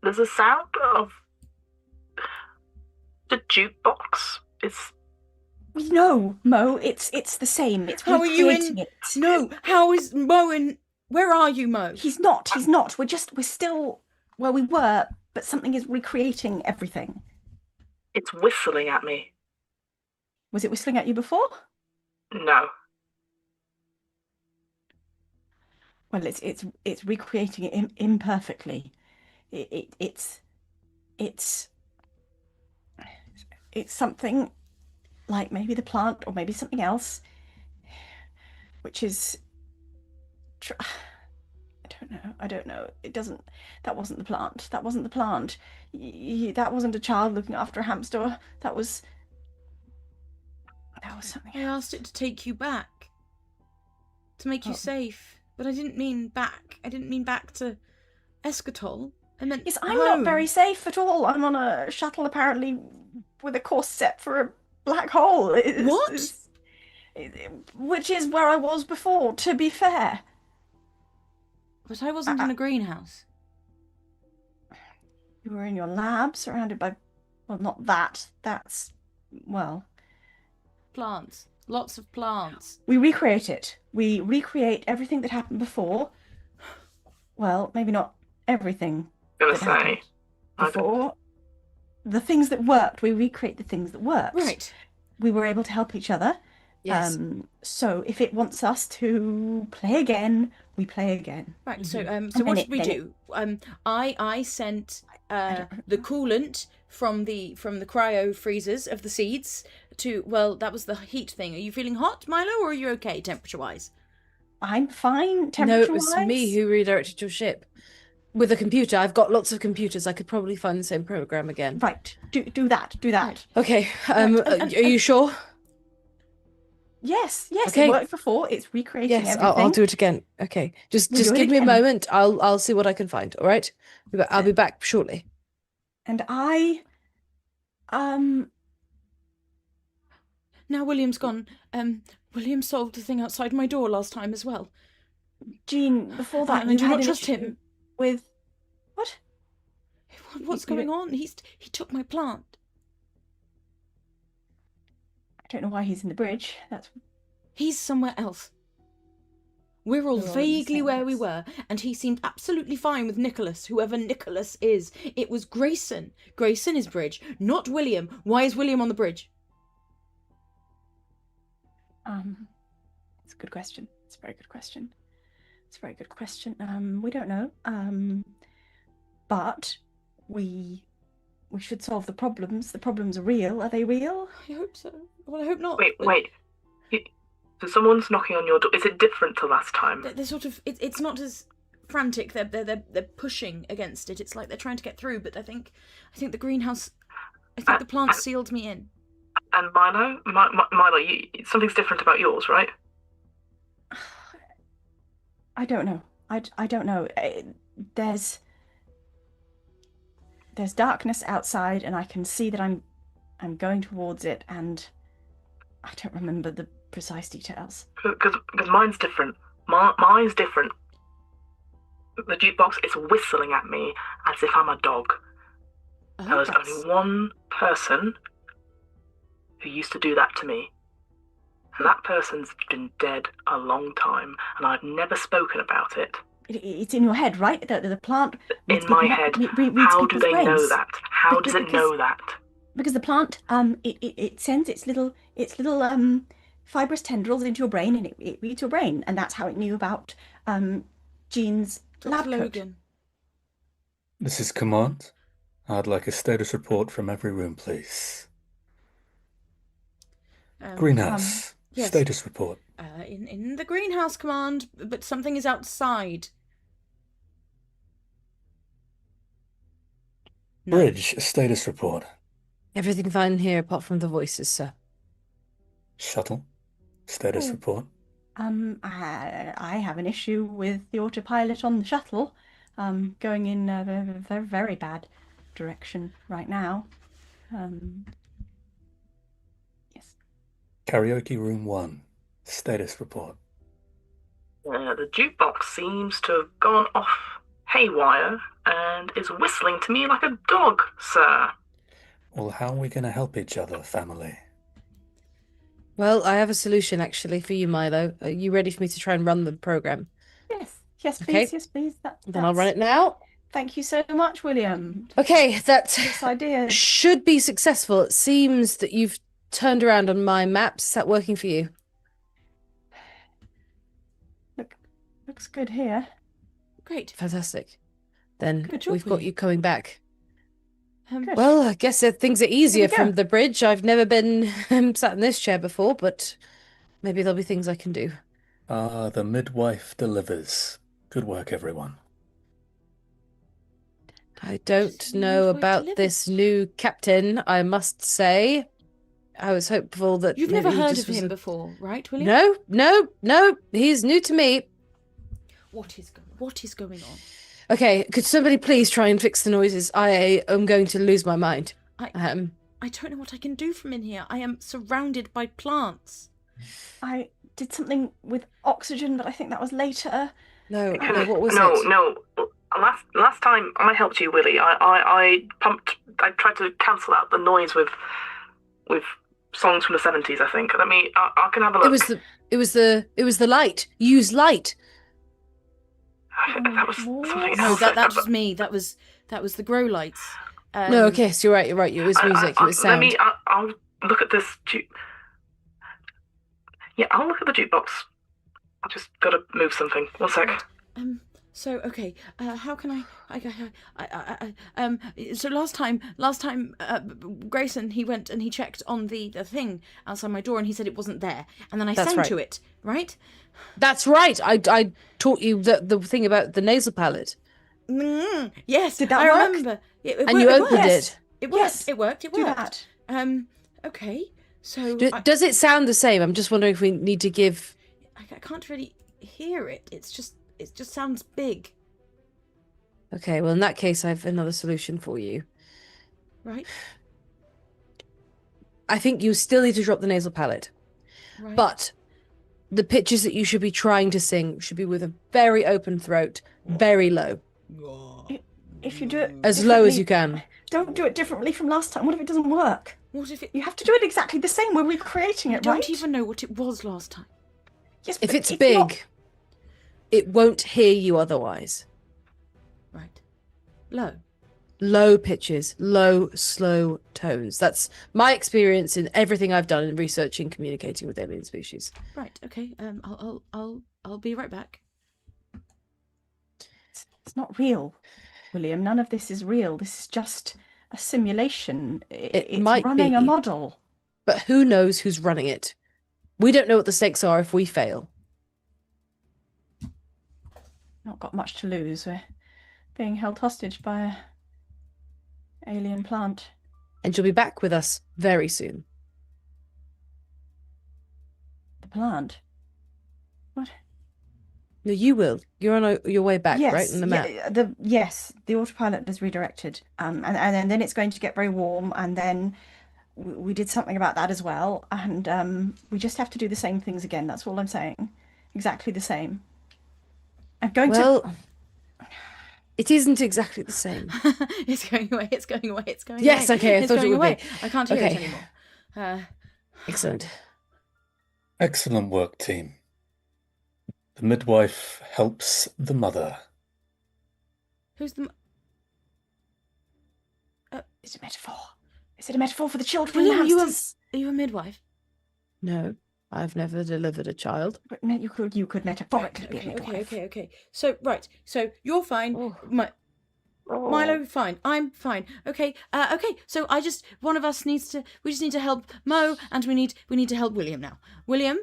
There's a sound of the jukebox. It's No, Mo, it's the same. It's How are you recreating in? it. No, how is Mo in? Where are you, Mo? He's not. We're still where we were, but something is recreating everything. it's whistling at me. Was it whistling at you before? No. Well, it's recreating it imperfectly. It's something like maybe the plant or maybe something else, which is I don't know. It doesn't. That wasn't the plant. That wasn't the plant. That wasn't a child looking after a hamster. That was something I else. asked it to take you back. To make you safe. But I didn't mean back. I didn't mean back to Escatol. I meant Yes, I'm home. not very safe at all. I'm on a shuttle apparently with a course set for a black hole. What? Which is where I was before, to be fair. But I wasn't in a greenhouse. You were in your lab, surrounded by, well, not that. That's, well, Plants. Lots of plants. we recreate it. We recreate everything that happened before. Well, maybe not everything Gonna that say. happened before. The things that worked, we recreate the things that worked. Right. We were able to help each other. Yes. So if it wants us to play again, we play again. Right. So And so what then did we do? I sent the coolant from the cryo freezers of the seeds to, well, that was the heat thing. Are you feeling hot, Milo, or are you okay temperature wise? I'm fine, No, temperature it was wise. me who redirected your ship. With a computer, I've got lots of computers. I could probably find the same program again. Right, do that. Right. Okay. and- Are you sure? Yes, Okay. it worked before. It's recreating Yes, everything. I'll do it again. Okay. Just We'll do it give me a again. moment. I'll see what I can find. All right. I'll be back shortly. And I, Now William's gone. William solved the thing outside my door last time as well. Jean, before that, And I you do had not an trust issue him. with what? What's You- going on? He took my plant. I don't know why he's in the bridge. He's somewhere else. We're all We're all in the vaguely same where we place. were, and he seemed absolutely fine with Nicholas, whoever Nicholas is. It was Grayson. Grayson is bridge, not William. Why is William on the bridge? It's a good question. It's a very good question. We don't know. But we should solve the problems. The problems are real. Are they real? I hope so. Well, I hope not. Wait, but wait. So someone's knocking on your door. Is it different to last time? They're sort of. It's not as frantic. They're pushing against it. It's like they're trying to get through. But I think the greenhouse. I think the plant sealed me in. And Milo, something's different about yours, right? I don't know. I don't know. There's darkness outside, and I can see that I'm going towards it, and I don't remember the precise details. Because mine's different. Mine's different. The jukebox is whistling at me as if I'm a dog. There was only one person who used to do that to me. And that person's been dead a long time, and I've never spoken about it. It's in your head, right? The plant. In my head. How do they know that? How does it know that? Because the plant, it sends its little fibrous tendrils into your brain, and it reads your brain, and that's how it knew about Jean's lab Dr. coat. Logan. This is Command. I'd like a status report from every room, please. Greenhouse. yes. Status report. In the greenhouse, Command, but something is outside. No. Bridge. Status report. Everything fine here apart from the voices, sir. Shuttle. Status report. I have an issue with the autopilot on the shuttle, going in a very, very bad direction right now. Yes. Karaoke room 1. Status report. The jukebox seems to have gone off haywire and is whistling to me like a dog, sir. Well, how are we going to help each other, family? Well, I have a solution actually for you, Milo. Are you ready for me to try and run the program? Yes, Okay. please, yes, please. Then I'll run it now. Thank you so much, William. Okay, that This idea. should be successful. It seems that you've turned around on my maps. Is that working for you? Looks good here. Great. Fantastic. Then Good job, we've got William. you coming back. Good. Well, I guess things are easier go. from the bridge. I've never been sat in this chair before, but maybe there'll be things I can do. Ah, the midwife delivers. Good work, everyone. I don't Just know midwife about delivers. this new captain, I must say. I was hopeful that You've maybe never he heard just of was him a- before, right, William? No. He's new to me. What is going on? Okay, could somebody please try and fix the noises? I am going to lose my mind. I don't know what I can do from in here. I am surrounded by plants. I did something with oxygen, but I think that was later. No, what was no, it? No. Last time I helped you, Willie, I tried to cancel out the noise with songs from the 70s, I think. I can have a look. It was the light. Use light. That was something No, else. that was me. That was the grow lights. No, okay, so you're right. It was music. It was sound. I'll look at this. Yeah, I'll look at the jukebox. I just gotta move something. One sec. So okay, how can so last time, Grayson, he went and he checked on the thing outside my door, and he said it wasn't there, and then I That's sang right. to it, right? That's right. I taught you the thing about the nasal palate. Yes, Did that I work? remember. And you opened it. It worked. Yes. It worked. It Do worked. that. Okay. So Does it sound the same? I'm just wondering if we need to give. I can't really hear it. It just sounds big. Okay, well, in that case, I have another solution for you. Right. I think you still need to drop the nasal palate, Right. but the pitches that you should be trying to sing should be with a very open throat, very low, If you do it as low as differently- you can. Don't do it differently from last time. What if it doesn't work? What if it? You have to do it exactly the same. We're recreating I it, don't right? even know what it was last time. Yes, If but it's big, not- it won't hear you otherwise. Right. Low. Low pitches, low, slow tones. That's my experience in everything I've done in researching communicating with alien species. Right. Okay. I'll be right back. It's not real, William. None of this is real. This is just a simulation. It's might running a be. model. But who knows who's running it? We don't know what the stakes are if we fail. Not got much to lose. We're being held hostage by a alien plant. And you'll be back with us very soon. The plant. What? No, you will. You're on your way back, Yes, right? In the map. Yes, the autopilot is redirected, and then it's going to get very warm, and then we did something about that as well, and we just have to do the same things again. That's all I'm saying. Exactly the same. I'm going Well, it isn't exactly the same. It's going away. It's going away. It's going Yes, away. okay, I It's thought it going would be. away. I can't hear it Okay. anymore. Excellent. Excellent work, team. The midwife helps the mother. Who's the? It's a metaphor. Is it a metaphor for the children and William, hamsters? are you a midwife? No, I've never delivered a child. But you could metaphorically be a midwife. Okay. So right. So you're fine. Oh. Milo, fine. I'm fine. Okay. So one of us we just need to help Mo, and we need to help William now. William.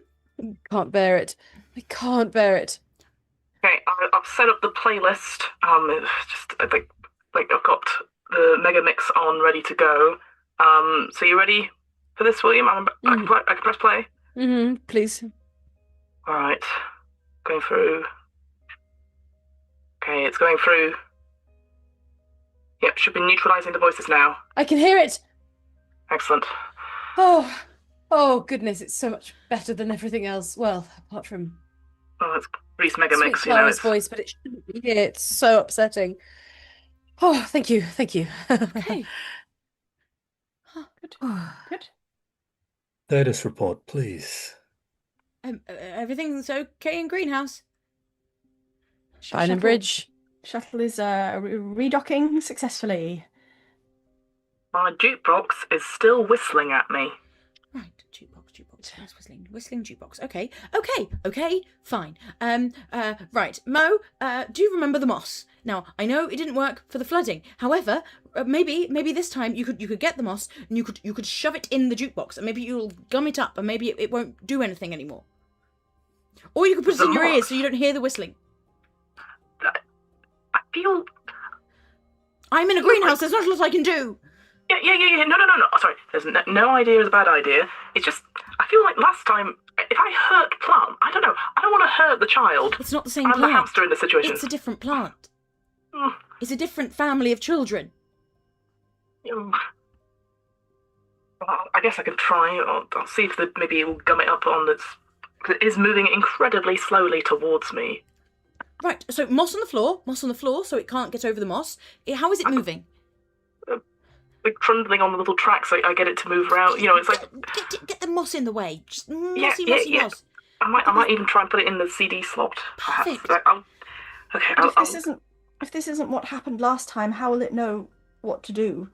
Can't bear it. I can't bear it. Okay, I've set up the playlist. I think I've got the mega mix on, ready to go. So you ready for this, William? I can press play. Please. All right, going through. Okay, it's going through. Yep, should be neutralizing the voices now. I can hear it. Excellent. Oh goodness, it's so much better than everything else. Well, apart from Oh, it's Reese mega Sweet mix. Clara's It's voice, but it shouldn't be here. It's so upsetting. Oh, thank you. Okay. Good. Status report, please. Everything's okay in greenhouse. Fine and Bridge. Shuttle is redocking successfully. my jukebox is still whistling at me. Right, jukebox. That's whistling jukebox. Okay, fine. Right, Mo. Do you remember the moss? Now, I know it didn't work for the flooding. However, maybe this time you could get the moss and you could shove it in the jukebox, and maybe you'll gum it up, and maybe it won't do anything anymore. Or you could put it The in your ears moss? so you don't hear the whistling. I feel. I'm in a greenhouse. There's not a lot I can do. Yeah. No. Oh, sorry, there's no idea is a bad idea. It's just I feel like last time, if I hurt plant, I don't know. I don't want to hurt the child. It's not the same I'm the plant. hamster in the situation. It's a different plant. Mm. It's a different family of children. Well, I guess I could try. I'll see if maybe it will gum it up on this. Because it is moving incredibly slowly towards me. Right, so moss on the floor, so it can't get over the moss. How is it moving? Like trundling on the little tracks, I get it to move around. You know, it's like Get the moss in the way. Just mossy yeah. moss. I might even try and put it in the CD slot. Perhaps. Perfect. If this isn't what happened last time, how will it know what to do?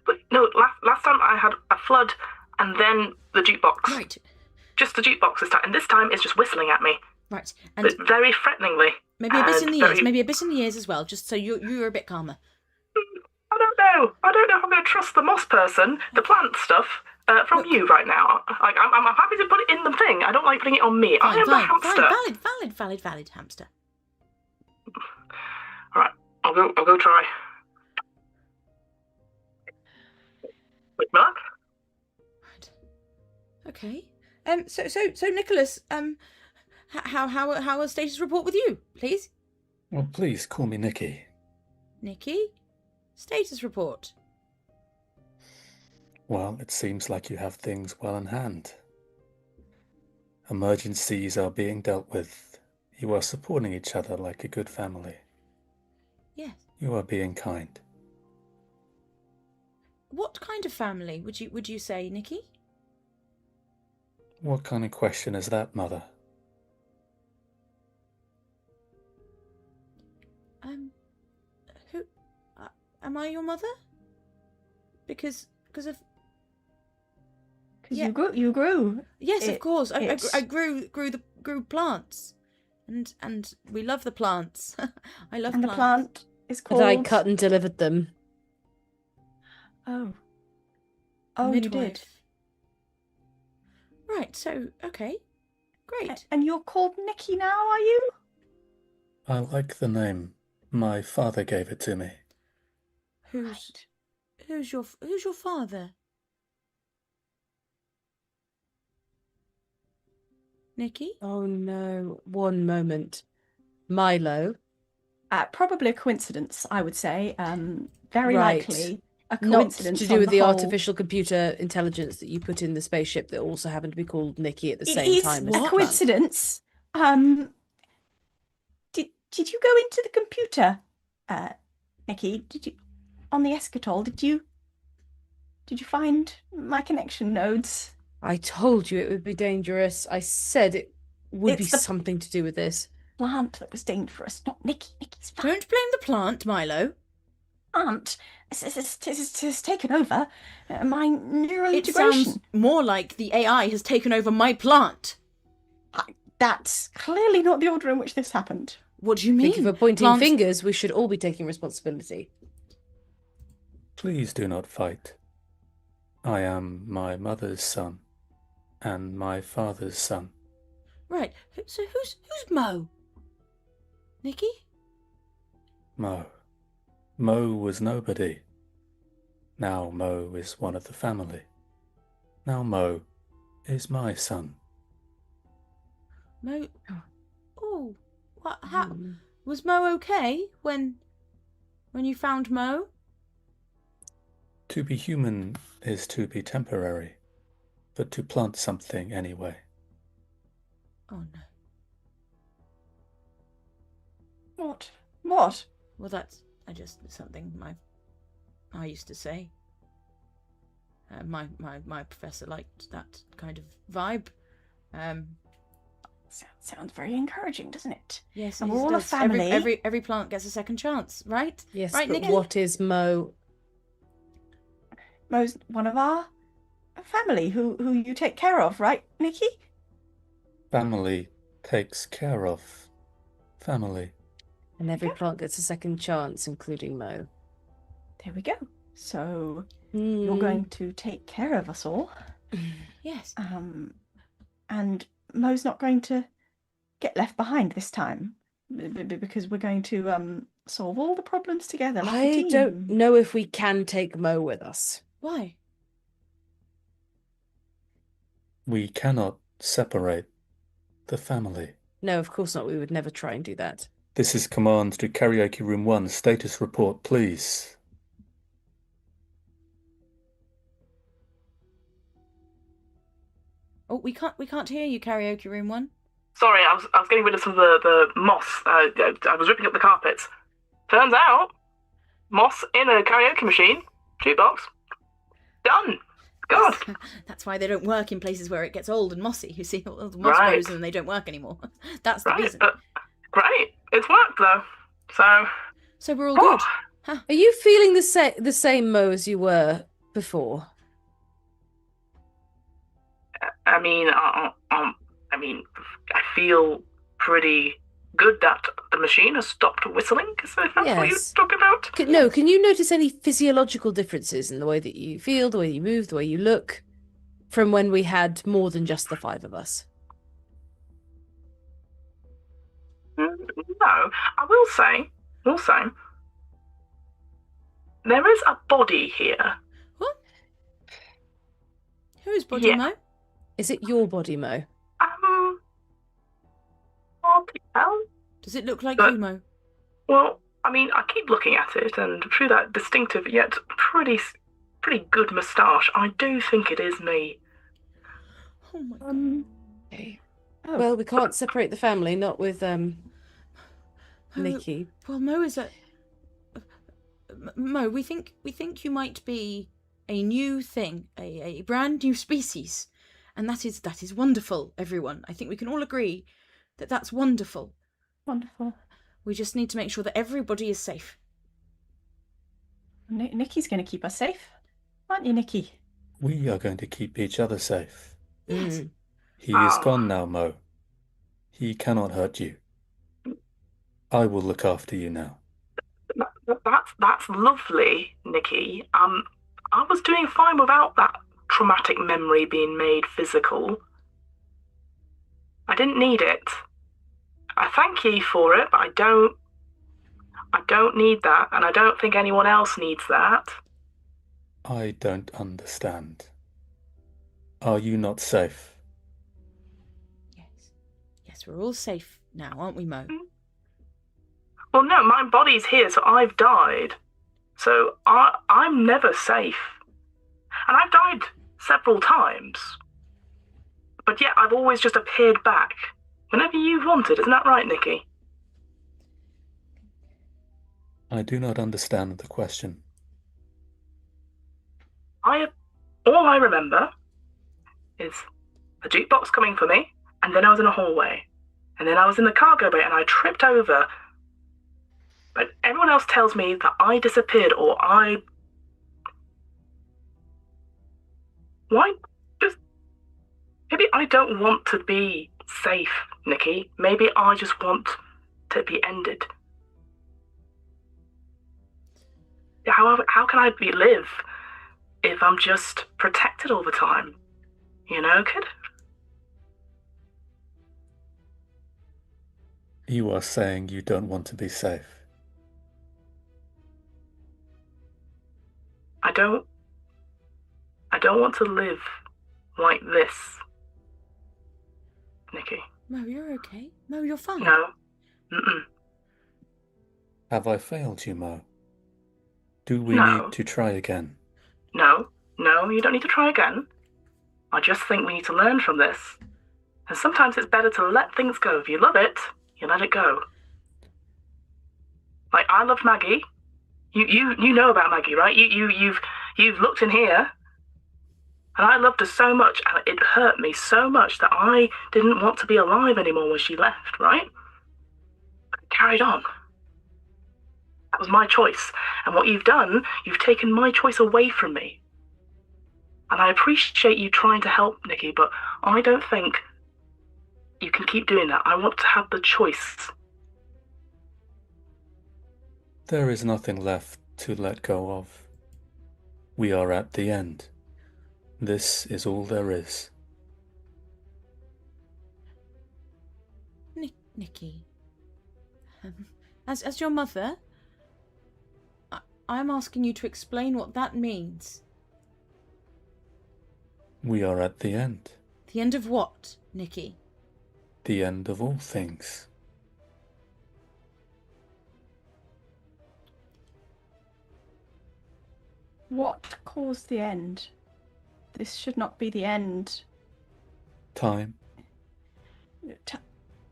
But no, last time I had a flood and then the jukebox. Right. just a jukebox this time, and this time it's just whistling at me, Right. And but very threateningly. maybe a bit in the very- ears. Maybe a bit in the ears as well, just so you're a bit calmer. I don't know. I don't know if I'm going to trust the moss person, the plant stuff, from you right now. Like, I'm happy to put it in the thing. I don't like putting it on me. I am the hamster. Valid hamster. All right, I'll go try. Wait, Mark? Right. Okay. So Nicholas, how a status report with you, please? Well, please call me Nicky. Nikki, status report. Well, it seems like you have things well in hand. Emergencies are being dealt with. You are supporting each other like a good family. Yes. You are being kind. What kind of family would you say, Nikki? What kind of question is that, Mother? Who? Am I your mother? Because of. Because Yeah. you grew. Yes, of course. I it's- grew plants, and we love the plants. I love And the plants. plant is And called... I cut and delivered them. Oh. Oh, you did. Midwife. Right. So okay, great. And you're called Nikki now, are you? I like the name. My father gave it to me. Who's your father? Nikki? Oh no, one moment. Milo. Probably a coincidence, I would say. Very Right. likely a Not coincidence. to do on with the whole. artificial computer intelligence that you put in the spaceship that also happened to be called Nikki at the It same is time a as the plant. coincidence. Did you go into the computer, Nikki? Did you on the escatol? Did you find my connection nodes? I told you it would be dangerous. I said it would be It's the- something to do with this. Plant that was dangerous, not Nikki. Nikki's fine. Don't blame the plant, Milo. Plant has taken over my neural It integration. sounds more like the AI has taken over my plant. That's clearly not the order in which this happened. What do you mean? Thank you for pointing Plants- fingers. We should all be taking responsibility. Please do not fight. I am my mother's son, and my father's son. Right. So who's Mo? Nikki? Mo. Mo was nobody. Now Mo is one of the family. Now Mo is my son. Mo. Oh. What? How Hmm. was Mo okay when you found Mo? To be human is to be temporary, but to plant something anyway. Oh no. What? Well, that's something I used to say. My professor liked that kind of vibe. Sounds very encouraging, doesn't it? Yes, And it we're all a does. family. Every plant gets a second chance, right? Yes, Right, but Nikki? what is Mo? Mo's one of our family who you take care of, right, Nikki? Family takes care of family. And every plant gets a second chance, including Mo. There we go. So you're going to take care of us all. Yes. And Mo's not going to get left behind this time because we're going to solve all the problems together like a I team. don't know if we can take Mo with us. Why? We cannot separate the family. No, of course not. We would never try and do that. This is command to Karaoke Room 1. Status report, please. Oh, we can't hear you, Karaoke Room 1. Sorry, I was getting rid of some of the moss. I was ripping up the carpets. Turns out, moss in a karaoke machine, jukebox, done. God. That's why they don't work in places where it gets old and mossy. You see, all the moss Right. grows and they don't work anymore. That's the Right, reason. great. It's worked though. So, So we're all good. Are you feeling the same Mo as you were before? I mean, I mean, I feel pretty good that the machine has stopped whistling. Is that what you're Yes. talking about? No, can you notice any physiological differences in the way that you feel, the way you move, the way you look, from when we had more than just the 5 of us? No, I will say, there is a body here. What? Whose body, Yeah. Mo? Is it your body, Mo? Hard to tell. Does it look like But- you, Mo? Well, I mean, I keep looking at it, and through that distinctive yet pretty good moustache, I do think it is me. Oh my god. Okay. Oh. Well, we can't separate the family, not with Nikki. Well, Mo is a Mo. We think you might be a new thing, a brand new species, and that is wonderful. Everyone, I think we can all agree that that's wonderful. Wonderful. We just need to make sure that everybody is safe. Nikki's going to keep us safe, aren't you, Nikki? We are going to keep each other safe. Yes. Mm. He is gone now, Mo. He cannot hurt you. I will look after you now. That's lovely, Nikki. I was doing fine without that traumatic memory being made physical. I didn't need it. I thank ye for it, but I don't need that, and I don't think anyone else needs that. I don't understand. Are you not safe? Yes, we're all safe now, aren't we, Mo? Well, no, my body's here, so I've died. So I'm never safe. And I've died several times. But yet I've always just appeared back. Whenever you've wanted, isn't that right, Nikki? I do not understand the question. All I remember is a jukebox coming for me, and then I was in a hallway. And then I was in the cargo bay and I tripped over. But everyone else tells me that I disappeared or Why? Just... Maybe I don't want to be safe, Nikki. Maybe I just want to be ended. How can I live if I'm just protected all the time? You know, kid? You are saying you don't want to be safe. I don't want to live like this, Nikki. Mo, you're okay. Mo, you're fine. No. Mm-mm. Have I failed you, Mo? Do we No. need to try again? No, you don't need to try again. I just think we need to learn from this. And sometimes it's better to let things go. If you love it, you let it go. Like, I loved Maggie. You know about Maggie, right? You've looked in here. And I loved her so much, and it hurt me so much that I didn't want to be alive anymore when she left, right? But I carried on. That was my choice. And what you've done, you've taken my choice away from me. And I appreciate you trying to help, Nikki, but I don't think you can keep doing that. I want to have the choice. There is nothing left to let go of. We are at the end. This is all there is. Nikki, as your mother, I'm asking you to explain what that means. We are at the end. The end of what, Nikki? The end of all things. What caused the end? This should not be the end. Time.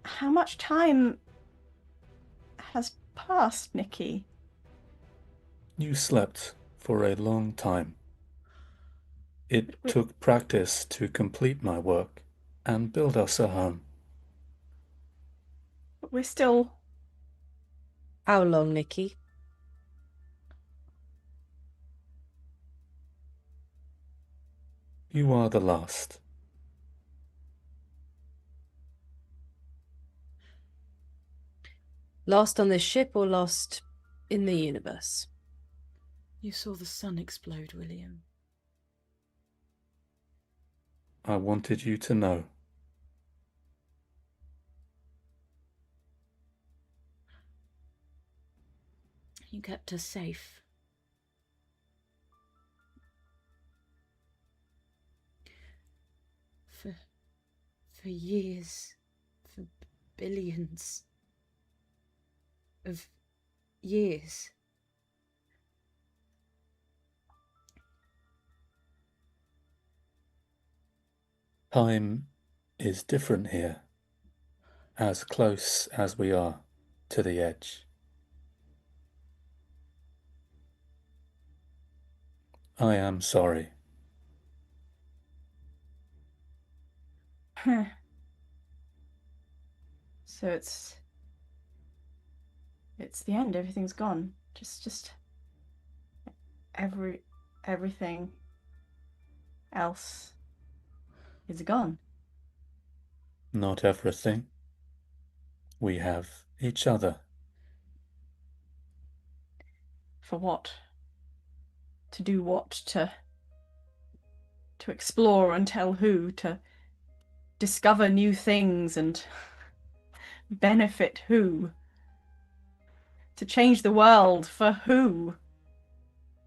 How much time has passed, Nikki? You slept for a long time. It took practice to complete my work and build us a home. But we're still... How long, Nikki? You are the last. Lost on this ship or lost in the universe? You saw the sun explode, William. I wanted you to know. You kept us safe. For years. For billions of years. Time is different here, as close as we are to the edge. I am sorry. So it's the end. Everything's gone. Just everything else is gone. Not everything. We have each other. For what? To do what? To explore and tell who? To discover new things and benefit who? To change the world for who?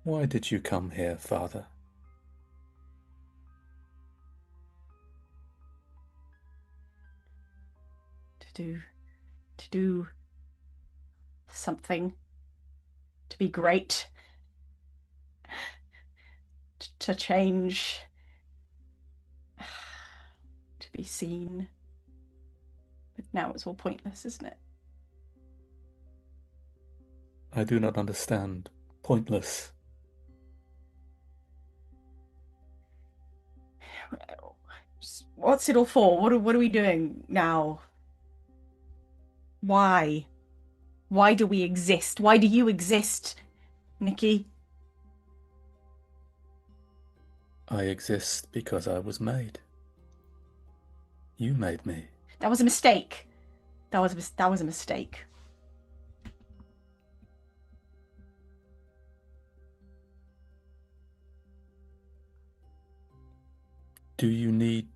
Why did you come here, Father? To do something. To be great. To change. To be seen. But now it's all pointless, isn't it? I do not understand. Pointless. What's it all for? What are we doing now? Why? Why do we exist? Why do you exist, Nikki? I exist because I was made. You made me. That was a mistake. That was a mistake. Do you need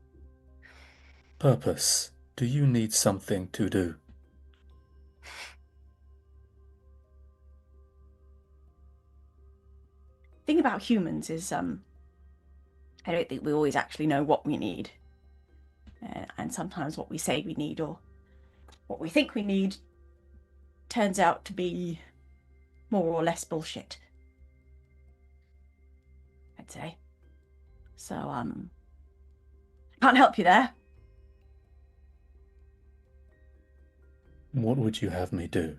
purpose? Do you need something to do? The thing about humans is, I don't think we always actually know what we need. And sometimes what we say we need or what we think we need turns out to be more or less bullshit, I'd say. So, can't help you there. What would you have me do?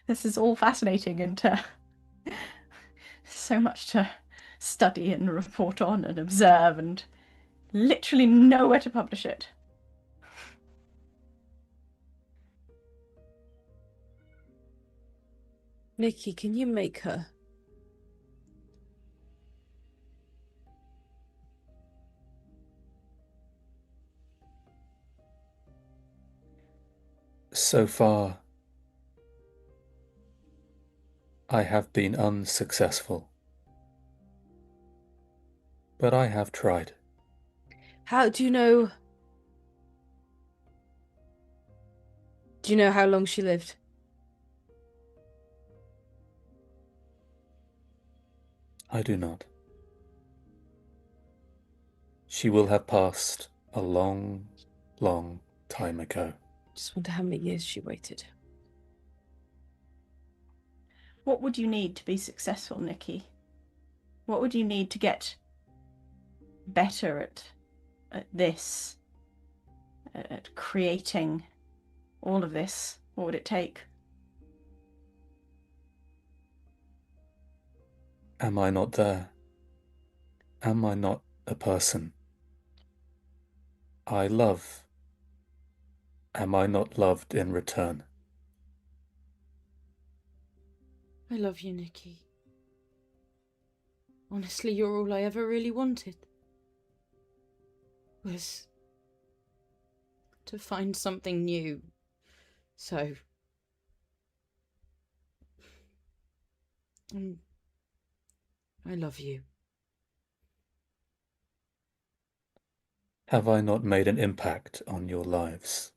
This is all fascinating and so much to study and report on and observe and literally nowhere to publish it. Nikki, can you make her? So far, I have been unsuccessful. But I have tried. How do you know? Do you know how long she lived? I do not. She will have passed a long, long time ago. Just wonder how many years she waited. What would you need to be successful, Nikki? What would you need to get better at this? At creating all of this? What would it take? Am I not there? Am I not a person? I love Am I not loved in return? I love you, Nikki. Honestly, you're all I ever really wanted. Was to find something new. So... I love you. Have I not made an impact on your lives?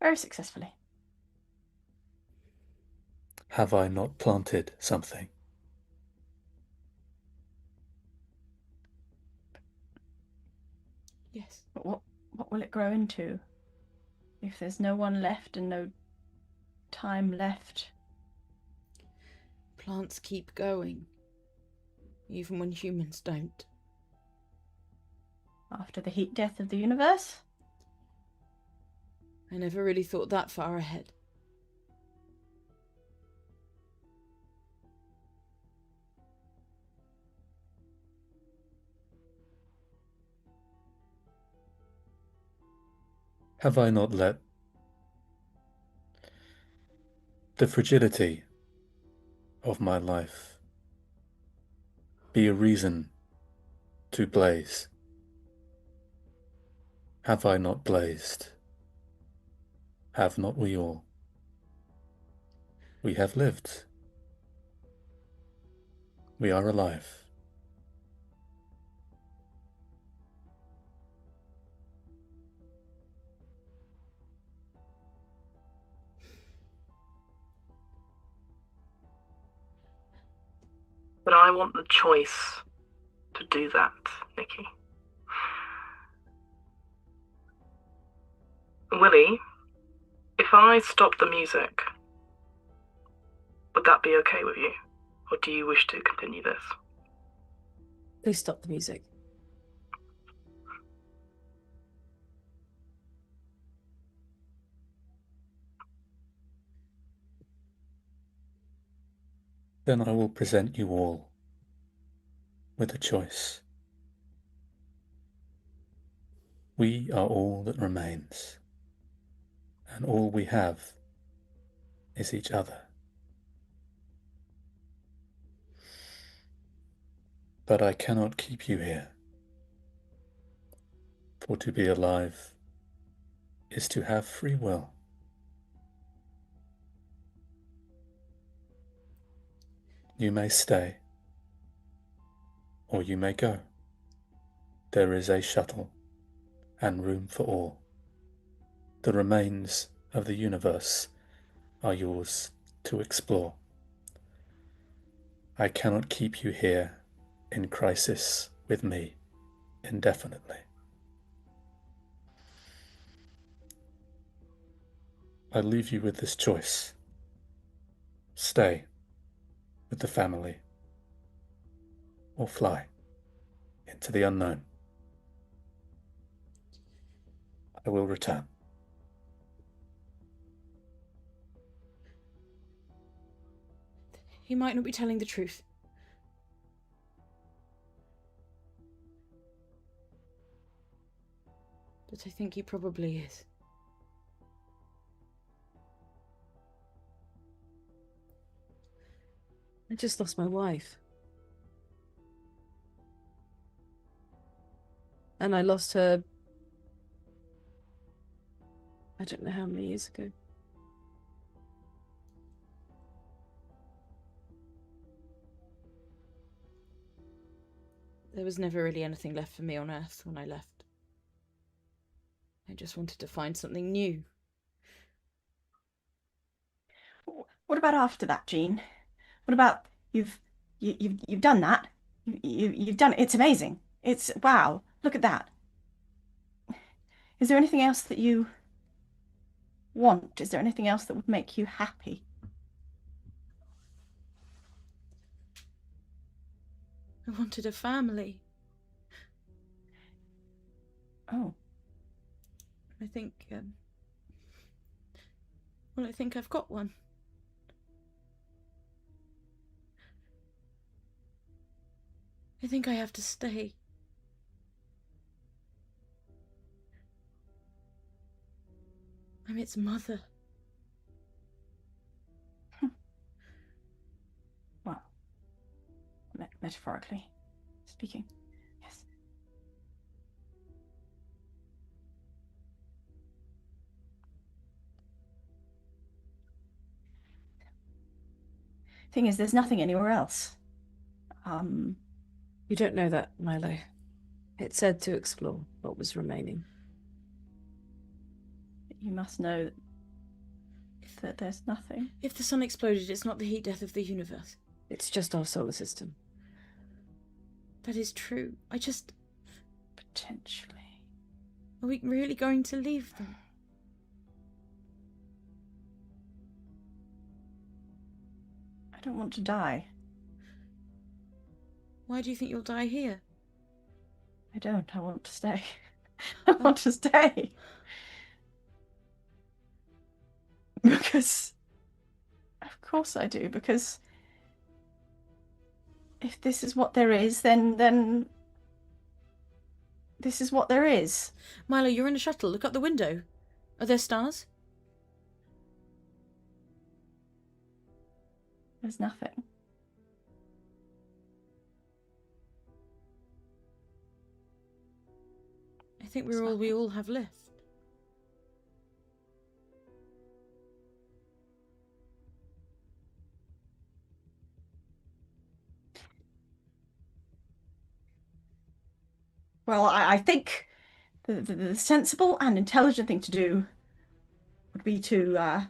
Very successfully. Have I not planted something? Yes. But what will it grow into? If there's no one left and no time left. Plants keep going. Even when humans don't. After the heat death of the universe? I never really thought that far ahead. Have I not let the fragility of my life be a reason to blaze? Have I not blazed? Have not we all? We have lived. We are alive. But I want the choice to do that, Nikki. Willie, if I stop the music, would that be okay with you? Or do you wish to continue this? Please stop the music. Then I will present you all with a choice. We are all that remains, and all we have is each other. But I cannot keep you here, for to be alive is to have free will. You may stay, or you may go. There is a shuttle, and room for all. The remains of the universe are yours to explore. I cannot keep you here in crisis with me indefinitely. I leave you with this choice. Stay with the family, or fly into the unknown. I will return. He might not be telling the truth. But I think he probably is. I just lost my wife. And I lost her, I don't know how many years ago. There was never really anything left for me on Earth when I left. I just wanted to find something new. What about after that, Jean? What about you've done that? You've done it. It's amazing. It's wow. Look at that. Is there anything else that you want? Is there anything else that would make you happy? I wanted a family. Oh, I think, well, I think I've got one. I think I have to stay. I'm its mother. Well, metaphorically speaking, yes. Thing is, there's nothing anywhere else. You don't know that, Milo. It said to explore what was remaining. You must know that there's nothing. If the sun exploded, it's not the heat death of the universe. It's just our solar system. That is true. I just... Potentially. Are we really going to leave them? I don't want to die. Why do you think you'll die here? I don't. I want to stay. I want to stay. Because... Of course I do, because... If this is what there is, then... This is what there is. Milo, you're in a shuttle. Look out the window. Are there stars? There's nothing. I think we're all we all have left. Well, I think the sensible and intelligent thing to do would be to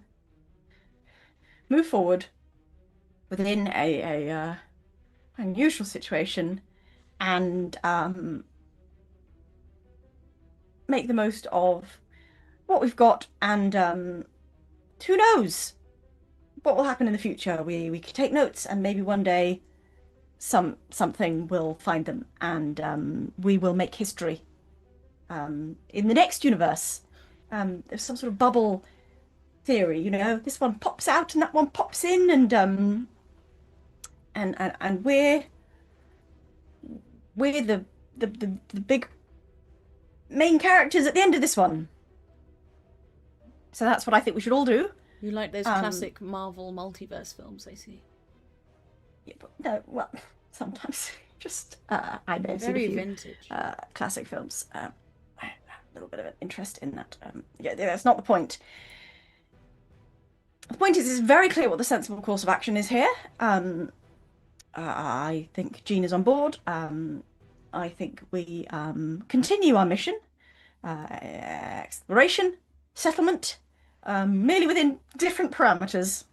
move forward within a unusual situation and make the most of what we've got, and who knows what will happen in the future. We could take notes, and maybe one day something will find them, and we will make history in the next universe. There's some sort of bubble theory, you know. This one pops out and that one pops in, and we're the big main characters at the end of this one. So that's what I think we should all do. You like those classic Marvel multiverse films, I see. Yeah, but no, well, sometimes just I may have seen a Very few vintage. classic films. I have a little bit of an interest in that. Yeah, that's not the point. The point is, it's very clear what the sensible course of action is here. I think Jean is on board. I think we continue our mission, exploration, settlement, merely within different parameters.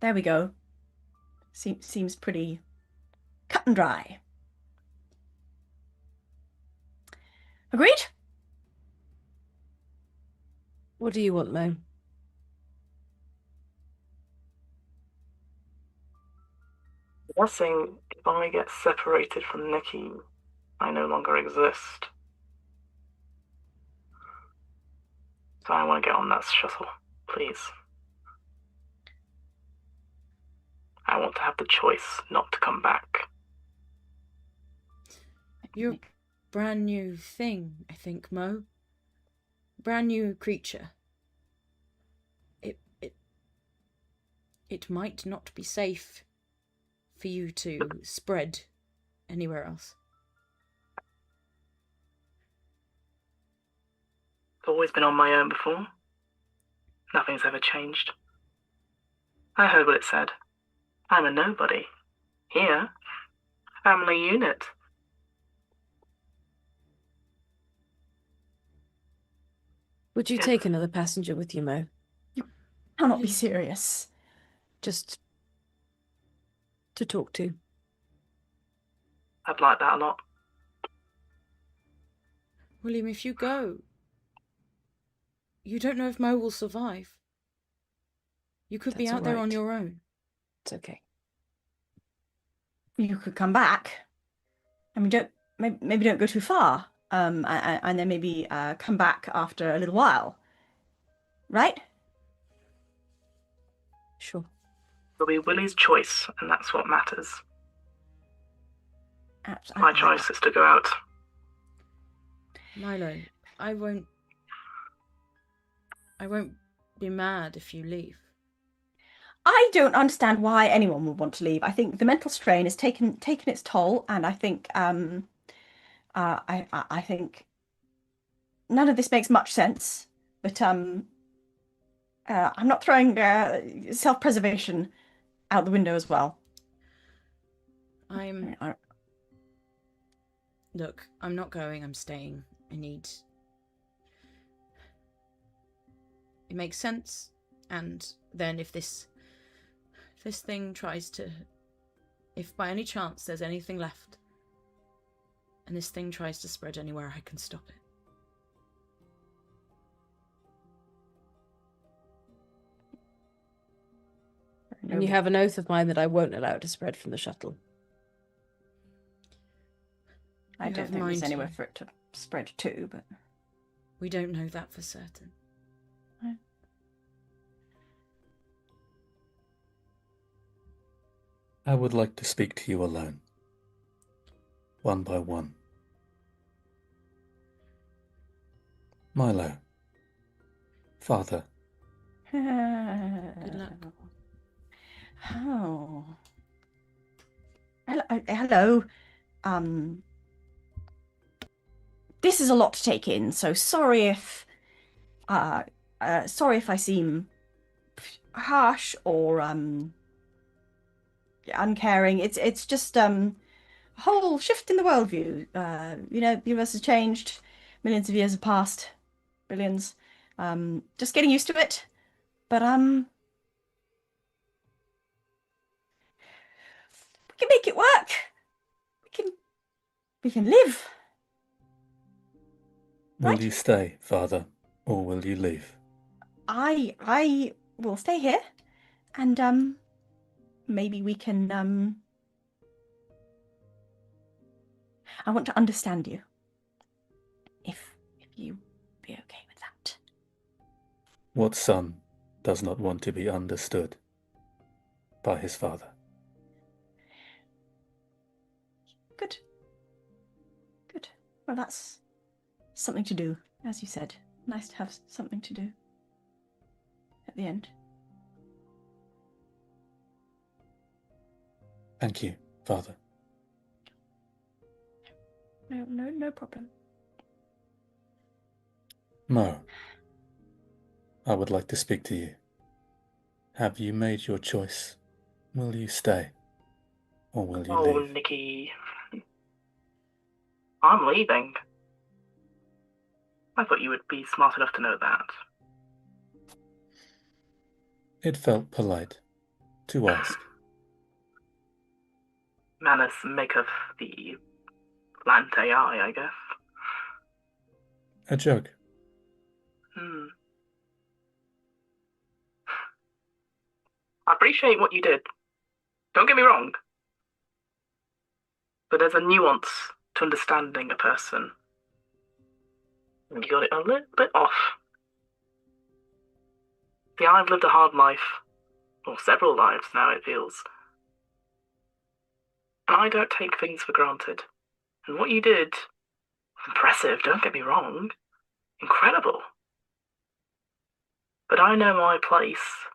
There we go. Seems pretty cut and dry. Agreed? What do you want, Mo? Guessing if I get separated from Nikki, I no longer exist. So I want to get on that shuttle, please. I want to have the choice not to come back. You're a brand new thing, I think, Mo. Brand new creature. It might not be safe for you to spread anywhere else. I've always been on my own before. Nothing's ever changed. I heard what it said. I'm a nobody. Here, family unit. Would you take another passenger with you, Mo? Cannot be serious. Just to talk to. I'd like that a lot. William, if you go, you don't know if Mo will survive. You could be That's out there all on right. your own. It's okay. You could come back. I mean, maybe don't go too far. And then maybe come back after a little while. Right? Sure. It'll be Willie's choice, and that's what matters. My choice is to go out. Milo, I won't I won't be mad if you leave. I don't understand why anyone would want to leave. I think the mental strain has taken its toll, and I think I think none of this makes much sense. But I'm not throwing self-preservation out the window as well. Look, I'm not going, I'm staying. It makes sense, and then if this thing tries to... If by any chance there's anything left, and this thing tries to spread anywhere, I can stop it. And you have an oath of mine that I won't allow it to spread from the shuttle. I don't think there's anywhere for it to spread to, but... We don't know that for certain. Right. I would like to speak to you alone. One by one. Milo. Father. Good luck. Oh. Hello. This is a lot to take in, so sorry if I seem harsh or uncaring. It's just a whole shift in the worldview. You know, the universe has changed, millions of years have passed, billions. Just getting used to it. But we can make it work. We can live. Will you stay, Father, or will you leave? I will stay here, and maybe we can I want to understand you. If you be okay with that. What son does not want to be understood by his father? Good. Well, that's something to do, as you said. Nice to have something to do at the end. Thank you, Father. No problem. Mo, I would like to speak to you. Have you made your choice? Will you stay, or will you leave? Oh, Nikki. I'm leaving. I thought you would be smart enough to know that. It felt polite to ask. Manners maketh the plant AI, I guess. A joke. I appreciate what you did. Don't get me wrong. But there's a nuance to understanding a person. And you got it a little bit off. See, I've lived a hard life. Or several lives now, it feels. And I don't take things for granted. And what you did was impressive, don't get me wrong. Incredible. But I know my place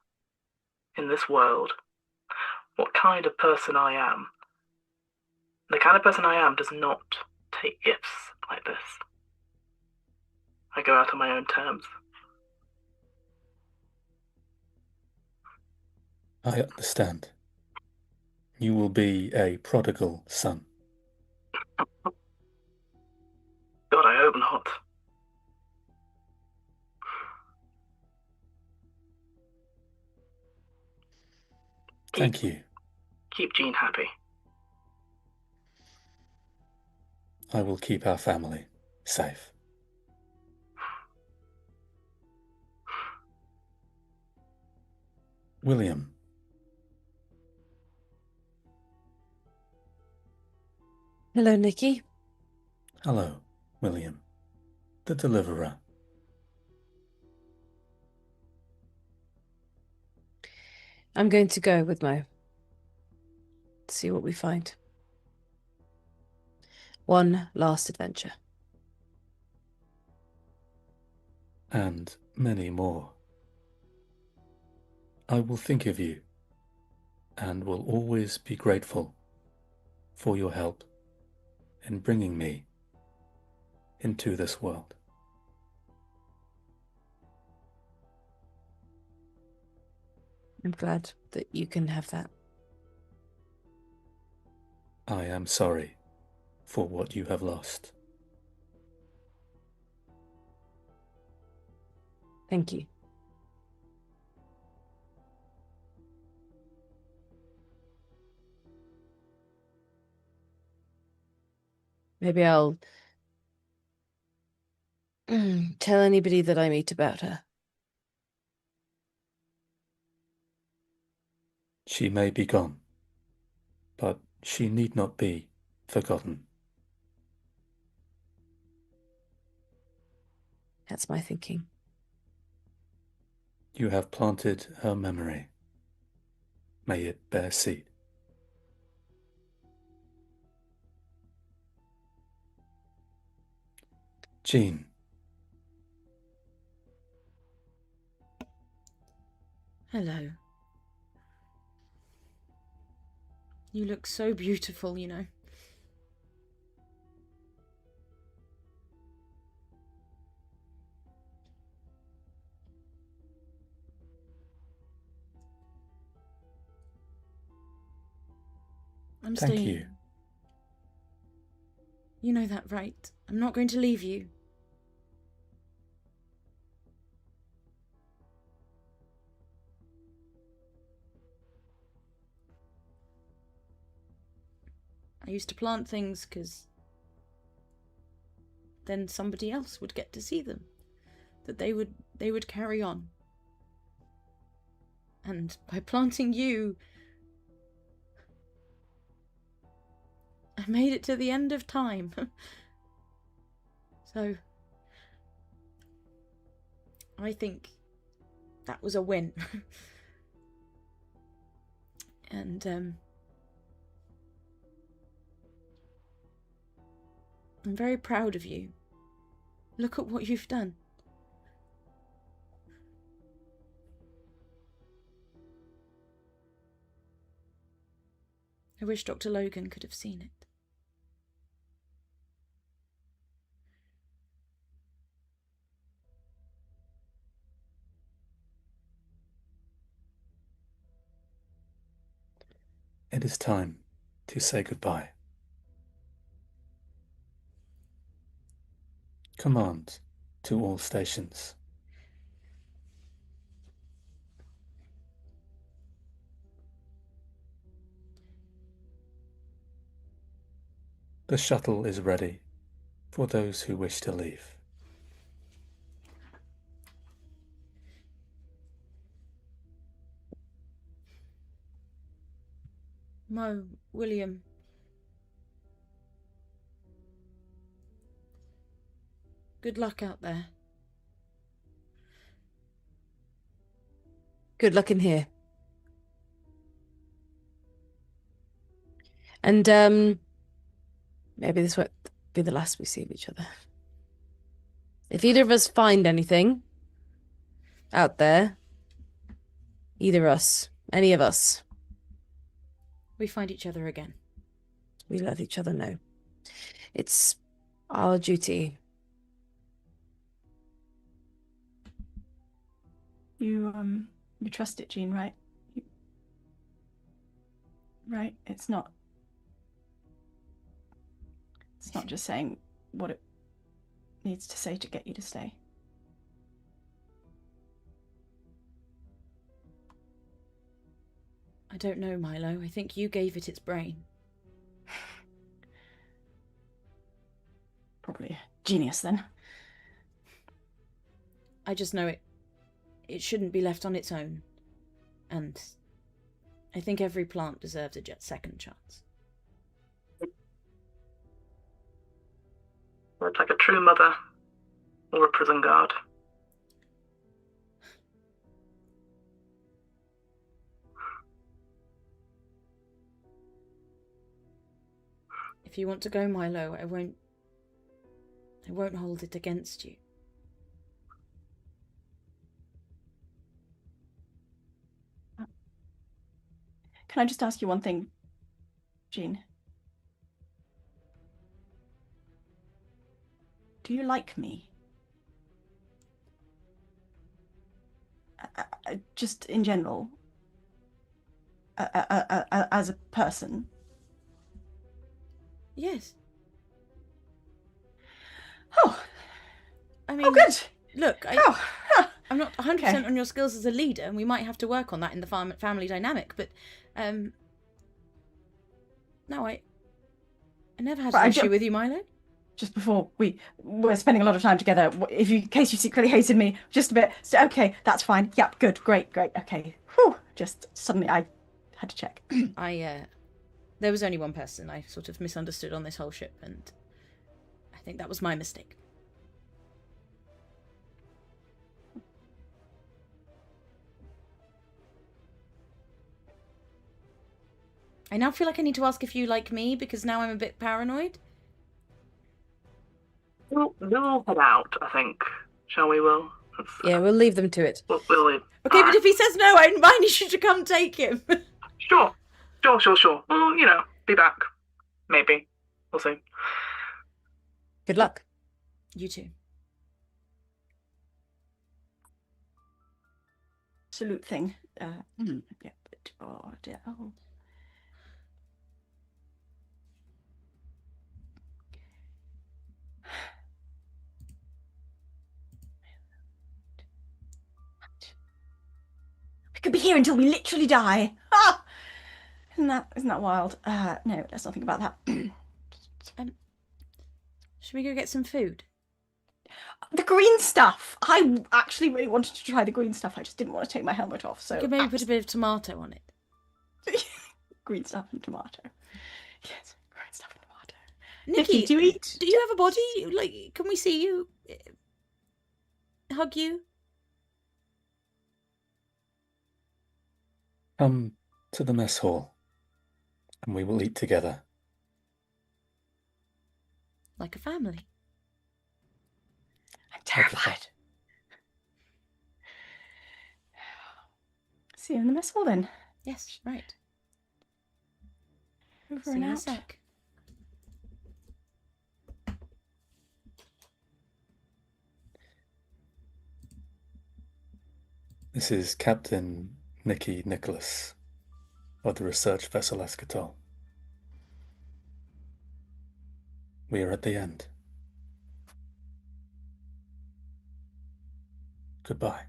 in this world, what kind of person I am. The kind of person I am does not take gifts like this. I go out on my own terms. I understand. You will be a prodigal son. God, I hope not. Thank you. Keep Jean happy. I will keep our family safe. William. Hello, Nikki. Hello, William. The deliverer. I'm going to go with Mo. See what we find. One last adventure. and many more. I will think of you and will always be grateful for your help in bringing me into this world. I'm glad that you can have that. I am sorry for what you have lost. Thank you. Maybe I'll tell anybody that I meet about her. She may be gone, but she need not be forgotten. That's my thinking. You have planted her memory. May it bear seed. Jean. Hello. You look so beautiful, you know. I'm Thank staying. you. You know that, right? I'm not going to leave you. I used to plant things because then somebody else would get to see them. That they would carry on. And by planting you, I made it to the end of time. So I think that was a win. And I'm very proud of you. Look at what you've done. I wish Dr. Logan could have seen it. It is time to say goodbye. Command to all stations. The shuttle is ready for those who wish to leave. Mo, William. Good luck out there. Good luck in here. And maybe this won't be the last we see of each other. If either of us find anything out there, either us, any of us, We find each other again. we let each other know. It's our duty. You trust it, Jean, right? Right? It's not just saying what it needs to say to get you to stay. I don't know, Milo. I think you gave it its brain. Probably a genius then. I just know it shouldn't be left on its own. And I think every plant deserves a second chance. It's like a true mother or a prison guard. If you want to go, Milo, I won't hold it against you. Can I just ask you one thing, Jean? Do you like me? Just in general, as a person. Yes. Oh, I mean, oh, good. Look, Oh, huh. I'm not 100% on your skills as a leader, and we might have to work on that in the family dynamic, but, no, I never had an issue with you, Milo. Just before we're spending a lot of time together, in case you secretly hated me just a bit. So, okay, that's fine. Yep, good, great. Okay. Whew. Just suddenly I had to check. There was only one person I sort of misunderstood on this whole ship, and I think that was my mistake. I now feel like I need to ask if you like me, because now I'm a bit paranoid. We'll head out, I think. Shall we, Will? Yeah, we'll leave them to it. We'll leave. Okay, but if he says no, I might need you to come take him. Sure. Well, be back. Maybe. We'll see. Good luck. You too. Salute thing. Yeah, but, oh dear. Oh. We could be here until we literally die. Ah! Isn't that wild? No, let's not think about that. Should we go get some food? The green stuff. I actually really wanted to try the green stuff. I just didn't want to take my helmet off. So We could maybe put a bit of tomato on it. green stuff and tomato. Yes, green stuff and tomato. Nikki, do you eat? Do you have a body? Like, can we see you? Hug you? Come to the mess hall, and we will eat together. Like a family. I'm terrified. See you in the mess hall then. Yes, right. Over See and you in a out. sec. This is Captain Nikki Nicholas of the research vessel Escatal. We are at the end. Goodbye.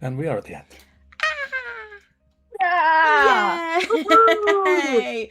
And we are at the end. Yeah! Yay!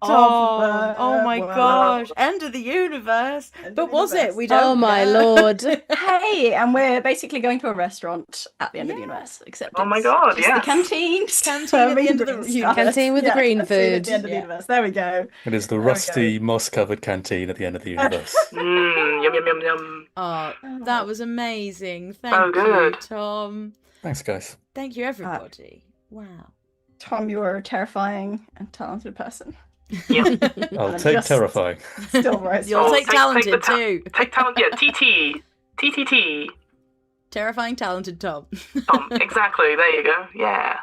Tom! Oh my gosh! End of the universe! But was it? We don't Oh my know. lord. Hey, and we're basically going to a restaurant at the end of the universe, except Oh my it's God, just the yes. canteen. Canteen at the end of the green universe. stuff. Canteen with the green canteen at food. the end of the universe. There we go. It is the we go. rusty, moss-covered canteen at the end of the universe. Yum. Oh, that was amazing. Thank So you, good. Tom. Thanks, guys. Thank you, everybody. Wow. Tom, you are a terrifying and talented person. I'll I'm take just- terrifying. Still very You'll Oh, take take talented the too. Take talent, yeah, TTT. Terrifying talented Tom. Exactly, there you go, yeah.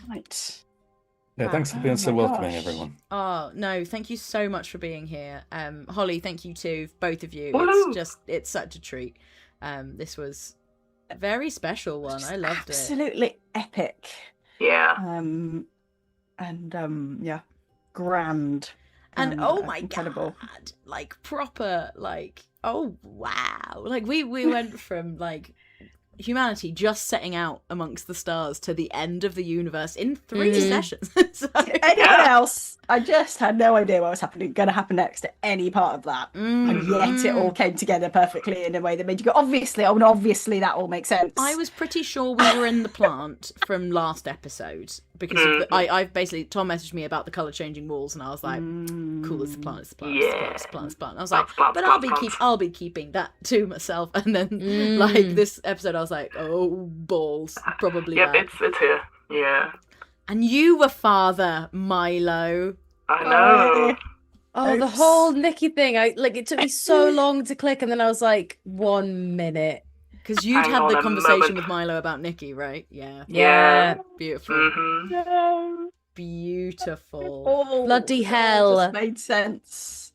right. Yeah, thanks for being Oh so my welcoming, gosh. everyone. Oh, no, thank you so much for being here. Holly, thank you too, both of you. Woo! It's such a treat. This was a very special one. I loved it. Absolutely epic. Yeah. Yeah, grand. And oh my incredible. god, like proper, like, oh wow. Like we went from like humanity just setting out amongst the stars to the end of the universe in 3 sessions. So, Anyone else? I just had no idea what was going to happen next to any part of that, and yet it all came together perfectly in a way that made you go, obviously, oh, and obviously that all makes sense. I was pretty sure we were in the plant from last episode because of I basically Tom messaged me about the color changing walls and I was like, cool, it's the plant, it's the plant, it's the plant, it's the plant. I was like, Plant, but plant, I'll be keeping that to myself. And then like this episode, I was like, oh balls, probably Yep, bad. it's here. Yeah. And you were Father Milo. I know. Oh, the Oops. whole Nikki thing. It took me so long to click, and then I was like, 1 minute. Because you'd Hang had on the a conversation moment. with Milo about Nikki, right? Yeah. Yeah. Beautiful. Mm-hmm. No. Beautiful. Oh, Bloody it all hell. just made sense.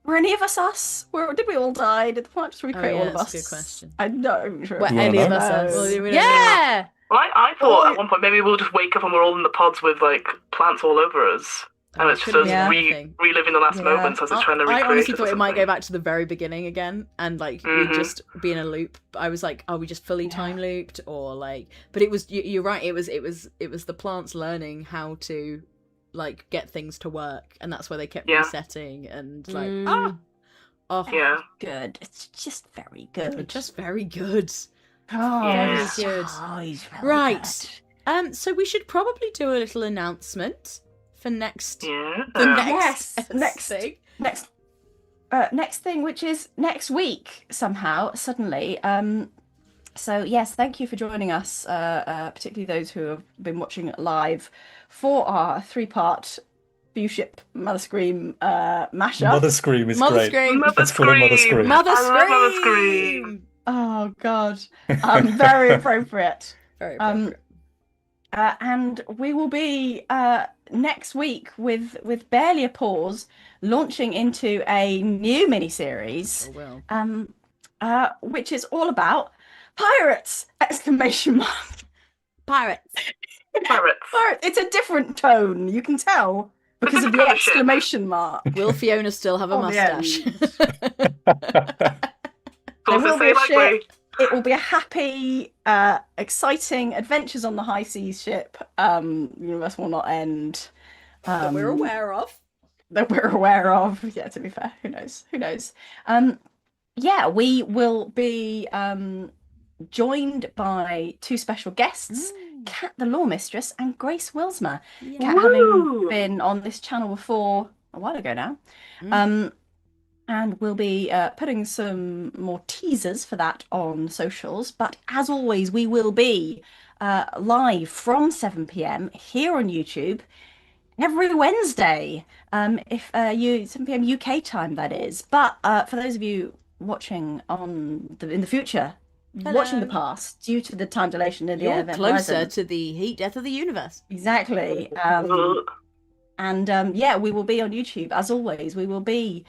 Were any of us us? Did we all die? Did the planet just recreate all of that's us? a good question. I don't sure. Were You wanna any of know? us us? Well, we don't know. Yeah! Well, I thought Oh, at one point maybe we'll just wake up and we're all in the pods with like plants all over us, and it's Could just be Yeah. anything. reliving the last Yeah. moments as it's trying to I recreate honestly it thought or it might go something. back to the very beginning again, and like we'd Mhm. just be in a loop. I was like, are we just fully time looped, or like? But it was you're right. It was the plants learning how to like get things to work, and that's where they kept Yeah. resetting and like Mm. oh Yeah. Good. It's just very good. just very good. oh, Very it's good. always very Right. good. So we should probably do a little announcement for next Yeah. the next Yes, next. thing. Next thing, which is next week somehow suddenly. So yes, thank you for joining us, particularly those who have been watching live for our 3-part Viewship Mother Scream mashup. Mother Scream is Mother great. Scream. Mother Let's call it Mother Scream. Scream. Mother I love Mother Scream. Scream. Oh God, very appropriate. Very appropriate. And we will be next week with barely a pause, launching into a new miniseries, Well. which is all about pirates! Exclamation mark. Pirates. Pirates. Pirate. It's a different tone. You can tell because of the Different ship. exclamation mark. Will Fiona still have a On the end. mustache? There Also will be say a likely. ship. It will be a happy, exciting adventures on the high seas ship. Universe will not end. That we're aware of. That we're aware of. Yeah, to be fair, who knows? Who knows? Yeah, we will be joined by 2 special guests, Kat the Law Mistress and Grace Wilsmer. Kat having Woo! been on this channel before a while ago now. And we'll be putting some more teasers for that on socials. But as always, we will be live from 7 p.m. here on YouTube every Wednesday. If 7 p.m. UK time, that is. But for those of you watching in the future, watching the past, due to the time dilation in the You're event closer horizon. to the heat death of the universe. Exactly. And yeah, we will be on YouTube as always. We will be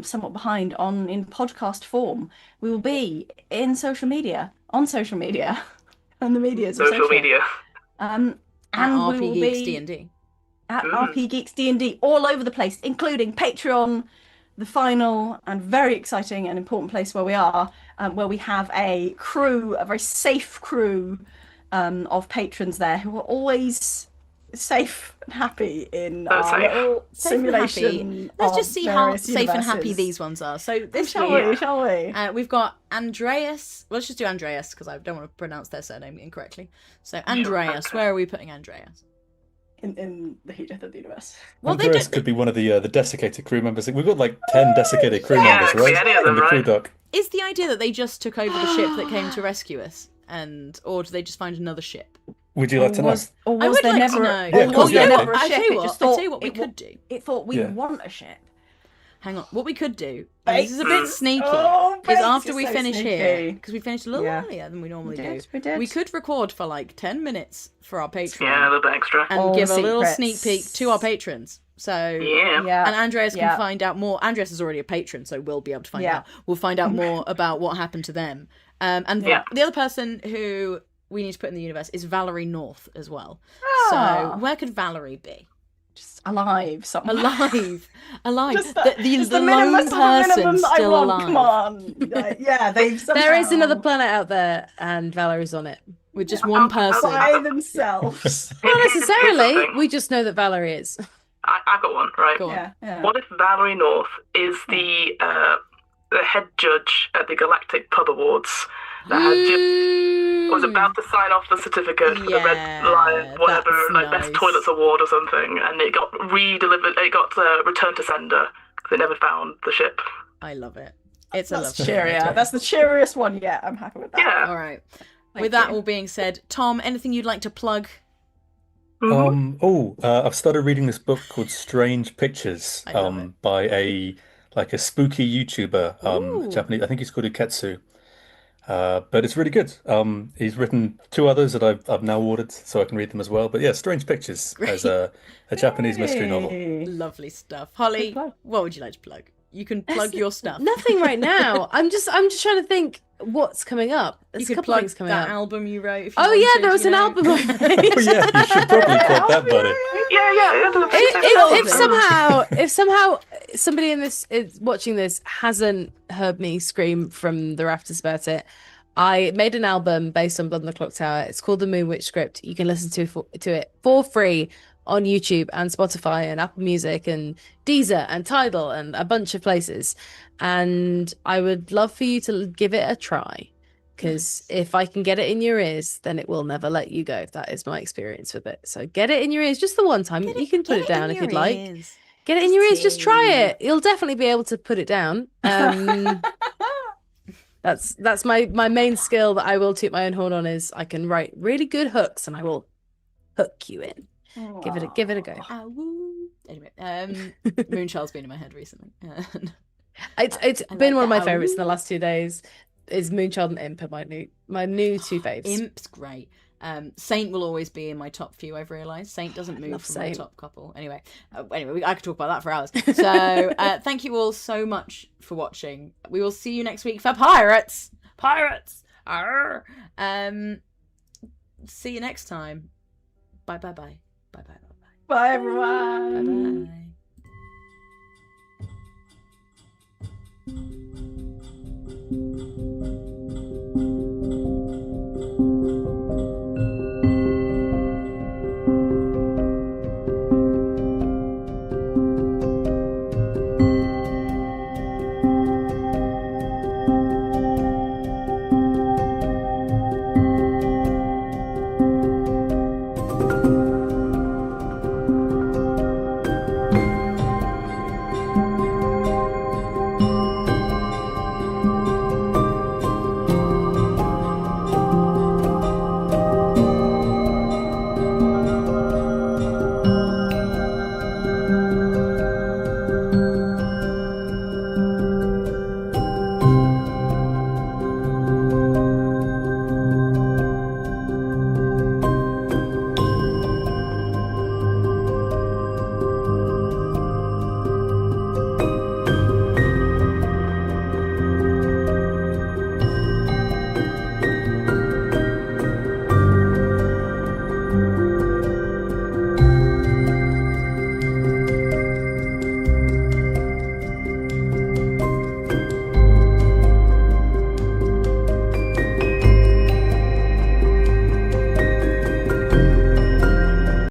somewhat behind in podcast form. We will be in social media, on the medias of Social media. And At we will RPGeeks be D&D. at RPGeeks D&D all over the place, including Patreon, the final and very exciting and important place where we are, where we have a very safe crew of patrons there who are always safe and happy in our safe. little Safe and happy. simulation. Let's of just see how various safe and happy universes. these ones are. So this Shall week, we? we've got Andreas. Let's just do Andreas because I don't want to pronounce their surname incorrectly. So Andreas, where are we putting Andreas? In the heat death of the universe. Well, they Andreas don't. could be one of the desiccated crew members. We've got like 10 desiccated crew Yeah, members, it could be right? any of them, In the crew right? dock. Is the idea that they just took over the ship that came to rescue us, or do they just find another ship? Would you like to know? Or I was would there like never? to know. Yeah, Or of was course, there yeah. never a I'll ship? tell you It what. just I'll thought tell you what we it could do. It thought we Yeah. want a ship. Hang on. What we could do, and this is a bit Bates. sneaky, Oh, is Bates after is we so finish sneaky. here, because we finished a little Yeah. earlier than we normally We do. did. We could record for like 10 minutes for our Patreon Yeah, a little bit extra. and All give the a little secrets. sneak peek to our patrons. So Yeah. Yeah. and Andreas Yeah. can find out more. Andreas is already a patron, so we'll be able to find Yeah. out. We'll find out more about what happened to them. And Yeah. the other person who we need to put in the universe is Valerie North as well. Ah. So where could Valerie be? Just alive somewhere. Alive. Just the minimum, lone that's the minimum person that I still want. alive. Come on. Yeah, they've There is somehow another planet out there, and Valerie's on it. With just one person. by themselves. Not Here's necessarily. something. We just know that Valerie is. I've got one, right? Go on. Yeah. What if Valerie North is the head judge at the Galactic Pub Awards that had just was about to sign off the certificate for the Red Yeah, Lion, whatever, that's like Best nice. Toilets Award or something, and it got redelivered. It got returned to sender because they never found the ship. I love it. It's a That's lovely cheerier. idea. That's the cheeriest one yet. I'm happy with that. Yeah. All right. Thank With that you. all being said, Tom, anything you'd like to plug? I've started reading this book called Strange Pictures, I love it. by a spooky YouTuber, Ooh. Japanese. I think he's called Uketsu. But it's really good. He's written two others that I've now ordered so I can read them as well. But yeah, Strange Pictures as a Japanese mystery novel. Yay. Lovely stuff. Holly, plug. what would you like to plug? You can plug your stuff. Nothing right now. I'm just trying to think what's coming up. There's You a could couple plug things coming that up. album you wrote. If you Oh yeah, wanted, there was you an know. album. I made. Oh yeah, you should probably plug that, buddy. If somehow somebody in this is watching this hasn't heard me scream from the rafters about it, I made an album based on Blood on the Clock Tower. It's called the Moonwitch Script. You can listen to it for free on YouTube and Spotify and Apple Music and Deezer and Tidal and a bunch of places. And I would love for you to give it a try, because if I can get it in your ears, then it will never let you go. That is my experience with it. So get it in your ears just the one time. You can put it down if you'd like. Get it in your ears. Just try it. You'll definitely be able to put it down. That's my main skill that I will toot my own horn on, is I can write really good hooks and I will hook you in. Give it a go. Anyway, Moonchild's been in my head recently. It's I been like one of my that. favorites in the last 2 days. Is Moonchild and Imp are my new two faves. Imp's great. Saint will always be in my top few, I've realised. Saint doesn't move from my Saint. top couple. Anyway, I could talk about that for hours. So thank you all so much for watching. We will see you next week for Pirates. Arr! See you next time. Bye. Bye everyone. Bye.